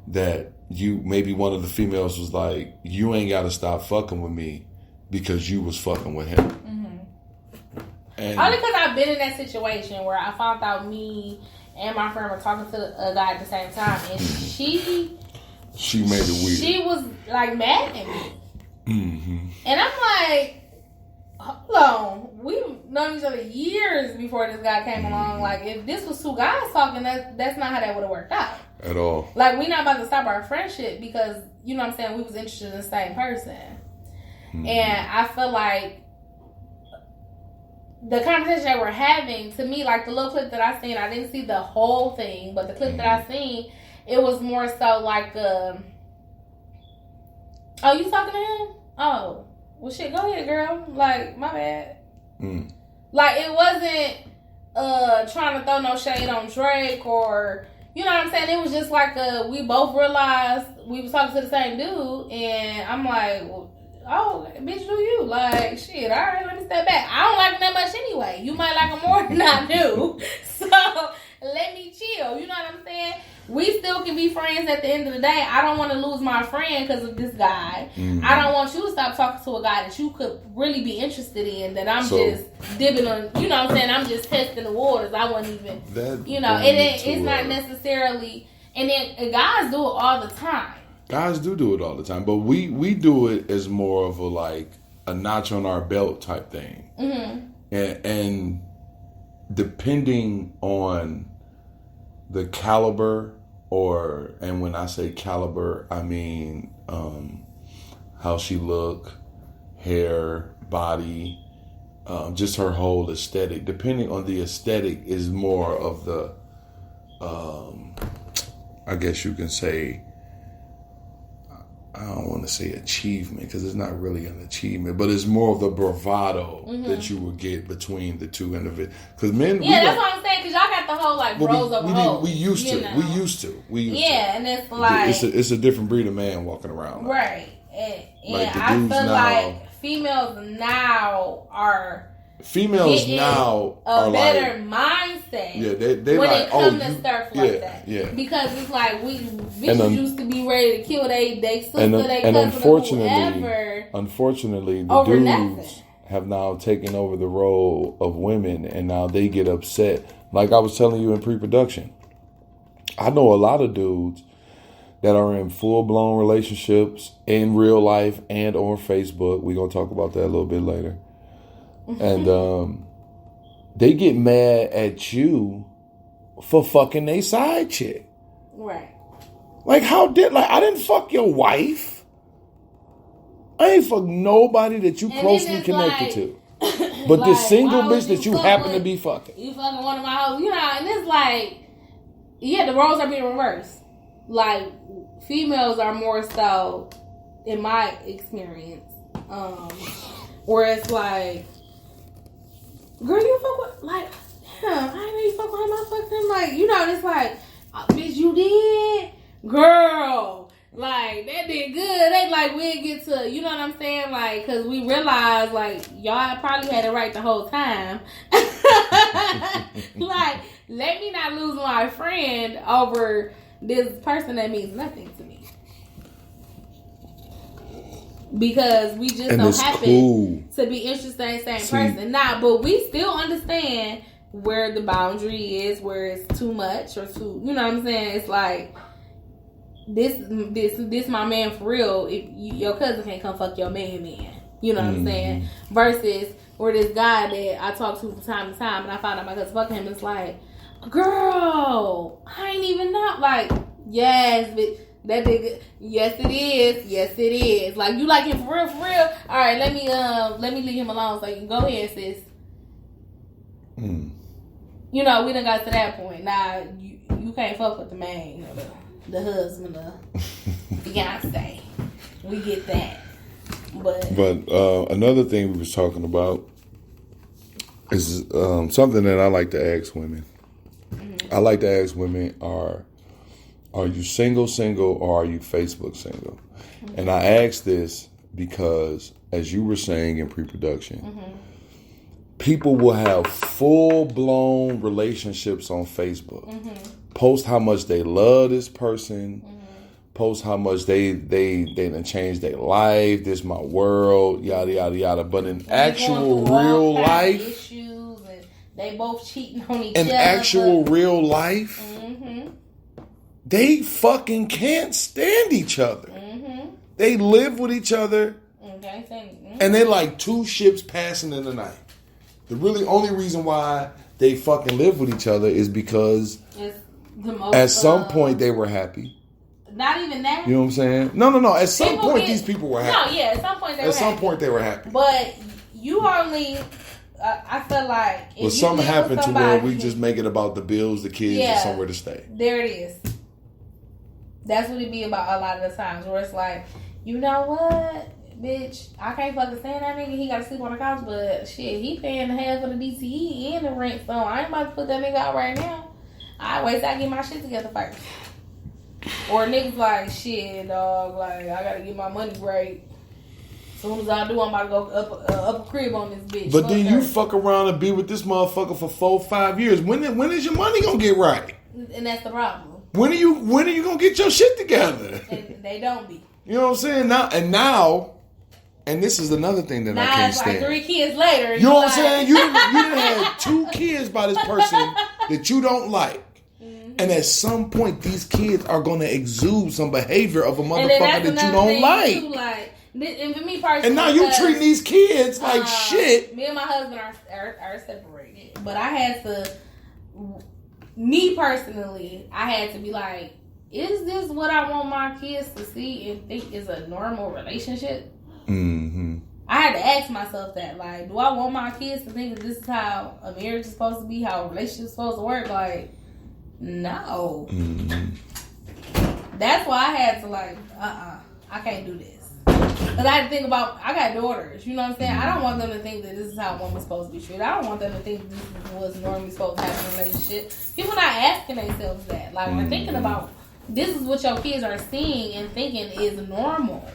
that maybe one of the females was like, you ain't got to stop fucking with me because you was fucking with him. Mm-hmm. And only because I've been in that situation where I found out me and my friend were talking to a guy at the same time, and she made it weird. She was like mad at me. Mm-hmm. And I'm like, hold on, we've known each other years before this guy came along. Like, if this was 2 guys talking, that's not how that would have worked out. At all. Like, we not about to stop our friendship because, you know what I'm saying, we was interested in the same person. Mm-hmm. And I feel like the conversation that we're having, to me, like the little clip that I seen, I didn't see the whole thing, but the clip that I seen, it was more so like, oh, you talking to him? Oh, well, shit, go ahead, girl. Like, my bad. Mm. Like, it wasn't trying to throw no shade on Drake or, you know what I'm saying? It was just like we both realized we was talking to the same dude, and I'm like, well, oh, bitch, do you? Like, shit, all right, let me step back. I don't like him that much anyway. You might like him more than I do. So, let me chill. You know what I'm saying? We still can be friends at the end of the day. I don't want to lose my friend because of this guy. Mm-hmm. I don't want you to stop talking to a guy that you could really be interested in, that I'm just dipping on, you know what I'm saying? I'm just testing the waters. I wasn't even, it's not necessarily, and then guys do it all the time. Guys do it all the time, but we do it as more of a notch on our belt type thing. Mm-hmm. And depending on the caliber, and when I say caliber, I mean how she look, hair, body, just her whole aesthetic. Depending on the aesthetic is more of the, I guess you can say, I don't want to say achievement because it's not really an achievement, but it's more of the bravado that you would get between the two individuals. Because men, that's what I'm saying. Because y'all got the whole bros over hoes. We used to. And it's like it's a different breed of man walking around. Right, and I feel like females now are. Females now are better mindset. Yeah, they when like, it comes to stuff like that. Yeah. Because it's like bitches used to be ready to kill they sister, they cousin, unfortunately, the dudes have now taken over the role of women, and now they get upset. Like I was telling you in pre-production, I know a lot of dudes that are in full-blown relationships in real life and on Facebook. We're gonna talk about that a little bit later. And they get mad at you for fucking their side chick. Right. Like, I didn't fuck your wife. I ain't fuck nobody that you closely connected to. But like, this single bitch that you happen to be fucking. You fucking one of my hoes, and it's like, yeah, the roles are being reversed. Like, females are more so, in my experience, where it's like, girl, you fuck with, like, damn, I know you fuck with him, I fucked him, like, it's like, bitch, you did? Girl, like, that did good. They like, we'll get to, you know what I'm saying? Like, because we realized, like, y'all probably had it right the whole time. Like, let me not lose my friend over this person that means nothing to me. Because we just don't happen to be interested in the same person. Nah, but we still understand where the boundary is, where it's too much or too, you know what I'm saying? It's like, this my man for real. If your cousin can't come fuck your man, you know what I'm saying? Versus where this guy that I talk to from time to time, and I found out my cousin fucking him. It's like, girl, I ain't even know. Like, yes, but that big. Yes, it is. Yes, it is. Like, you like him for real, for real. All right, let me leave him alone so you can go ahead, sis. We done got to that point. Now you can't fuck with the man, the husband, the fiance. We get that, but another thing we was talking about is something that I like to ask women. I like to ask women: Are you single, or are you Facebook single? And I ask this because, as you were saying in pre-production, people will have full-blown relationships on Facebook. Post how much they love this person. Post how much they done changed their life. This is my world. Yada yada yada. But in actual real life, issues and they both cheating on each other. In actual real life, they fucking can't stand each other. They live with each other, and they're like two ships passing in the night. The really only reason why they fucking live with each other is because at some point they were happy. Not even that. You know what I'm saying? No. At some point these people were happy. No, yeah, at some point they were happy. At some point they were happy. But you only, I feel like... But something happened to where we just make it about the bills, the kids, and somewhere to stay. There it is. That's what it be about a lot of the times, where it's like, you know what? Bitch, I can't fucking stand that nigga. He gotta sleep on the couch, but shit, he paying the half of the DTE and the rent, so I ain't about to put that nigga out right now. I wait till I get my shit together first. Or niggas like, shit, dog, like, I gotta get my money right. As soon as I do, I'm about to go up a crib on this bitch. But then you fuck around and be with this motherfucker for 4-5 years. When is your money gonna get right? And that's the problem. When are you gonna get your shit together? And they don't be. You know what I'm saying? Now, and this is another thing that I can't stand. Like 3 kids later. You know what I'm saying? You done had 2 kids by this person that you don't like. And at some point, these kids are going to exude some behavior of a motherfucker that you don't like. And for me personally, and now you treat these kids like shit. Me and my husband are separated. But I had to, me personally, I had to be like, is this what I want my kids to see and think is a normal relationship? I had to ask myself that. Like, do I want my kids to think that this is how a marriage is supposed to be, how a relationship is supposed to work? Like, no. That's why I had to like, I can't do this. Because I had to think about, I got daughters, you know what I'm saying? I don't want them to think that this is how a woman's supposed to be treated. I don't want them to think this is what's normally supposed to happen in a relationship. People not asking themselves that. Like, when thinking about, this is what your kids are seeing and thinking is normal.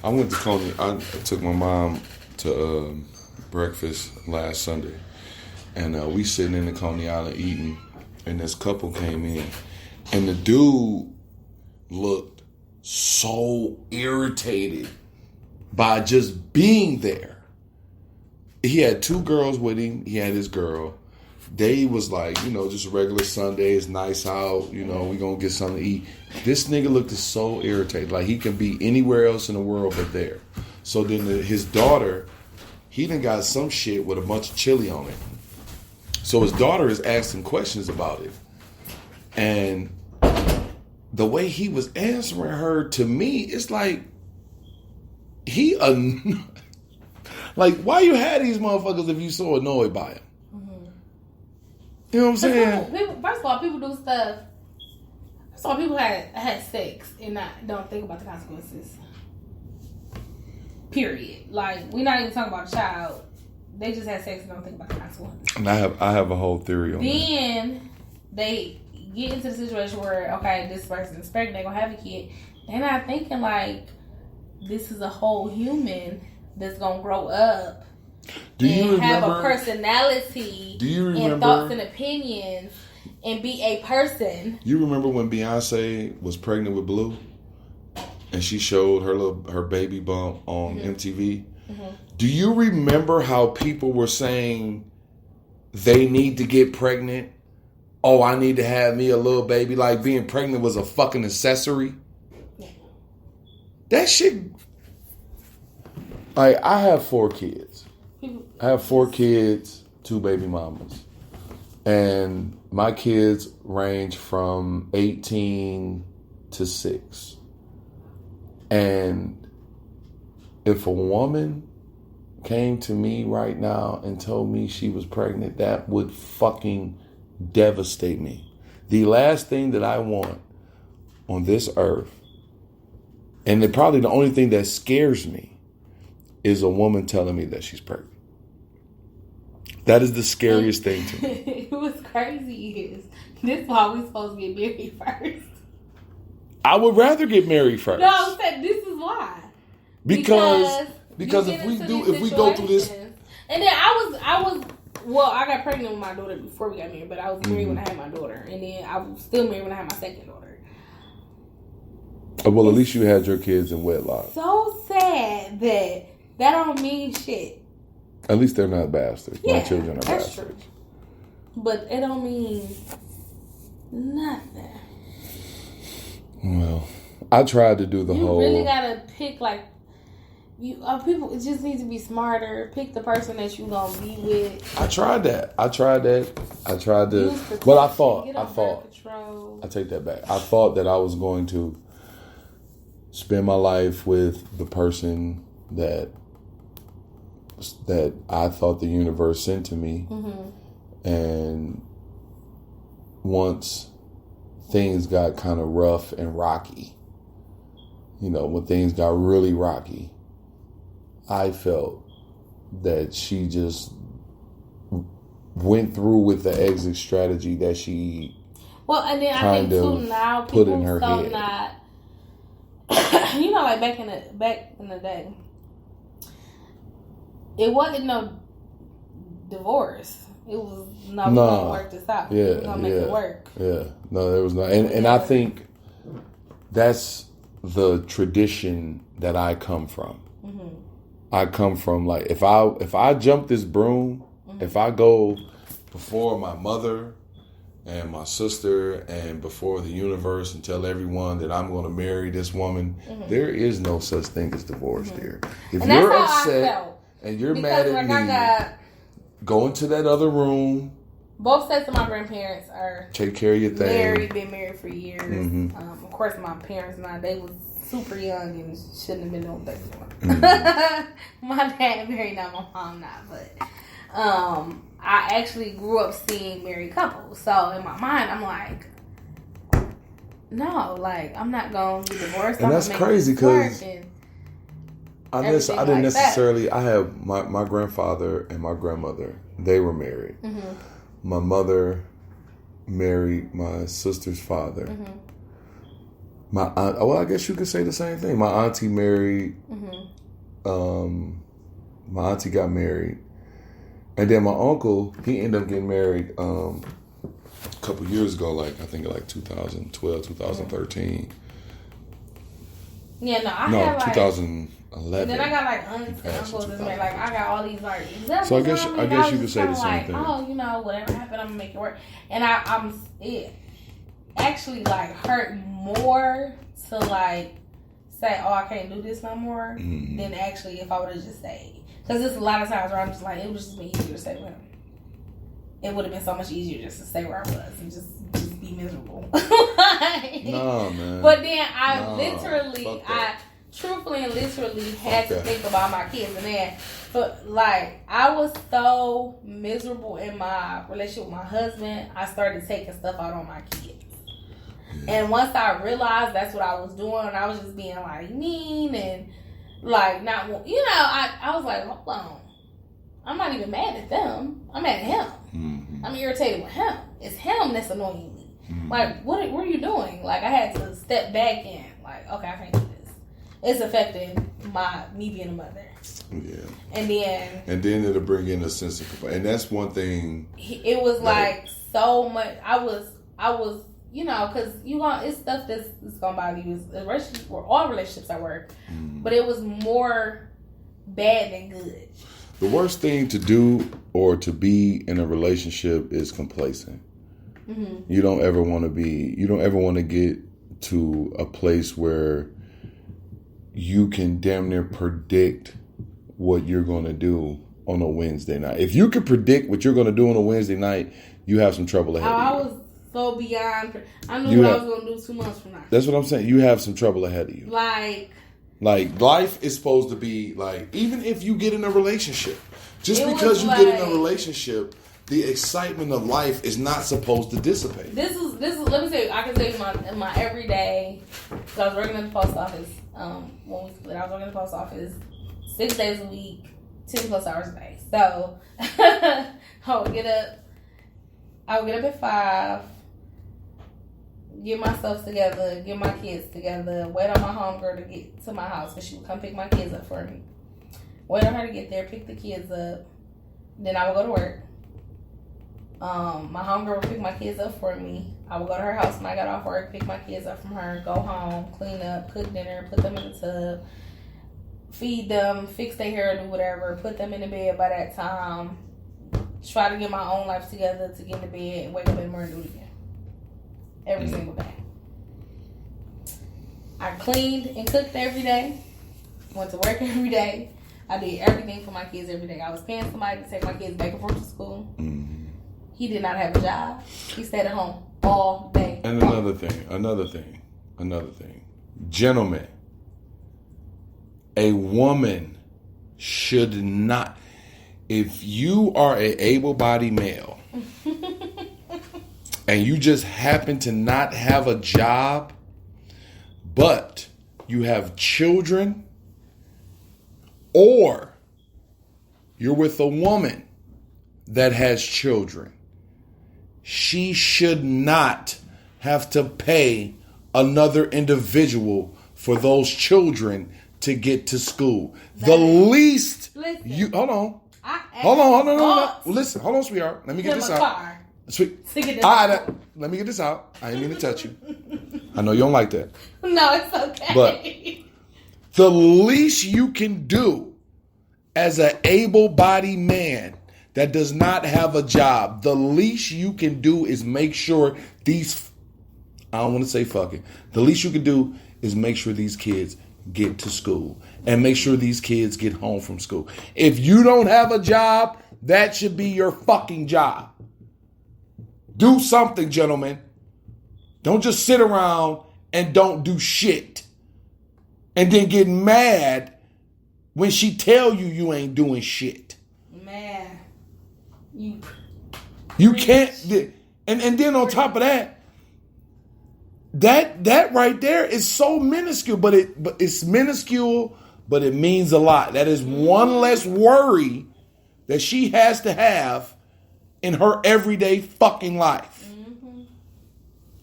I went to Coney. I took my mom to breakfast last Sunday. And we sitting in the Coney Island eating. And this couple came in, and the dude looked so irritated by just being there. He had 2 girls with him. He had his girl. They was like, just a regular Sunday. It's nice out. We gonna get something to eat. This nigga looked so irritated. Like he can be anywhere else in the world but there. So then his daughter, he done got some shit with a bunch of chili on it. So his daughter is asking questions about it. And the way he was answering her, to me, it's like Like, why you had these motherfuckers if you so annoyed by them? You know what I'm saying? First of all, people do stuff. First of all, people had sex and don't think about the consequences. Period. Like, we're not even talking about a child. They just had sex and don't think about the consequences. And I have a whole theory on that. Then they get into the situation where, okay, this person's pregnant, they're gonna have a kid. They're not thinking like this is a whole human that's gonna grow up and have a personality and thoughts and opinions and be a person. You remember when Beyonce was pregnant with Blue and she showed her baby bump on MTV? Do you remember how people were saying they need to get pregnant? Oh, I need to have me a little baby. Like being pregnant was a fucking accessory. That shit. Like, I have 4 kids. I have 4 kids, 2 baby mamas. And my kids range from 18 to 6. And if a woman came to me right now and told me she was pregnant, that would fucking devastate me. The last thing that I want on this earth, and probably the only thing that scares me, is a woman telling me that she's pregnant. That is the scariest thing to me. What's crazy is this is why we supposed to get married first. I would rather get married first. No, I said this is why. Because if we go through this, and then I got pregnant with my daughter before we got married, but I was married when I had my daughter, and then I was still married when I had my second daughter. Well, at least you had your kids in wedlock. So sad that don't mean shit. At least they're not bastards. Yeah, my children are that's bastards. True. But it don't mean nothing. Well, I tried to do the whole. You really gotta pick like. People just need to be smarter. Pick the person that you gonna be with. I tried that. I tried to. But I thought. I take that back. I thought that I was going to spend my life with the person that I thought the universe sent to me. And once things got kind of rough and rocky, when things got really rocky, I felt that she just went through with the exit strategy that she and then I think too now put people in her head. Not like back in the day, it wasn't no divorce. It was we're gonna work this out. We're gonna make it work. Yeah, no, there was not, and I think that's the tradition that I come from. I come from like if I jump this broom, if I go before my mother and my sister and before the universe and tell everyone that I'm going to marry this woman, there is no such thing as divorce, dear. If you're upset and you're mad at me, go into that other room. Both sets of my grandparents are take care of your thing. Been married for years. Of course, my parents they was super young and shouldn't have been doing things anymore. My dad married, not my mom, not. But I actually grew up seeing married couples. So in my mind, I'm like, no, like I'm not gonna be divorced. And that's crazy because I didn't necessarily. That. I have my grandfather and my grandmother. They were married. My mother married my sister's father. My aunt, I guess you could say the same thing. My auntie married, my auntie got married. And then my uncle, he ended up getting married a couple years ago, I think 2012, 2013. Yeah, I had 2011. And then I got aunts and uncles that's married. I got all these examples. So I guess you could say the same thing. Oh, whatever happened, I'm gonna make it work. And it actually hurt more to say, oh, I can't do this no more, than actually if I would have just stayed. Because there's a lot of times where I'm just it would just be easier to stay with him. It would have been so much easier just to stay where I was and just be miserable. No, man. But then I truthfully and literally had to think about my kids. And then, but like, I was so miserable in my relationship with my husband, I started taking stuff out on my kids. And once I realized that's what I was doing, I was just being like mean and like not, I was like, hold on. I'm not even mad at them. I'm mad at him. Mm-hmm. I'm irritated with him. It's him that's annoying me. Mm-hmm. Like, what are you doing? Like, I had to step back and like, okay, I can't do this. It's affecting me being a mother. Yeah. And then it'll bring in a sense of, and that's one thing. It was like so much. I was, because it's stuff that's gonna bother you. All relationships at work, but it was more bad than good. The worst thing to do or to be in a relationship is complacent. Mm-hmm. You don't ever want to get to a place where you can damn near predict what you're going to do on a Wednesday night. If you can predict what you're going to do on a Wednesday night, you have some trouble ahead of you. I was so beyond. I knew what I was going to do 2 months from now. That's what I'm saying. You have some trouble ahead of you. Like life is supposed to be like, even if you get in a relationship, just because you get in a relationship, the excitement of life is not supposed to dissipate. This is. Let me tell you, I can tell you my everyday. So I was working at the post office. When we split, I was working at the post office 6 days a week, 10 plus hours a day. So I would get up at 5. Get myself together, get my kids together, wait on my homegirl to get to my house because she would come pick my kids up for me. Wait on her to get there, pick the kids up. Then I would go to work. My homegirl would pick my kids up for me. I would go to her house when I got off work, pick my kids up from her, go home, clean up, cook dinner, put them in the tub, feed them, fix their hair, do whatever, put them in the bed by that time, try to get my own life together to get in the bed and wake up in the morning and do it again. Every single day. I cleaned and cooked every day. Went to work every day. I did everything for my kids every day. I was paying somebody to take my kids back and forth to school. Mm-hmm. He did not have a job. He stayed at home all day. And another thing. Gentlemen, a woman should not, if you are an able-bodied male, and you just happen to not have a job, but you have children, or you're with a woman that has children, she should not have to pay another individual for those children to get to school. The least you hold on. Listen, hold on, sweetheart. Let me get this out. Sweet. Let me get this out. I ain't mean to touch you. I know you don't like that. No, it's okay. But the least you can do as an able-bodied man that does not have a job, the least you can do is make sure these, I don't want to say fucking, the least you can do is make sure these kids get to school and make sure these kids get home from school. If you don't have a job, that should be your fucking job. Do something, gentlemen. Don't just sit around and don't do shit. And then get mad when she tell you ain't doing shit. Man. You can't. And then on top of that, that right there is so minuscule, but it's minuscule, but it means a lot. That is one less worry that she has to have in her everyday fucking life. Mm-hmm.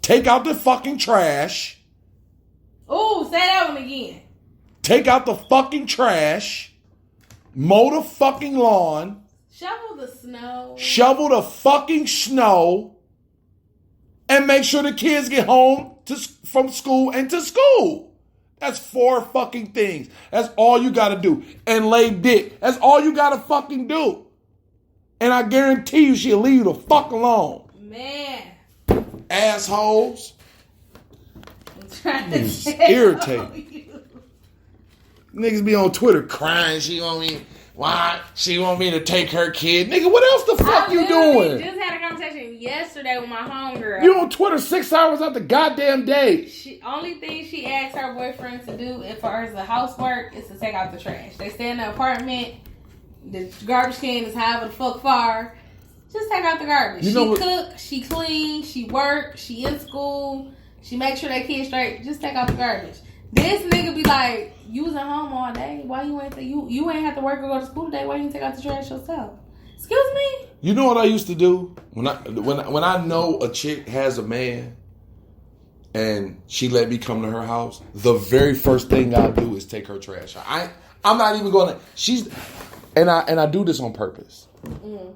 Take out the fucking trash. Ooh, say that one again. Take out the fucking trash. Mow the fucking lawn. Shovel the snow. Shovel the fucking snow. And make sure the kids get home from school and to school. That's 4 fucking things. That's all you gotta do. And lay dick. That's all you gotta fucking do. And I guarantee you she'll leave you the fuck alone. Man. Assholes. I'm trying to irritating. Niggas be on Twitter crying. She want me to take her kid. Nigga, what else the fuck you doing? Just had a conversation yesterday with my homegirl. You on Twitter 6 hours out the goddamn day. Only thing she asked her boyfriend to do as far as the housework is to take out the trash. They stay in the apartment. The garbage can is however the fuck far. Just take out the garbage. She cook, she clean, she work, she in school, she make sure that kid's straight. Just take out the garbage. This nigga be like, you was at home all day. Why you ain't you ain't have to work or go to school today? Why you didn't take out the trash yourself? Excuse me? You know what I used to do when I know a chick has a man and she let me come to her house. The very first thing I do is take her trash out. I'm not even gonna. I do this on purpose. Mm.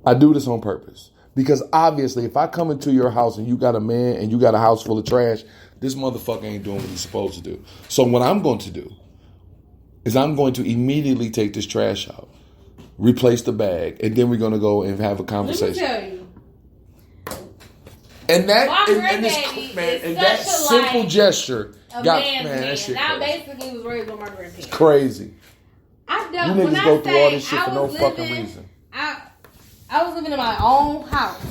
I do this on purpose because obviously, if I come into your house and you got a man and you got a house full of trash, this motherfucker ain't doing what he's supposed to do. So what I'm going to do is I'm going to immediately take this trash out, replace the bag, and then we're going to go and have a conversation. Let me tell you. And that simple gesture got that shit I crazy. basically was raised with my grandparents. Crazy. You niggas go through all this shit for no fucking reason. I was living in my own house,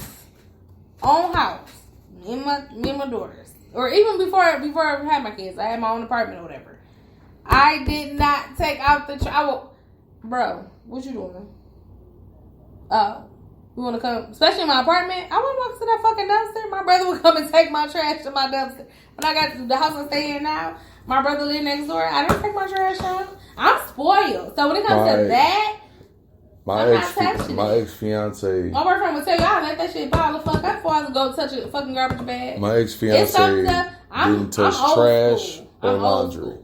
me and my daughters, or even before I had my kids, I had my own apartment or whatever. I did not take out the trash. Bro, what you doing? You want to come, especially in my apartment? I wouldn't walk to that fucking dumpster. My brother would come and take my trash to my dumpster. When I got to the house I stay in now, my brother lived next door. I didn't take my trash out. I'm spoiled. So when it comes to that, my ex-fiance. My boyfriend would tell you, I let that shit pile the fuck up before I go touch a fucking garbage bag. My ex-fiance didn't touch trash or laundry.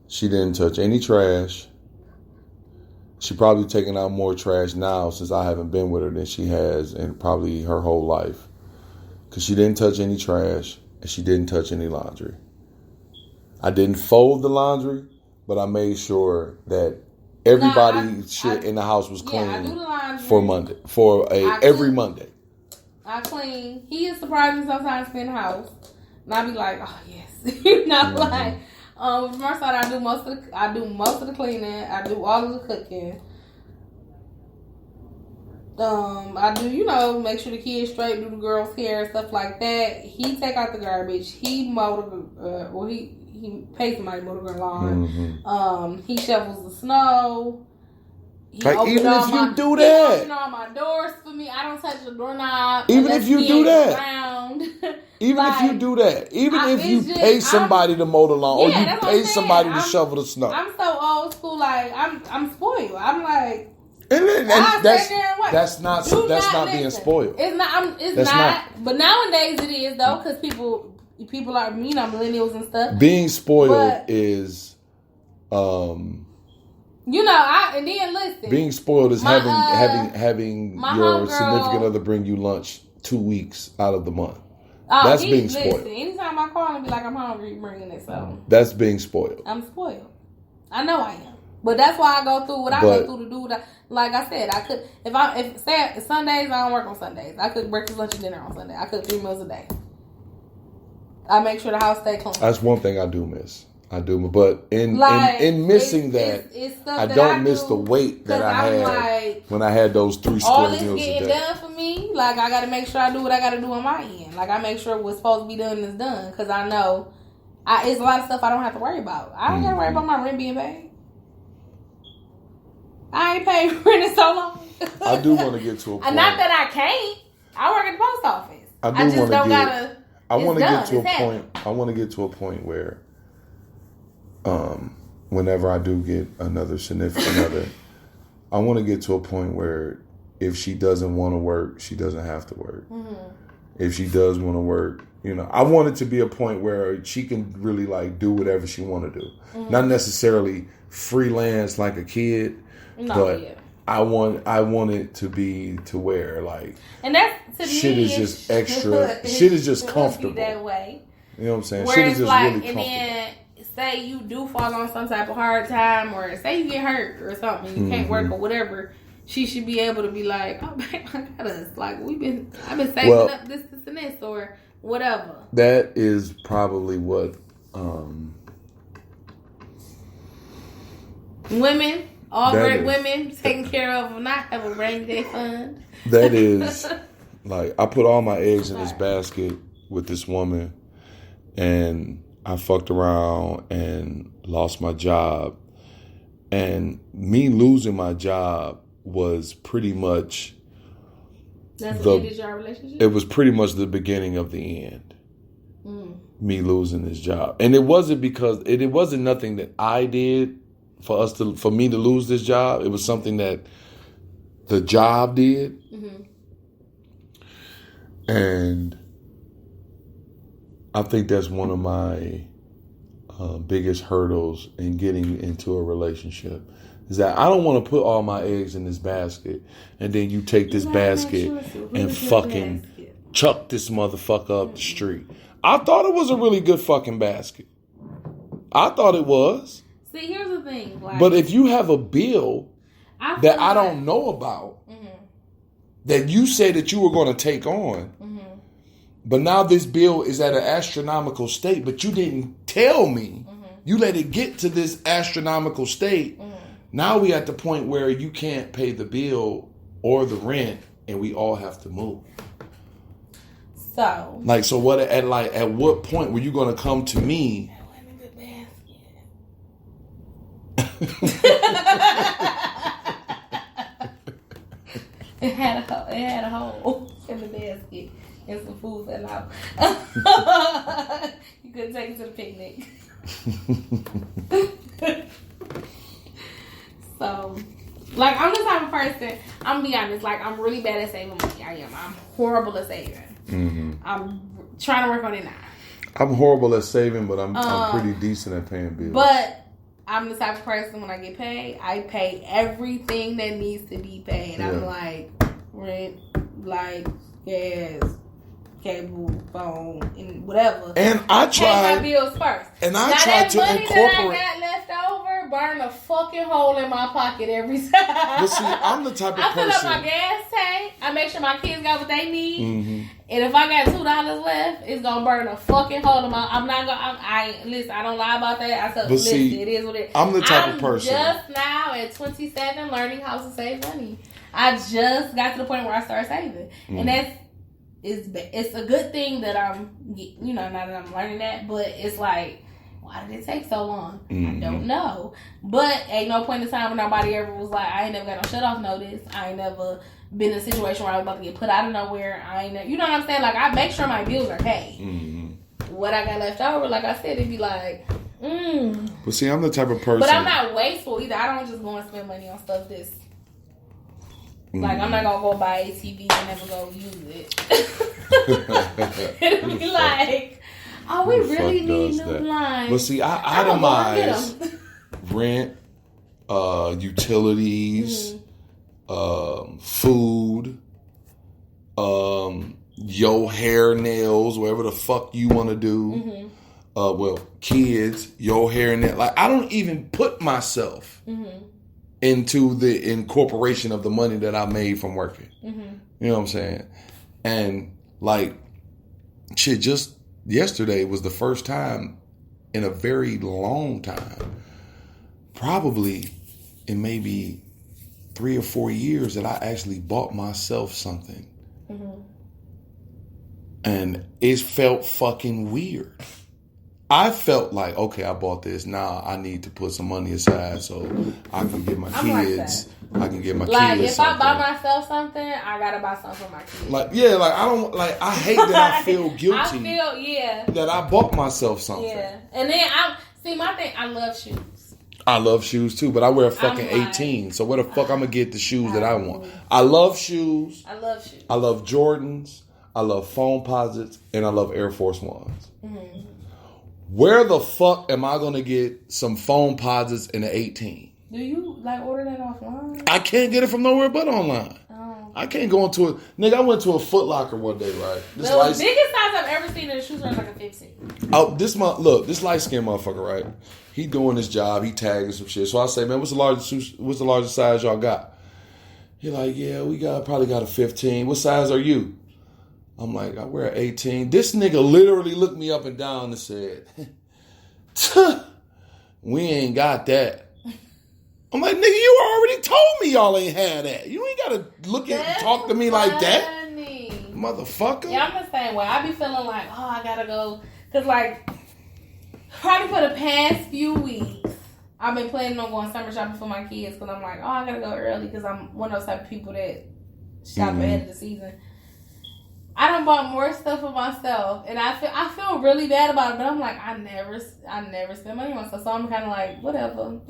She didn't touch any trash. She probably taken out more trash now since I haven't been with her than she has in probably her whole life. Because she didn't touch any trash and she didn't touch any laundry. I didn't fold the laundry, but I made sure that everybody's shit in the house was clean for Monday. Every Monday. I clean. He is surprised me sometimes in the house. And I be like, oh yes. You know, mm-hmm. Like with my son I do most of the cleaning. I do all of the cooking. I do, make sure the kids straight, do the girls' hair, stuff like that. He take out the garbage. He mow he pays somebody to mow the lawn. Mm-hmm. He shovels the snow. Even if you do that, he open all my doors for me. I don't touch the doorknob. Even if you do that, even if you do that, even if you pay somebody to mow the lawn or you pay somebody to shovel the snow. I'm so old school. Like I'm spoiled. I'm like. And that's not being spoiled. It's not. It's not. But nowadays it is though, because people are millennials and stuff. Being spoiled is, and then listen. Being spoiled is having your significant other bring you lunch 2 weeks out of the month. That's being spoiled. Anytime I call and be like, I'm hungry, you bringing it so. That's being spoiled. I'm spoiled. I know I am. But that's why I go through what I go through to do what like I said, I could if Sundays, I don't work on Sundays. I cook breakfast, lunch, and dinner on Sunday. I cook 3 meals a day. I make sure the house stay clean. That's one thing I do miss. But in missing it's I don't miss the weight that I had when I had those 3 square meals a day. All this getting done for me, like I got to make sure I do what I got to do on my end. Like I make sure what's supposed to be done is done because I know it's a lot of stuff I don't have to worry about. I ain't got to worry about my rent being paid. I ain't paid rent in so long. I do want to get to a point. Not that I can't. I work at the post office. I want to get to a point where, whenever I do get another significant other, I want to get to a point where if she doesn't want to work, she doesn't have to work. Mm-hmm. If she does want to work, I want it to be a point where she can really like do whatever she want to do. Mm-hmm. Not necessarily freelance like a kid. I want it to be to where like, and that's to shit me is just extra. Shit is just comfortable that way. You know what I'm saying? Where shit is just like, really comfortable. And then say you do fall on some type of hard time, or say you get hurt or something, you can't work or whatever. She should be able to be like, oh babe, I got us. Like I've been saving up this and this or whatever. That is probably what women. All great women taken care of will not have a rainy day fund. That is, like, I put all my eggs in this basket with this woman, and I fucked around and lost my job. And me losing my job was pretty much That's what ended your relationship? It was pretty much the beginning of the end. Me losing this job. And it wasn't because it wasn't nothing that I did for me to lose this job. It was something that the job did. And I think that's one of my biggest hurdles in getting into a relationship is that I don't want to put all my eggs in this basket and then you take this basket and fucking chuck this motherfucker up the street. I thought it was a really good fucking basket. I thought it was. See, here's the thing. Like, but if you have a bill that I don't know about, that you said that you were going to take on, but now this bill is at an astronomical state, but you didn't tell me. You let it get to this astronomical state. Now we at the point where you can't pay the bill or the rent, and we all have to move. So, like, so what? At what point were you going to come to me? It had a hole in the basket. And some food fell out. You couldn't take it to the picnic. So, like, I'm the type of person, I'm gonna be honest, like, I'm really bad at saving money. I am. I'm horrible at saving. I'm trying to work on it now. I'm horrible at saving, but I'm pretty decent at paying bills. But I'm the type of person, when I get paid, I pay everything that needs to be paid. Yeah. I'm like, rent, like, gas, cable, phone, and whatever. And I tried. Pay my bills first. And I tried to incorporate. That money that I got left over, burn a fucking hole in my pocket every time. But see, I'm the type of person. I fill up my gas tank. I make sure my kids got what they need. And if I got $2 left, it's gonna burn a fucking hole in my. I'm not gonna. Listen. I don't lie about that. Listen, it is what it is. I'm the type of person. Just now at 27, learning how to save money. I just got to the point where I started saving, and it's a good thing that I'm, now that I'm learning that, but it's like, why did it take so long? I don't know. But ain't no point in time when nobody ever was like, I ain't never got no shut off notice. I ain't never been in a situation where I was about to get put out of nowhere. I ain't you know what I'm saying? Like, I make sure my bills are paid. What I got left over, like I said, it'd be like, But see, I'm the type of person. But I'm not wasteful either. I don't just go and spend money on stuff that's like, I'm not gonna go buy ATV and never go use it. It'll be like, oh, we really need new blinds. But see, I itemize rent, utilities, food, your hair, nails, whatever the fuck you want to do. Kids, your hair and nails. Like, I don't even put myself into the incorporation of the money that I made from working. You know what I'm saying? And like, shit, just yesterday was the first time in a very long time, probably in maybe 3 or 4 years, that I actually bought myself something. And it felt fucking weird. I felt like, okay, I bought this. Now I need to put some money aside so I can get my kids. I can get my kids. Like, if something. I buy myself something, I gotta buy something for my kids. Like, yeah, like I don't like. I hate that I feel guilty. I feel that I bought myself something. Yeah, and then my thing. I love shoes. I love shoes too, but I wear a fucking 18. So where the fuck I'm gonna get the shoes that I want? I love shoes. I love shoes. I love Jordans. I love foam posits, and I love Air Force Ones. Where the fuck am I going to get some foam posits in an 18? Do you like order that offline? I can't get it from nowhere but online. Oh. I can't go into a... Nigga, I went to a Foot Locker one day, right? The biggest size I've ever seen in a shoe store is like a 15. Oh, this light-skinned motherfucker, right? He doing his job. He tagging some shit. So I say, man, what's the largest size y'all got? He like, yeah, we probably got a 15. What size are you? I'm like, I wear an 18. This nigga literally looked me up and down and said, we ain't got that. I'm like, nigga, you already told me y'all ain't had that. You ain't gotta talk to me like that. Motherfucker. Yeah, I'm the same way. I be feeling like, oh, I gotta go. Cause like, probably for the past few weeks, I've been planning on going summer shopping for my kids. Cause I'm like, oh, I gotta go early. Cause I'm one of those type of people that shop ahead of the season. I done bought more stuff for myself, and I feel really bad about it. But I'm like, I never spend money on myself, so I'm kind of like, whatever.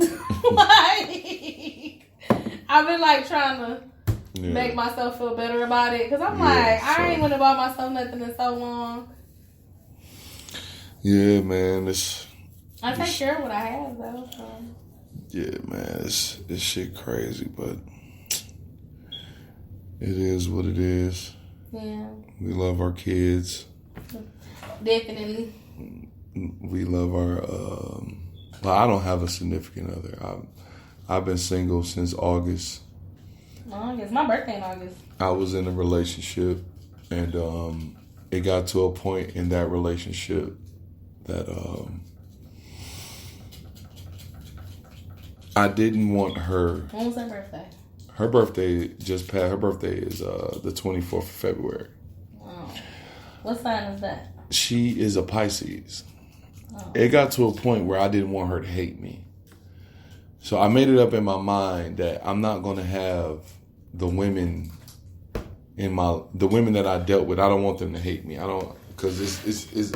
Like, I've been like trying to make myself feel better about it, because I'm like, I ain't gonna buy myself nothing in so long. Yeah, man, I take care of what I have though. So. Yeah, man, this shit crazy, but it is what it is. Yeah. We love our kids. Definitely. We love our. Well, I don't have a significant other. I've been single since August. August. My birthday in August. I was in a relationship, and it got to a point in that relationship that I didn't want her. When was her birthday? Her birthday just passed. Her birthday is the 24th of February. Oh. What sign is that? She is a Pisces. Oh. It got to a point where I didn't want her to hate me. So I made it up in my mind that I'm not going to have the women that I dealt with. I don't want them to hate me. I don't, because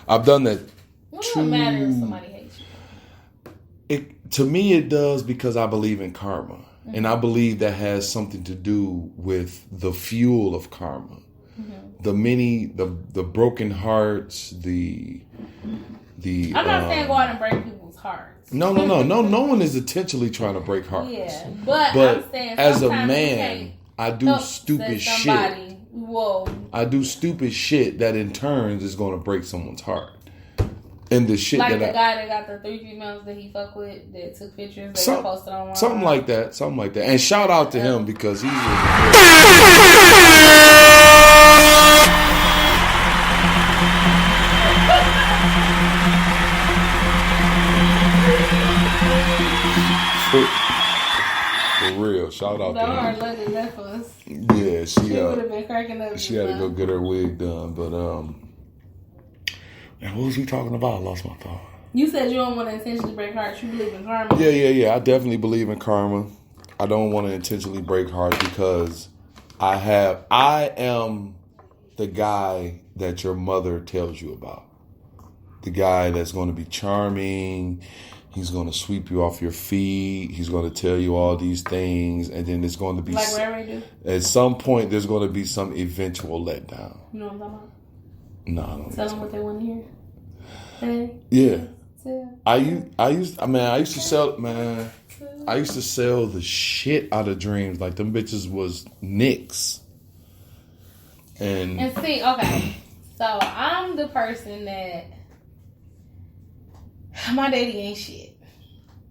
I've done that. What does it matter if somebody hates you? To me, it does, because I believe in karma. Mm-hmm. And I believe that has something to do with the fuel of karma. Mm-hmm. The broken hearts, the I'm not saying go out and break people's hearts. No. No one is intentionally trying to break hearts. Yeah, but I'm saying as a man, I do stupid shit. Whoa. I do stupid shit that in turns is going to break someone's heart. And the shit like that the guy that got the 3 females that he fucked with that took pictures that got posted online. Something like that. And shout out to him, because he's for real. Shout out to him. Hard luggage left us. Yeah, she would have been cracking up. She had to go get her wig done, but and what was we talking about? I lost my thought. You said you don't want to intentionally break hearts. You believe in karma. Yeah. I definitely believe in karma. I don't want to intentionally break hearts, because I am the guy that your mother tells you about. The guy that's going to be charming. He's going to sweep you off your feet. He's going to tell you all these things, and then there's going to be like what I do. At some point there's going to be some eventual letdown. You know what I'm talking about? No, I don't. Tell them what they want to hear. Hey. Yeah. I used to sell the shit out of dreams. Like, them bitches was nicks. And see, okay. So I'm the person that my daddy ain't shit.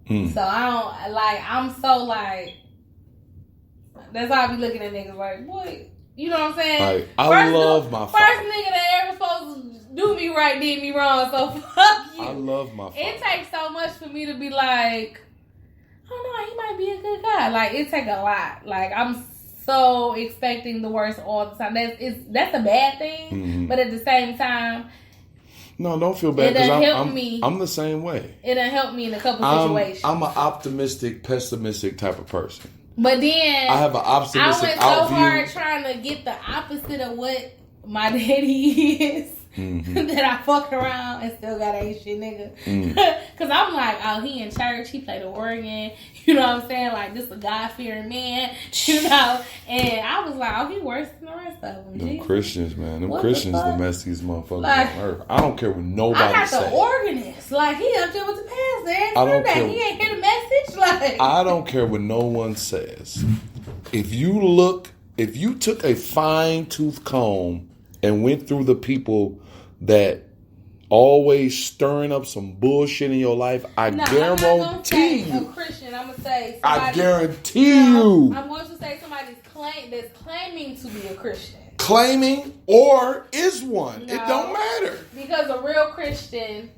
So I'm so that's how I be looking at niggas like, boy, you know what I'm saying? I love my father. First nigga that ever supposed to do me right did me wrong, so fuck you. I love my father. It takes so much for me to be like, oh no, he might be a good guy. Like, it take a lot. Like, I'm so expecting the worst all the time. That's a bad thing, mm-hmm. But at the same time, no, don't feel bad, because I'm the same way. It done helped me in a couple situations. I'm an optimistic, pessimistic type of person. But then I have an optimistic outview. I went so hard trying to get the opposite of what my daddy is. Mm-hmm. That I fuck around and still got ain't shit nigga. Cause I'm like, oh, he in church, he play the organ, you know what I'm saying? Like, this a God-fearing man, you know? And I was like, oh, he worse than the rest of them. Them Christians, man. Them Christians the messiest motherfuckers on earth. I don't care what nobody says. I got the organist. Like, he up there with the pastor. I don't care. He ain't hear the message. Like, I don't care what no one says. If you took a fine-tooth comb and went through the people that always stirring up some bullshit in your life, I guarantee you. A Christian, I'm gonna say. I guarantee you. I'm going to say somebody that's claiming to be a Christian. Claiming or is one. It don't matter. Because a real Christian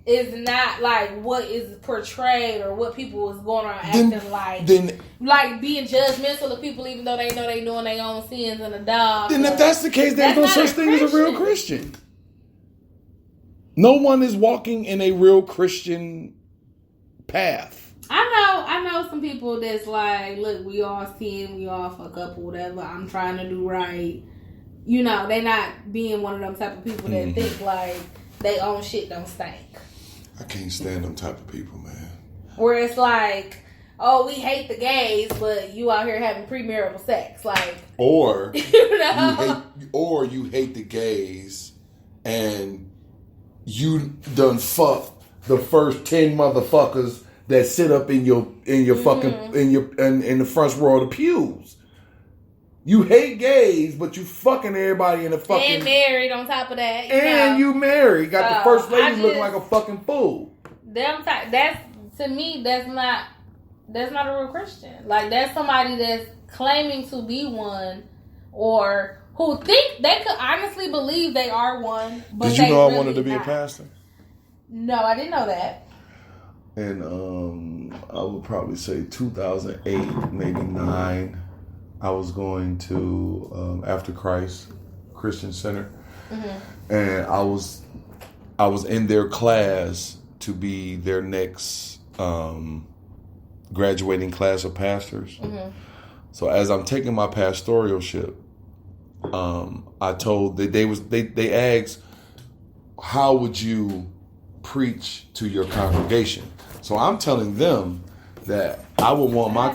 is not like what is portrayed or what people is going on acting like. Then like being judgmental of people even though they know they doing their own sins and a dog. Then if that's the case, there's no such thing as a real Christian. No one is walking in a real Christian path. I know some people that's like, look, we all sin, we all fuck up or whatever. I'm trying to do right. You know, they not being one of them type of people that think like they own shit don't stink. I can't stand them type of people, man. Where it's like, oh, we hate the gays, but you out here having premarital sex, like, or you know, you hate the gays, and you done fuck the first 10 motherfuckers that sit up in your fucking in the front row of the pews. You hate gays, but you fucking everybody in the fucking... And married on top of that. You married. Got the first lady looking like a fucking fool. To me, that's not a real Christian. Like, that's somebody that's claiming to be one or who think they could honestly believe they are one. But did you know really I wanted to be not. a pastor? No, I didn't know that. And I would probably say 2008, maybe 9. I was going to After Christ Christian Center, and I was in their class to be their next graduating class of pastors. So as I'm taking my pastoralship, I told that they asked, how would you preach to your congregation? So I'm telling them that I would want my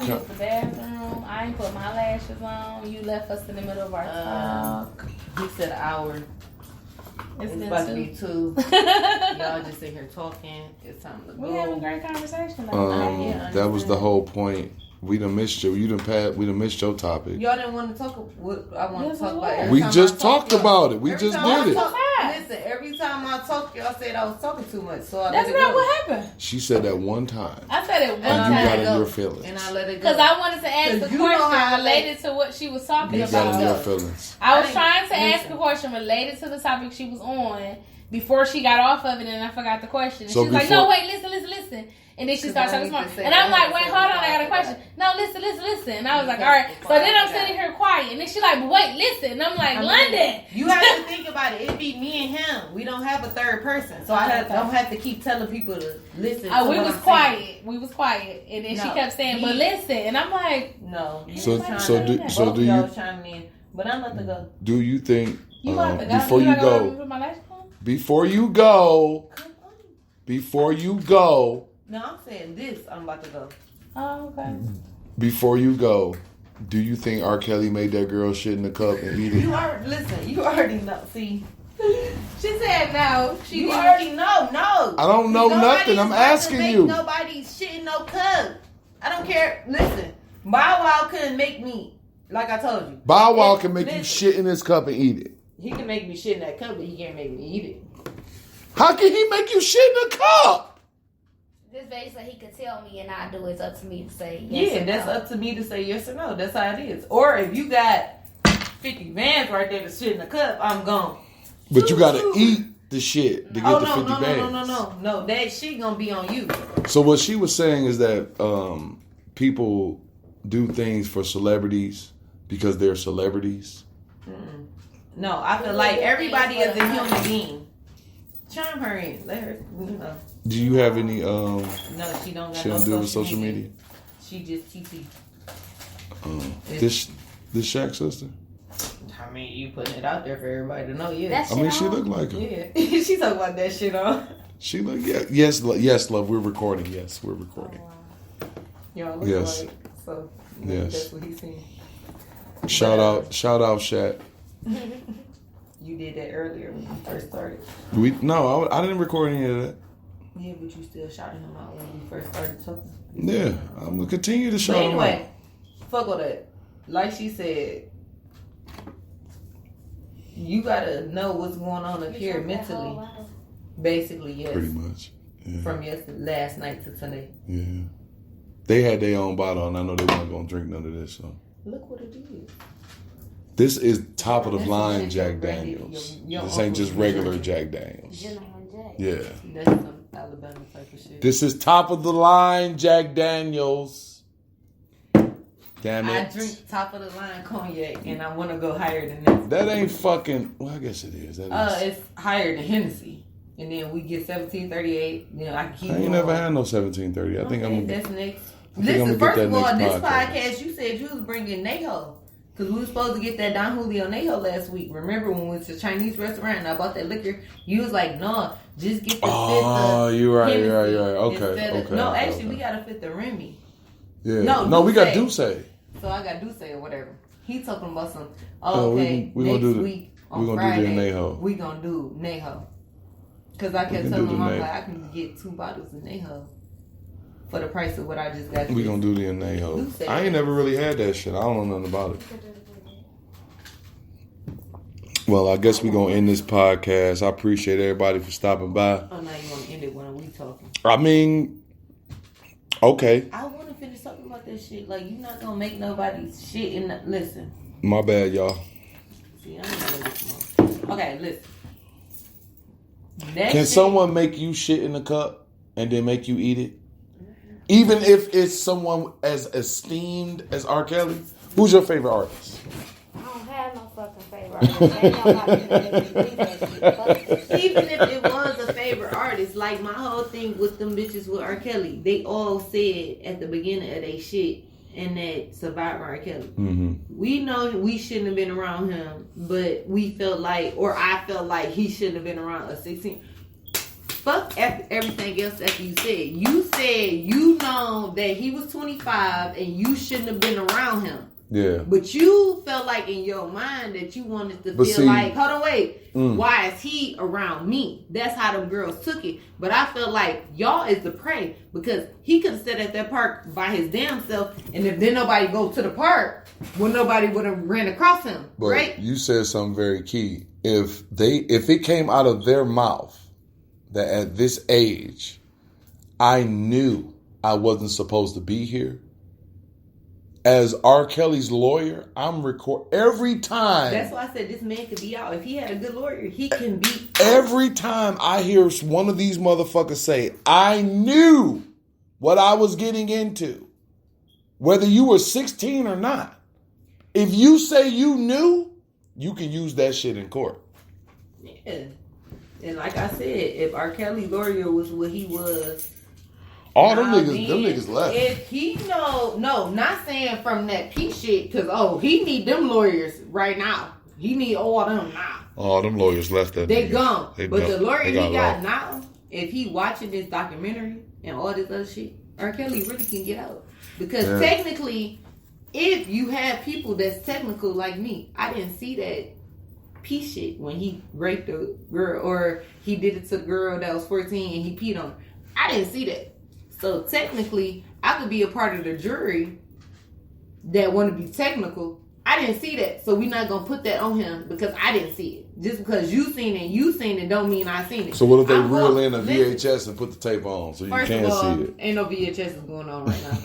I ain't put my lashes on. You left us in the middle of our talk. He said an hour. It's about to be 2. Y'all just sit here talking. It's time to go. We having a great conversation. That was the whole point. We done missed you. We done missed your topic. Y'all didn't want to talk what I want to talk about. We just talked about it. We just did it. Listen, every time I talk, y'all said I was talking too much. So that's not what happened. She said that one time. I said it one And time. you got in your feelings. And I let it go. Because I wanted to ask a question related to what she was talking about. You got in your feelings. I was trying to ask a question related to the topic she was on before she got off of it, and I forgot the question. And so she was like, no, wait, listen. And then she started talking smart. And I'm like, wait, hold on, I got a question. No, listen. And I was like, all right. So then I'm sitting here quiet. And then she's like, but wait, listen. And I'm like, London. You have to think about it. It'd be me and him. We don't have a third person. So I don't have to keep telling people to listen. We was quiet. We was quiet. And then she kept saying, but listen. And I'm like, no. So do you... But I'm about to go. Do you think... before you go... No, I'm saying this. I'm about to go. Oh, okay. Before you go, do you think R. Kelly made that girl shit in the cup and eat it? You already know. See, she said no. You already know. No, I don't know nothing. I'm asking you. Nobody's shit in no cup. I don't care. Listen, Bow Wow couldn't make me. Like I told you, Bow Wow can make you shit in his cup and eat it. He can make me shit in that cup, but he can't make me eat it. How can he make you shit in the cup? This basically he could tell me and I do. It's up to me to say yes. Yeah, that's up to me to say yes or no. That's how it is. Or if you got 50 bands right there to shit in the cup, I'm gone. But you gotta eat the shit to get the 50 bands. No. That shit gonna be on you. So what she was saying is that people do things for celebrities because they're celebrities. Mm-mm. No, I feel like everybody is a human being. Charm her in. Let her, Do you have any no, she don't got she don't deal with social media? She just TT. This Shaq's sister? I mean, you putting it out there for everybody to know, yeah. I mean, she looked like her. Yeah. She talking about that shit on. She look, yes, love, we're recording. Yes, we're recording. Y'all look like, so yes. That's what he's saying. Shout out, Shaq. You did that earlier when you first started. I didn't record any of that. Yeah, but you still shouting him out when you first started talking. Yeah, I'm gonna continue to shout him out. Anyway, fuck all that. Like she said, you gotta know what's going on up here mentally. Basically, yes. Pretty much. Yeah. From last night to today. Yeah. They had their own bottle, and I know they weren't gonna drink none of this. So look what it is. This is top of the line Jack Daniels. This ain't just regular Jack Daniels. Yeah. Alabama type of shit. This is top of the line Jack Daniels. Damn it. I drink top of the line cognac and I want to go higher than this. That ain't fucking. Well, I guess it is. It's higher than Hennessy. And then we get 1738. You know, I keep. I ain't never had no 1730. I think I'm gonna. That's next. Listen, first of all, this podcast, you said you was bringing Neho. Because we were supposed to get that Don Julio Neho last week. Remember when we went to a Chinese restaurant and I bought that liquor? You was like, no, just get the fifth. Oh, you're right. Okay. No, actually, we got a fifth of Remy. Yeah. No, we got Douce. So I got Douce or whatever. He talking about some, okay, we next gonna do week on we gonna Friday, do the Neho. we gonna do Neho. Because I kept telling him, I'm like, I can get 2 bottles of Neho for the price of what I just got. We gonna do the Anejo. I ain't never really had that shit. I don't know nothing about it. Well, I guess we gonna end this podcast. I appreciate everybody for stopping by. Oh, now you wanna end it when we talking? I mean, okay. I wanna finish talking about that shit. Like, you're not gonna make nobody's shit in the, listen. My bad, y'all. See, I'm gonna listen. Okay, listen. Can someone make you shit in a cup and then make you eat it? Even if it's someone as esteemed as R. Kelly? Who's your favorite artist? I don't have no fucking favorite artist. Even if it was a favorite artist, like my whole thing with them bitches with R. Kelly, they all said at the beginning of their shit and that survived R. Kelly. Mm-hmm. We know we shouldn't have been around him, but we felt like, or I felt like he shouldn't have been around a 16. Fuck everything else that you said. You said you know that he was 25 and you shouldn't have been around him. Yeah. But you felt like in your mind that you wanted to feel like, hold on, wait. Why is he around me? That's how them girls took it. But I felt like y'all is the prey because he could have sat at that park by his damn self, and if then nobody go to the park, well, nobody would have ran across him, but right? You said something very key. If it came out of their mouth that at this age, I knew I wasn't supposed to be here. As R. Kelly's lawyer, I'm every time. That's why I said this man could be out. If he had a good lawyer, he can be out. Every time I hear one of these motherfuckers say, I knew what I was getting into, whether you were 16 or not. If you say you knew, you can use that shit in court. Yeah. And like I said, if R. Kelly's lawyer was what he was, all them niggas left. If he no, not saying from that P shit, because he need them lawyers right now. He need all them now. All them lawyers left that. They gone. But the lawyer he got now, if he watching this documentary and all this other shit, R. Kelly really can get out. Because technically, if you have people that's technical like me, I didn't see that P shit when he raped a girl or he did it to a girl that was 14 and he peed on her. I didn't see that. So technically, I could be a part of the jury that want to be technical. I didn't see that, so we're not gonna put that on him because I didn't see it. Just because you seen it don't mean I seen it. So what if they reel in a VHS and put the tape on so you can't see it? Ain't no VHS going on right now.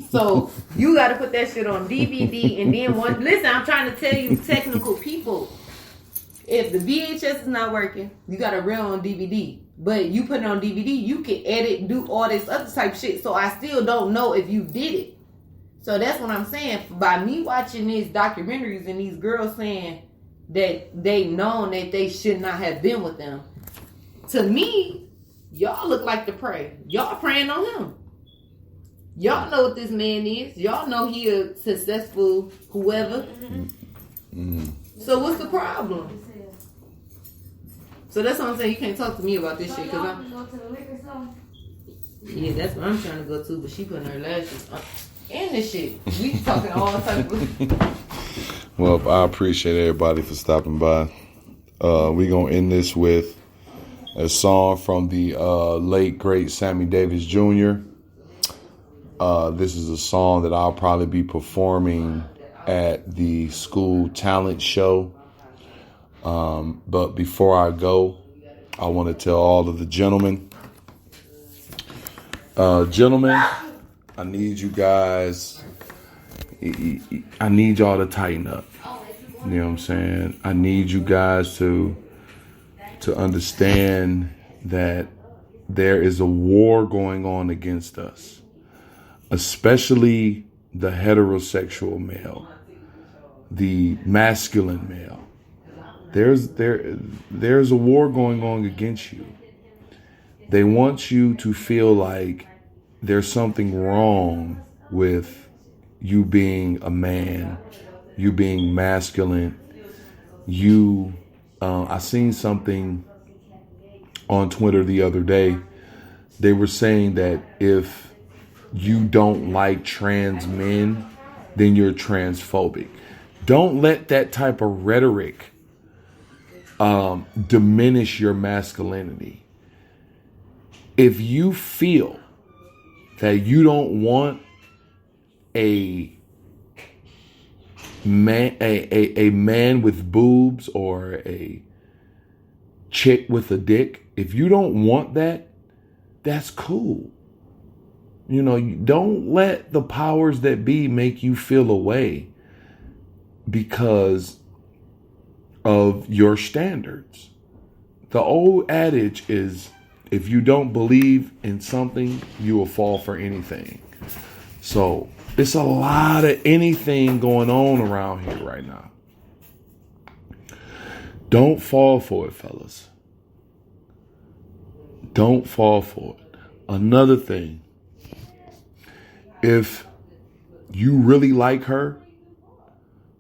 So you got to put that shit on DVD and then listen, I'm trying to tell you, technical people. If the VHS is not working, you got to reel on DVD. But you put it on DVD, you can edit, do all this other type shit. So I still don't know if you did it. So that's what I'm saying. By me watching these documentaries and these girls saying that they known that they should not have been with them, to me, y'all look like the prey. Y'all preying on him. Y'all know what this man is. Y'all know he a successful whoever. So what's the problem? So that's what I'm saying. You can't talk to me about this shit. Cause I'm go to the liquor store? Yeah, that's what I'm trying to go to. But she putting her lashes on. And this shit. We talking all type of... Well, I appreciate everybody for stopping by. We going to end this with a song from the late, great Sammy Davis Jr. This is a song that I'll probably be performing at the school talent show. But before I go, I want to tell all of the gentlemen, I need you guys, I need y'all to tighten up. You know what I'm saying? I need you guys to understand that there is a war going on against us, especially the heterosexual male, the masculine male. There's a war going on against you. They want you to feel like there's something wrong with you being a man, you being masculine. I seen something on Twitter the other day. They were saying that if you don't like trans men, then you're transphobic. Don't let that type of rhetoric diminish your masculinity. If you feel that you don't want a man with boobs or a chick with a dick, if you don't want that, that's cool. You don't let the powers that be make you feel away because of your standards. The old adage is, if you don't believe in something, you will fall for anything. So it's a lot of anything going on around here right now. Don't fall for it, fellas. Don't fall for it. Another thing, if you really like her,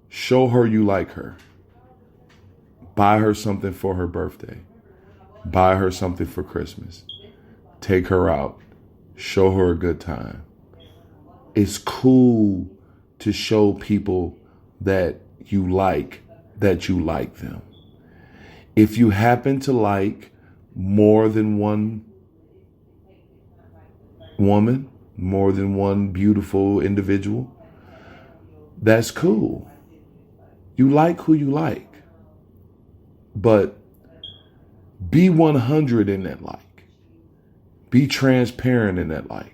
show her you like her. Buy her something for her birthday. Buy her something for Christmas. Take her out. Show her a good time. It's cool to show people that you like them. If you happen to like more than one woman, more than one beautiful individual, that's cool. You like who you like. But be 100 in that like. Be transparent in that like.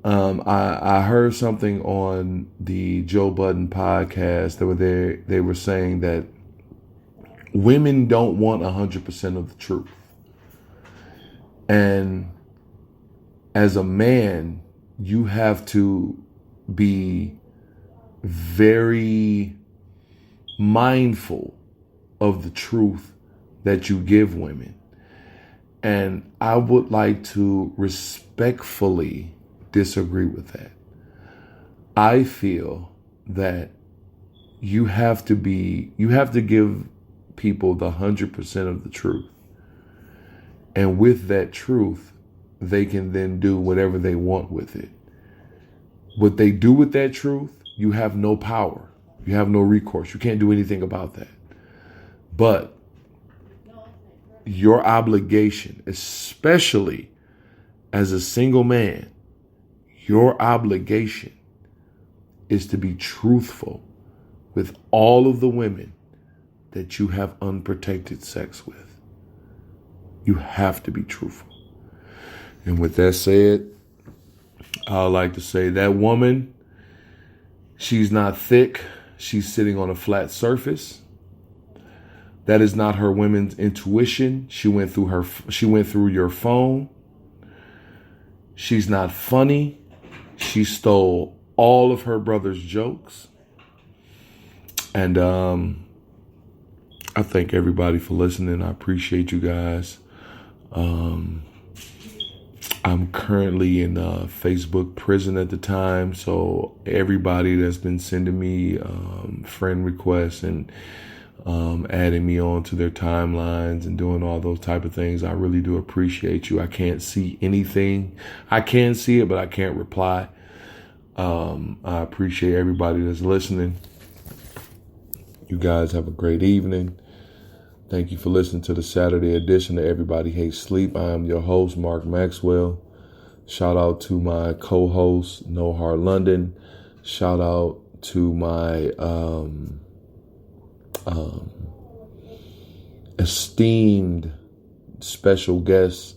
I heard something on the Joe Budden podcast that they were saying that women don't want 100% of the truth. And as a man, you have to be very mindful of the truth that you give women. And I would like to respectfully disagree with that. I feel that you have to give people the 100% of the truth. And with that truth, they can then do whatever they want with it. What they do with that truth, you have no power. You have no recourse. You can't do anything about that. But your obligation, especially as a single man, your obligation is to be truthful with all of the women that you have unprotected sex with. You have to be truthful. And with that said, I would like to say that woman, she's not thick. She's sitting on a flat surface. That is not her women's intuition. She went through your phone. She's not funny. She stole all of her brother's jokes. And I thank everybody for listening. I appreciate you guys. I'm currently in Facebook prison at the time, so everybody that's been sending me friend requests and adding me on to their timelines and doing all those type of things, I really do appreciate you. I can't see anything. I can see it, but I can't reply. I appreciate everybody that's listening. You guys have a great evening. Thank you for listening to the Saturday edition of Everybody Hates Sleep. I am your host, Mark Maxwell. Shout out to my co-host, No Hard London. Shout out to my esteemed special guest,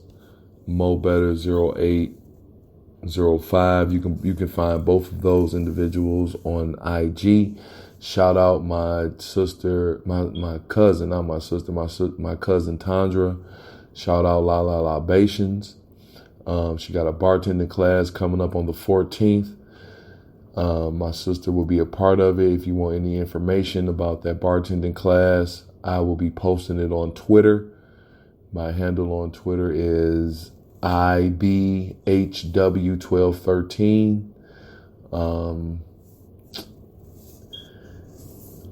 Mo Better 0805. You can find both of those individuals on IG. Shout out my sister, my cousin, not my sister, my cousin Tandra. Shout out La La Libations. She got a bartending class coming up on the 14th. My sister will be a part of it. If you want any information about that bartending class, I will be posting it on Twitter. My handle on Twitter is IBHW1213.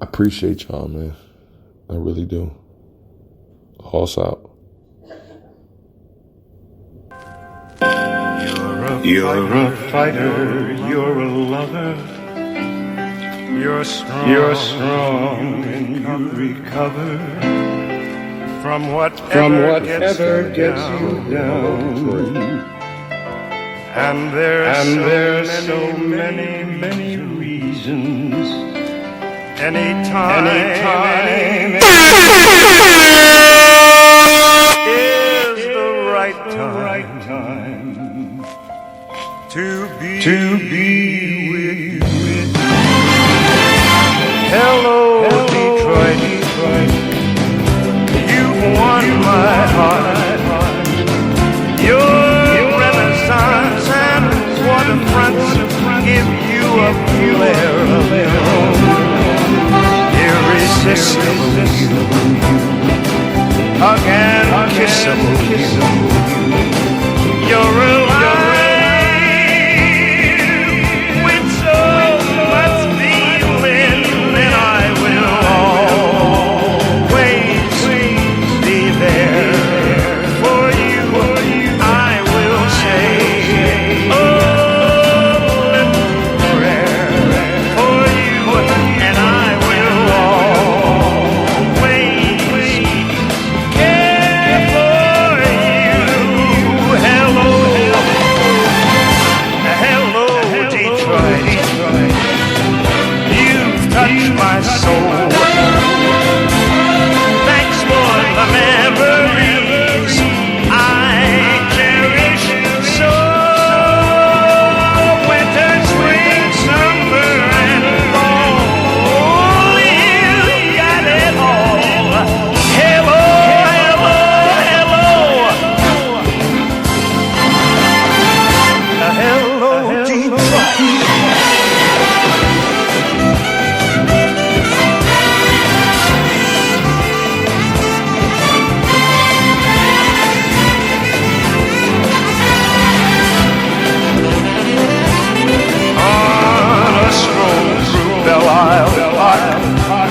I appreciate y'all, man. I really do. Hoss out. You're a fighter, you're a lover. You're strong and you recover from whatever gets you down. And there's so many reasons. Anytime is the right time to be with you. Hello, Detroit. You've won my heart. Your renaissance and waterfronts give you a flair of your own. Irresistible you, hug and kissable you. You're alive with so much feeling, and I will always be there for you. I will say, oh, little prayer for you, and I will always care for you. Hello, Detroit. You've touched my soul. Thanks for the memories I cherish so. Winter, spring, summer, and fall. You got it all. Hello, Detroit. On a stroll through Belle Isle Park,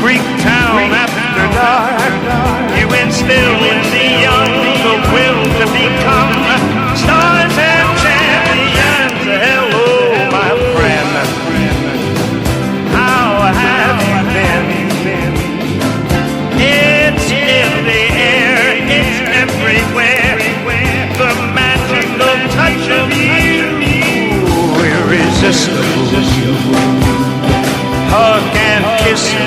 Greek town after dark, you instill in the young the will to become stars and champions. Hello, my friend. How have you been? It's in the air, it's everywhere. The magical touch of you, irresistible you. Hug and kiss you.